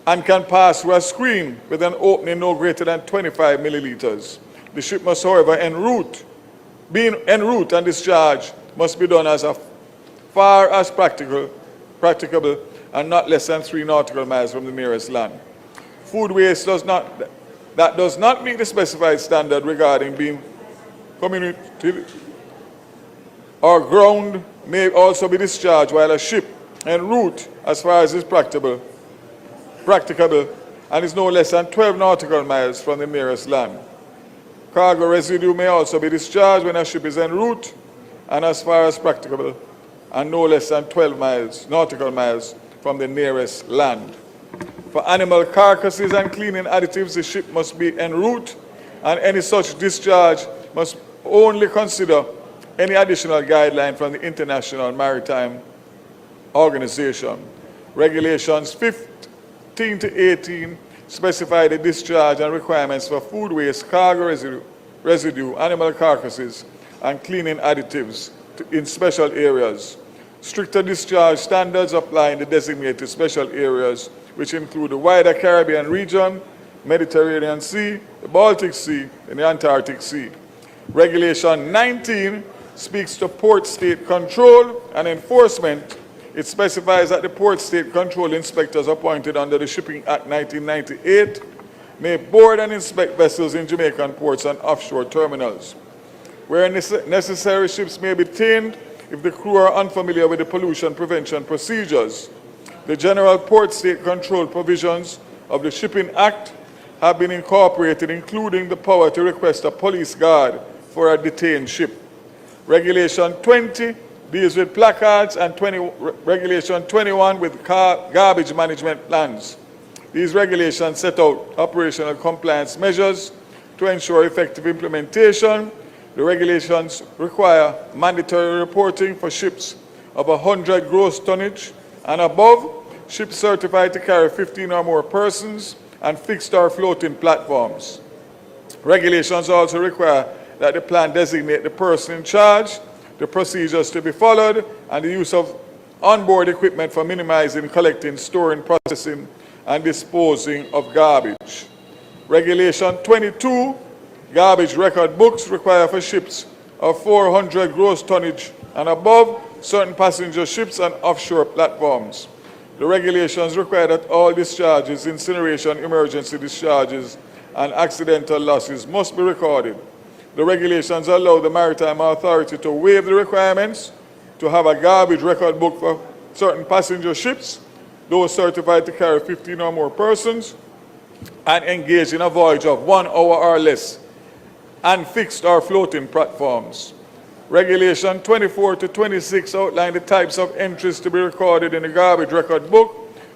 and can pass through a screen with an opening no greater than 25 milliliters. The ship must, however, en route, and discharge must be done as far as practicable and not less than 3 nautical miles from the nearest land. Food waste that does not meet the specified standard regarding being communicated or ground may also be discharged while a ship en route as far as is practicable and is no less than 12 nautical miles from the nearest land. Cargo residue may also be discharged when a ship is en route and as far as practicable and no less than 12 nautical miles from the nearest land. For animal carcasses and cleaning additives, the ship must be en route, and any such discharge must only consider any additional guideline from the International Maritime Organization. Regulations 15 to 18 specify the discharge and requirements for food waste, cargo residue, animal carcasses, and cleaning additives in special areas. Stricter discharge standards apply in the designated special areas, which include the wider Caribbean region, Mediterranean Sea, the Baltic Sea, and the Antarctic Sea. Regulation 19 speaks to port state control and enforcement. It specifies that the port state control inspectors appointed under the Shipping Act 1998 may board and inspect vessels in Jamaican ports and offshore terminals. Where necessary, ships may be detained if the crew are unfamiliar with the pollution prevention procedures. The general port state control provisions of the Shipping Act have been incorporated, including the power to request a police guard for a detained ship. Regulation 20 deals with placards, and Regulation 21 with garbage management plans. These regulations set out operational compliance measures to ensure effective implementation. The regulations require mandatory reporting for ships of 100 gross tonnage and above, ships certified to carry 15 or more persons, and fixed or floating platforms. Regulations also require that the plan designate the person in charge, the procedures to be followed, and the use of onboard equipment for minimizing, collecting, storing, processing, and disposing of garbage. Regulation 22, garbage record books require for ships of 400 gross tonnage and above, certain passenger ships and offshore platforms. The regulations require that all discharges, incineration, emergency discharges, and accidental losses must be recorded. The regulations allow the Maritime Authority to waive the requirements to have a garbage record book for certain passenger ships, those certified to carry 15 or more persons, and engage in a voyage of 1 hour or less, and fixed or floating platforms. Regulation 24 to 26 outline the types of entries to be recorded in the garbage record book,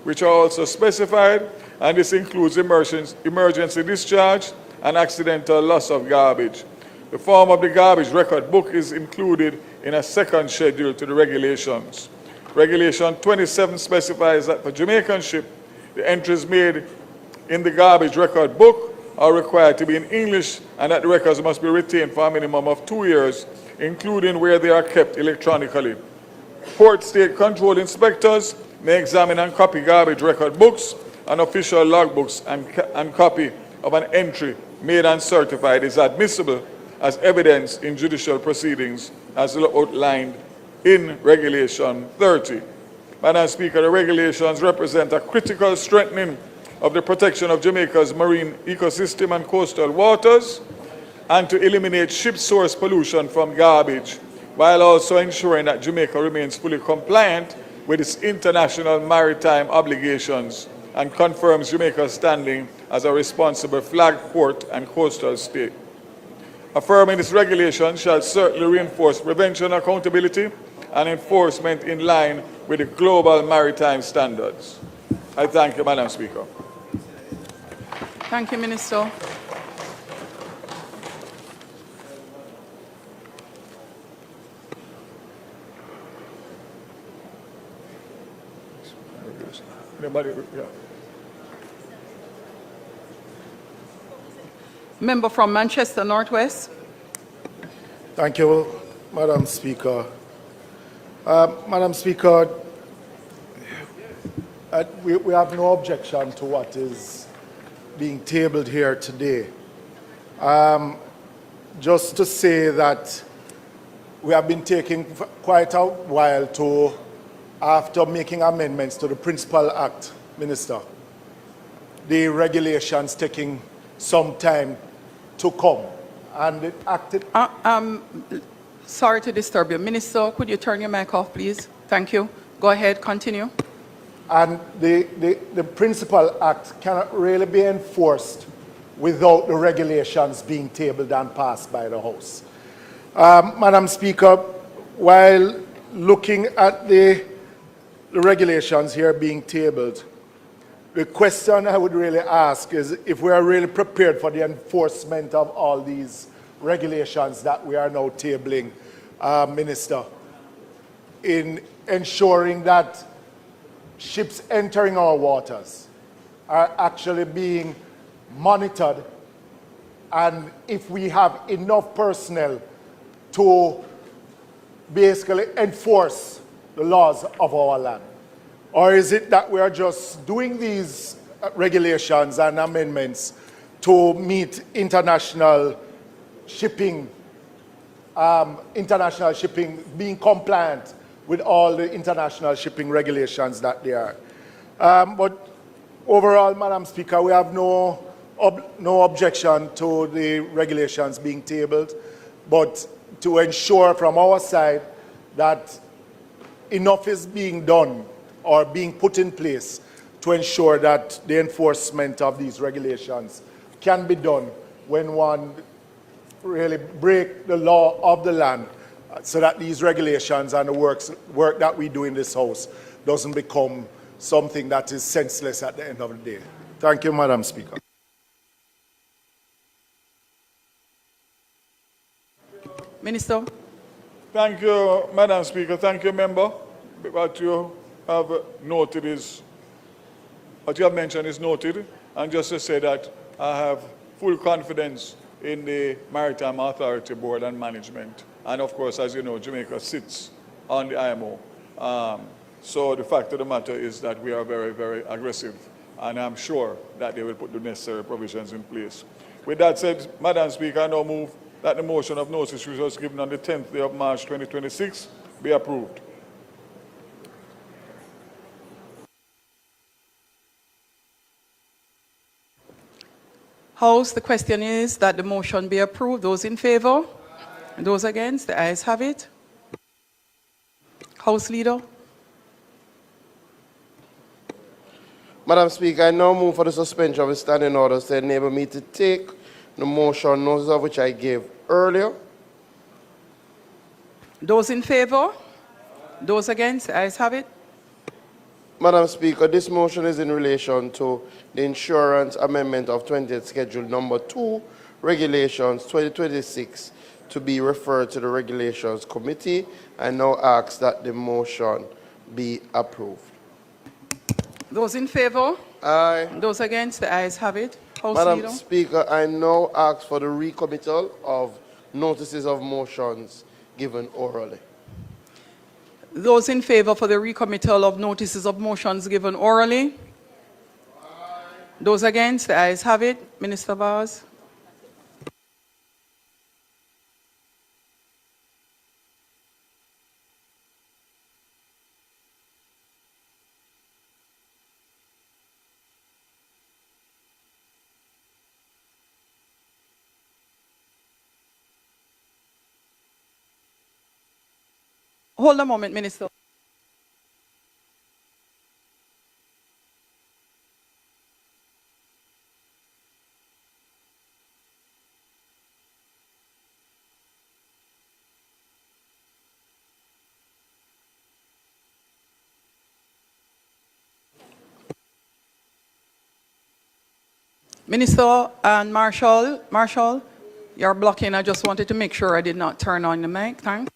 which are also specified, and this includes emergency discharge and accidental loss of garbage. The form of the garbage record book is included in a second schedule to the regulations. Regulation 27 specifies that for Jamaican ship, the entries made in the garbage record book are required to be in English, and that the records must be retained for a minimum of 2 years, including where they are kept electronically. Port State Control inspectors may examine and copy garbage record books and official logbooks, and copy of an entry made and certified is admissible as evidence in judicial proceedings as outlined in Regulation 30. Madam Speaker, the regulations represent a critical strengthening of the protection of Jamaica's marine ecosystem and coastal waters, and to eliminate ship source pollution from garbage, while also ensuring that Jamaica remains fully compliant with its international maritime obligations and confirms Jamaica's standing as a responsible flag port and coastal state. Affirming this regulation shall certainly reinforce prevention, accountability, and enforcement in line with the global maritime standards. I thank you, Madam Speaker. Thank you, Minister. Anybody? Yeah. Member from Manchester Northwest. Thank you, Madam Speaker. Madam Speaker, we have no objection to what is being tabled here today. Just to say that we have been taking quite a while to, after making amendments to the Principal Act, Minister, the regulations taking some time to come. And it acted... Sorry to disturb you. Minister, could you turn your mic off, please? Thank you. Go ahead, continue. And the Principal Act cannot really be enforced without the regulations being tabled and passed by the House. Madam Speaker, while looking at the regulations here being tabled, the question I would really ask is if we are really prepared for the enforcement of all these regulations that we are now tabling, Minister, in ensuring that ships entering our waters are actually being monitored, and if we have enough personnel to basically enforce the laws of our land. Or is it that we are just doing these regulations and amendments to meet international shipping, being compliant with all the international shipping regulations that there are? But overall, Madam Speaker, we have no objection to the regulations being tabled, but to ensure from our side that enough is being done or being put in place to ensure that the enforcement of these regulations can be done when one really break the law of the land, so that these regulations and the work that we do in this House doesn't become something that is senseless at the end of the day. Thank you, Madam Speaker. Minister. Thank you, Madam Speaker. Thank you, member. What you have noted is, what you have mentioned is noted. And just to say that I have full confidence in the Maritime Authority Board and Management. And of course, as you know, Jamaica sits on the IMO. So the fact of the matter is that we are very, very aggressive. And I'm sure that they will put the necessary provisions in place. With that said, Madam Speaker, I now move that the motion of notice which was given on the 10th day of March 2026 be approved. House, the question is that the motion be approved. Those in favor? Those against? The ayes have it. House Leader. Madam Speaker, I now move for the suspension of the standing orders to enable me to take the motion, notice of which I gave earlier. Those in favor? Those against? The ayes have it. Madam Speaker, this motion is in relation to the insurance amendment of 20th Schedule number 2, Regulations 2026, to be referred to the Regulations Committee. I now ask that the motion be approved. Those in favor? Aye. Those against? The ayes have it. House Madam Leader. Speaker, I now ask for the recommittal of notices of motions given orally. Those in favor for the recommittal of notices of motions given orally? Aye. Those against? The ayes have it. Minister Vaz. Hold a moment, Minister. Minister and Marshall, you're blocking. I just wanted to make sure I did not turn on the mic. Thanks.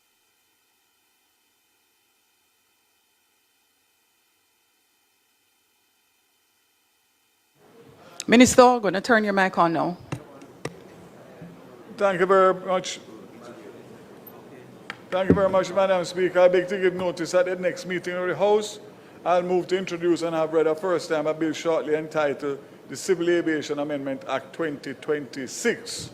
Minister, going to turn your mic on now. Thank you very much. Thank you very much, Madam Speaker. I beg to give notice at the next meeting of the House. I'll move to introduce and have read a first time a bill shortly entitled the Civil Aviation Amendment Act 2026.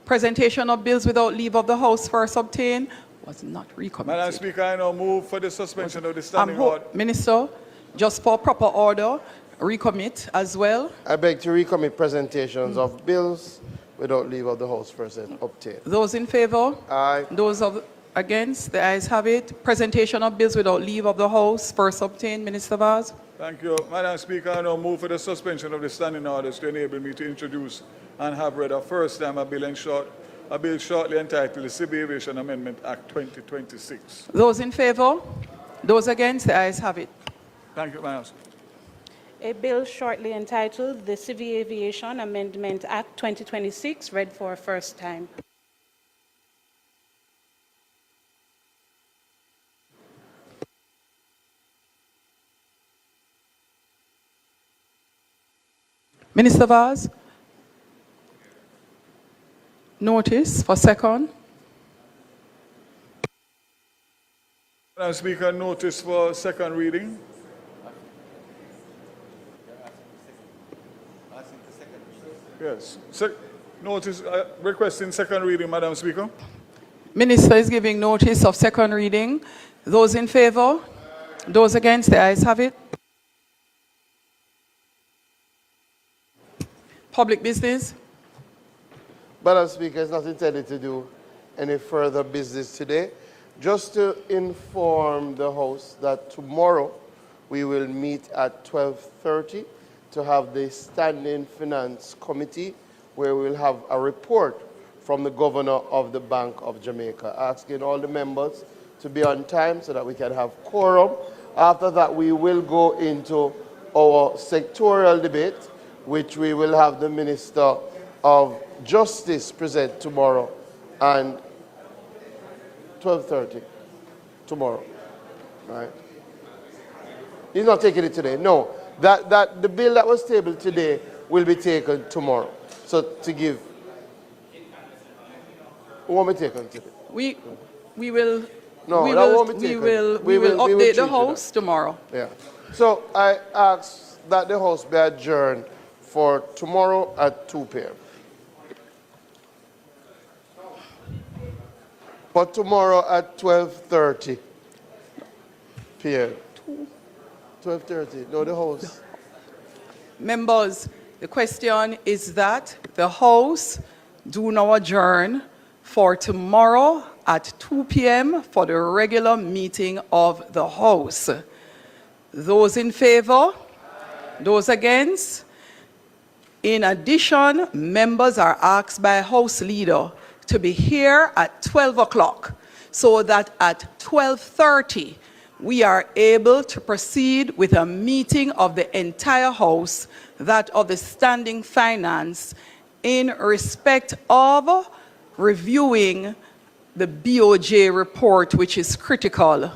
Presentation of bills without leave of the House first obtained was not recommitted. Madam Speaker, I now move for the suspension of the standing order. Minister, just for proper order, recommit as well. I beg to recommit presentations of bills without leave of the House first obtained. Those in favor? Aye. Those against? The ayes have it. Presentation of bills without leave of the House first obtained. Minister Vaz. Thank you. Madam Speaker, I now move for the suspension of the standing orders to enable me to introduce and have read a first time a bill shortly entitled the Civil Aviation Amendment Act 2026. Those in favor? Those against? The ayes have it. Thank you, Madam Speaker. A bill shortly entitled the Civil Aviation Amendment Act 2026, read for a first time. Minister Vaz. Notice for second. Madam Speaker, notice for second reading. Yes. Notice requesting second reading, Madam Speaker. Minister is giving notice of second reading. Those in favor? Those against? The ayes have it. Public business. Madam Speaker, it's not intended to do any further business today. Just to inform the House that tomorrow we will meet at 12:30 to have the Standing Finance Committee, where we'll have a report from the Governor of the Bank of Jamaica, asking all the members to be on time so that we can have quorum. After that, we will go into our sectorial debate, which we will have the Minister of Justice present tomorrow, and 12:30 tomorrow, right? He's not taking it today. No, that the bill that was tabled today will be taken tomorrow. So to give, who won't be taken today? We will. No, we that will, won't be we taken. will, We will update treat the it House that. tomorrow. Yeah. So I ask that the House be adjourned for tomorrow at 2 p.m. For tomorrow at 12:30 p.m. 12:30. No, the House. Members, the question is that the House do now adjourn for tomorrow at 2 p.m. for the regular meeting of the House. Those in favor? Those against? In addition, members are asked by House Leader to be here at 12 o'clock so that at 12:30 we are able to proceed with a meeting of the entire House, that of the Standing Finance, in respect of reviewing the BOJ report, which is critical.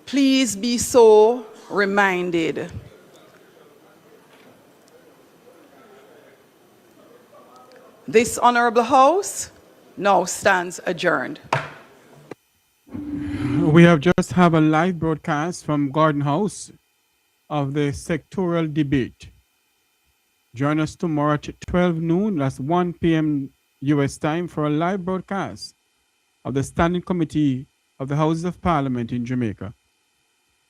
Please be so reminded. This Honorable House now stands adjourned. We have just have a live broadcast from Garden House of the sectorial debate. Join us tomorrow at 12 noon, that's 1 p.m. U.S. time, for a live broadcast of the Standing Committee of the Houses of Parliament in Jamaica.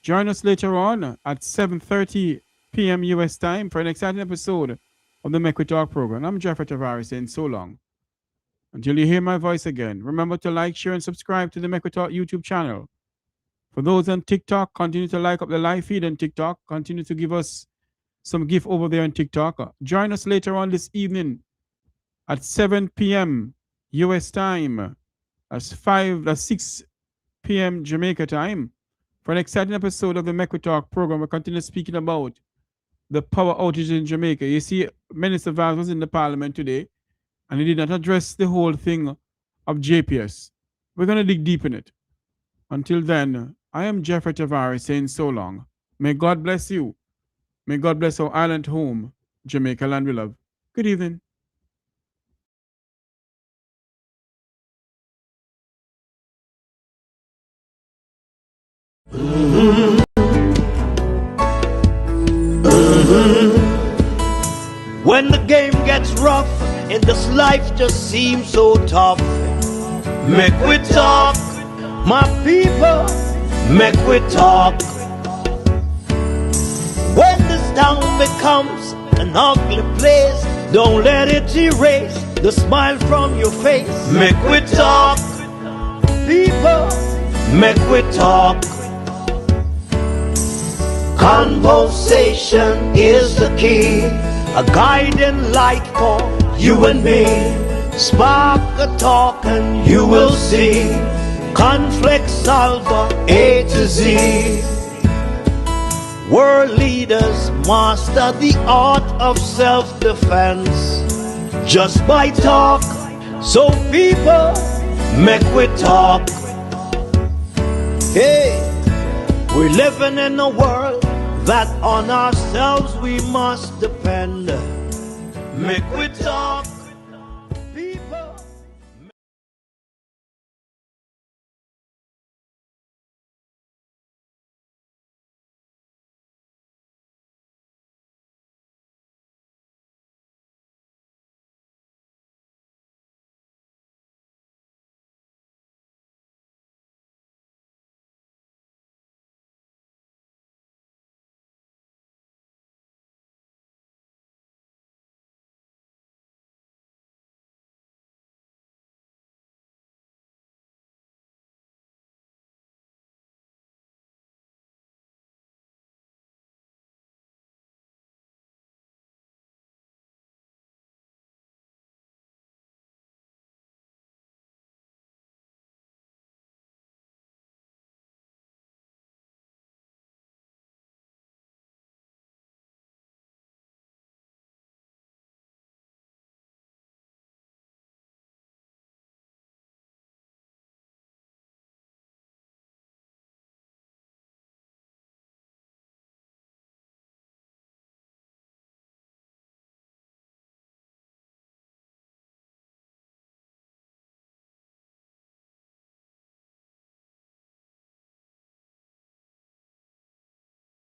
Join us later on at 7:30 p.m. U.S. time for an exciting episode of the Make We Talk program. I'm Jeffrey Tavares saying so long. Until you hear my voice again, remember to like, share, and subscribe to the Make We Talk YouTube channel. For those on TikTok, continue to like up the live feed on TikTok. Continue to give us some gift over there on TikTok. Join us later on this evening at 7 p.m. U.S. time. That's 6 p.m. Jamaica time for an exciting episode of the Make We Talk program. We're continuing speaking about the power outages in Jamaica. You see, Minister Vaz was in the Parliament today, and he did not address the whole thing of JPS. We're going to dig deep in it. Until then, I am Jeffrey Tavares saying so long. May God bless you. May God bless our island home, Jamaica land we love. Good evening. When the game gets rough and this life just seems so tough, make we talk, my people, make we talk. When this town becomes an ugly place, don't let it erase the smile from your face. Make we talk, people, make we talk. Conversation is the key, a guiding light for you and me. Spark a talk and you will see. Conflict solver A to Z. World leaders master the art of self-defense just by talk. So people, make we talk. Hey, we're living in a world that on ourselves we must depend. Make we talk.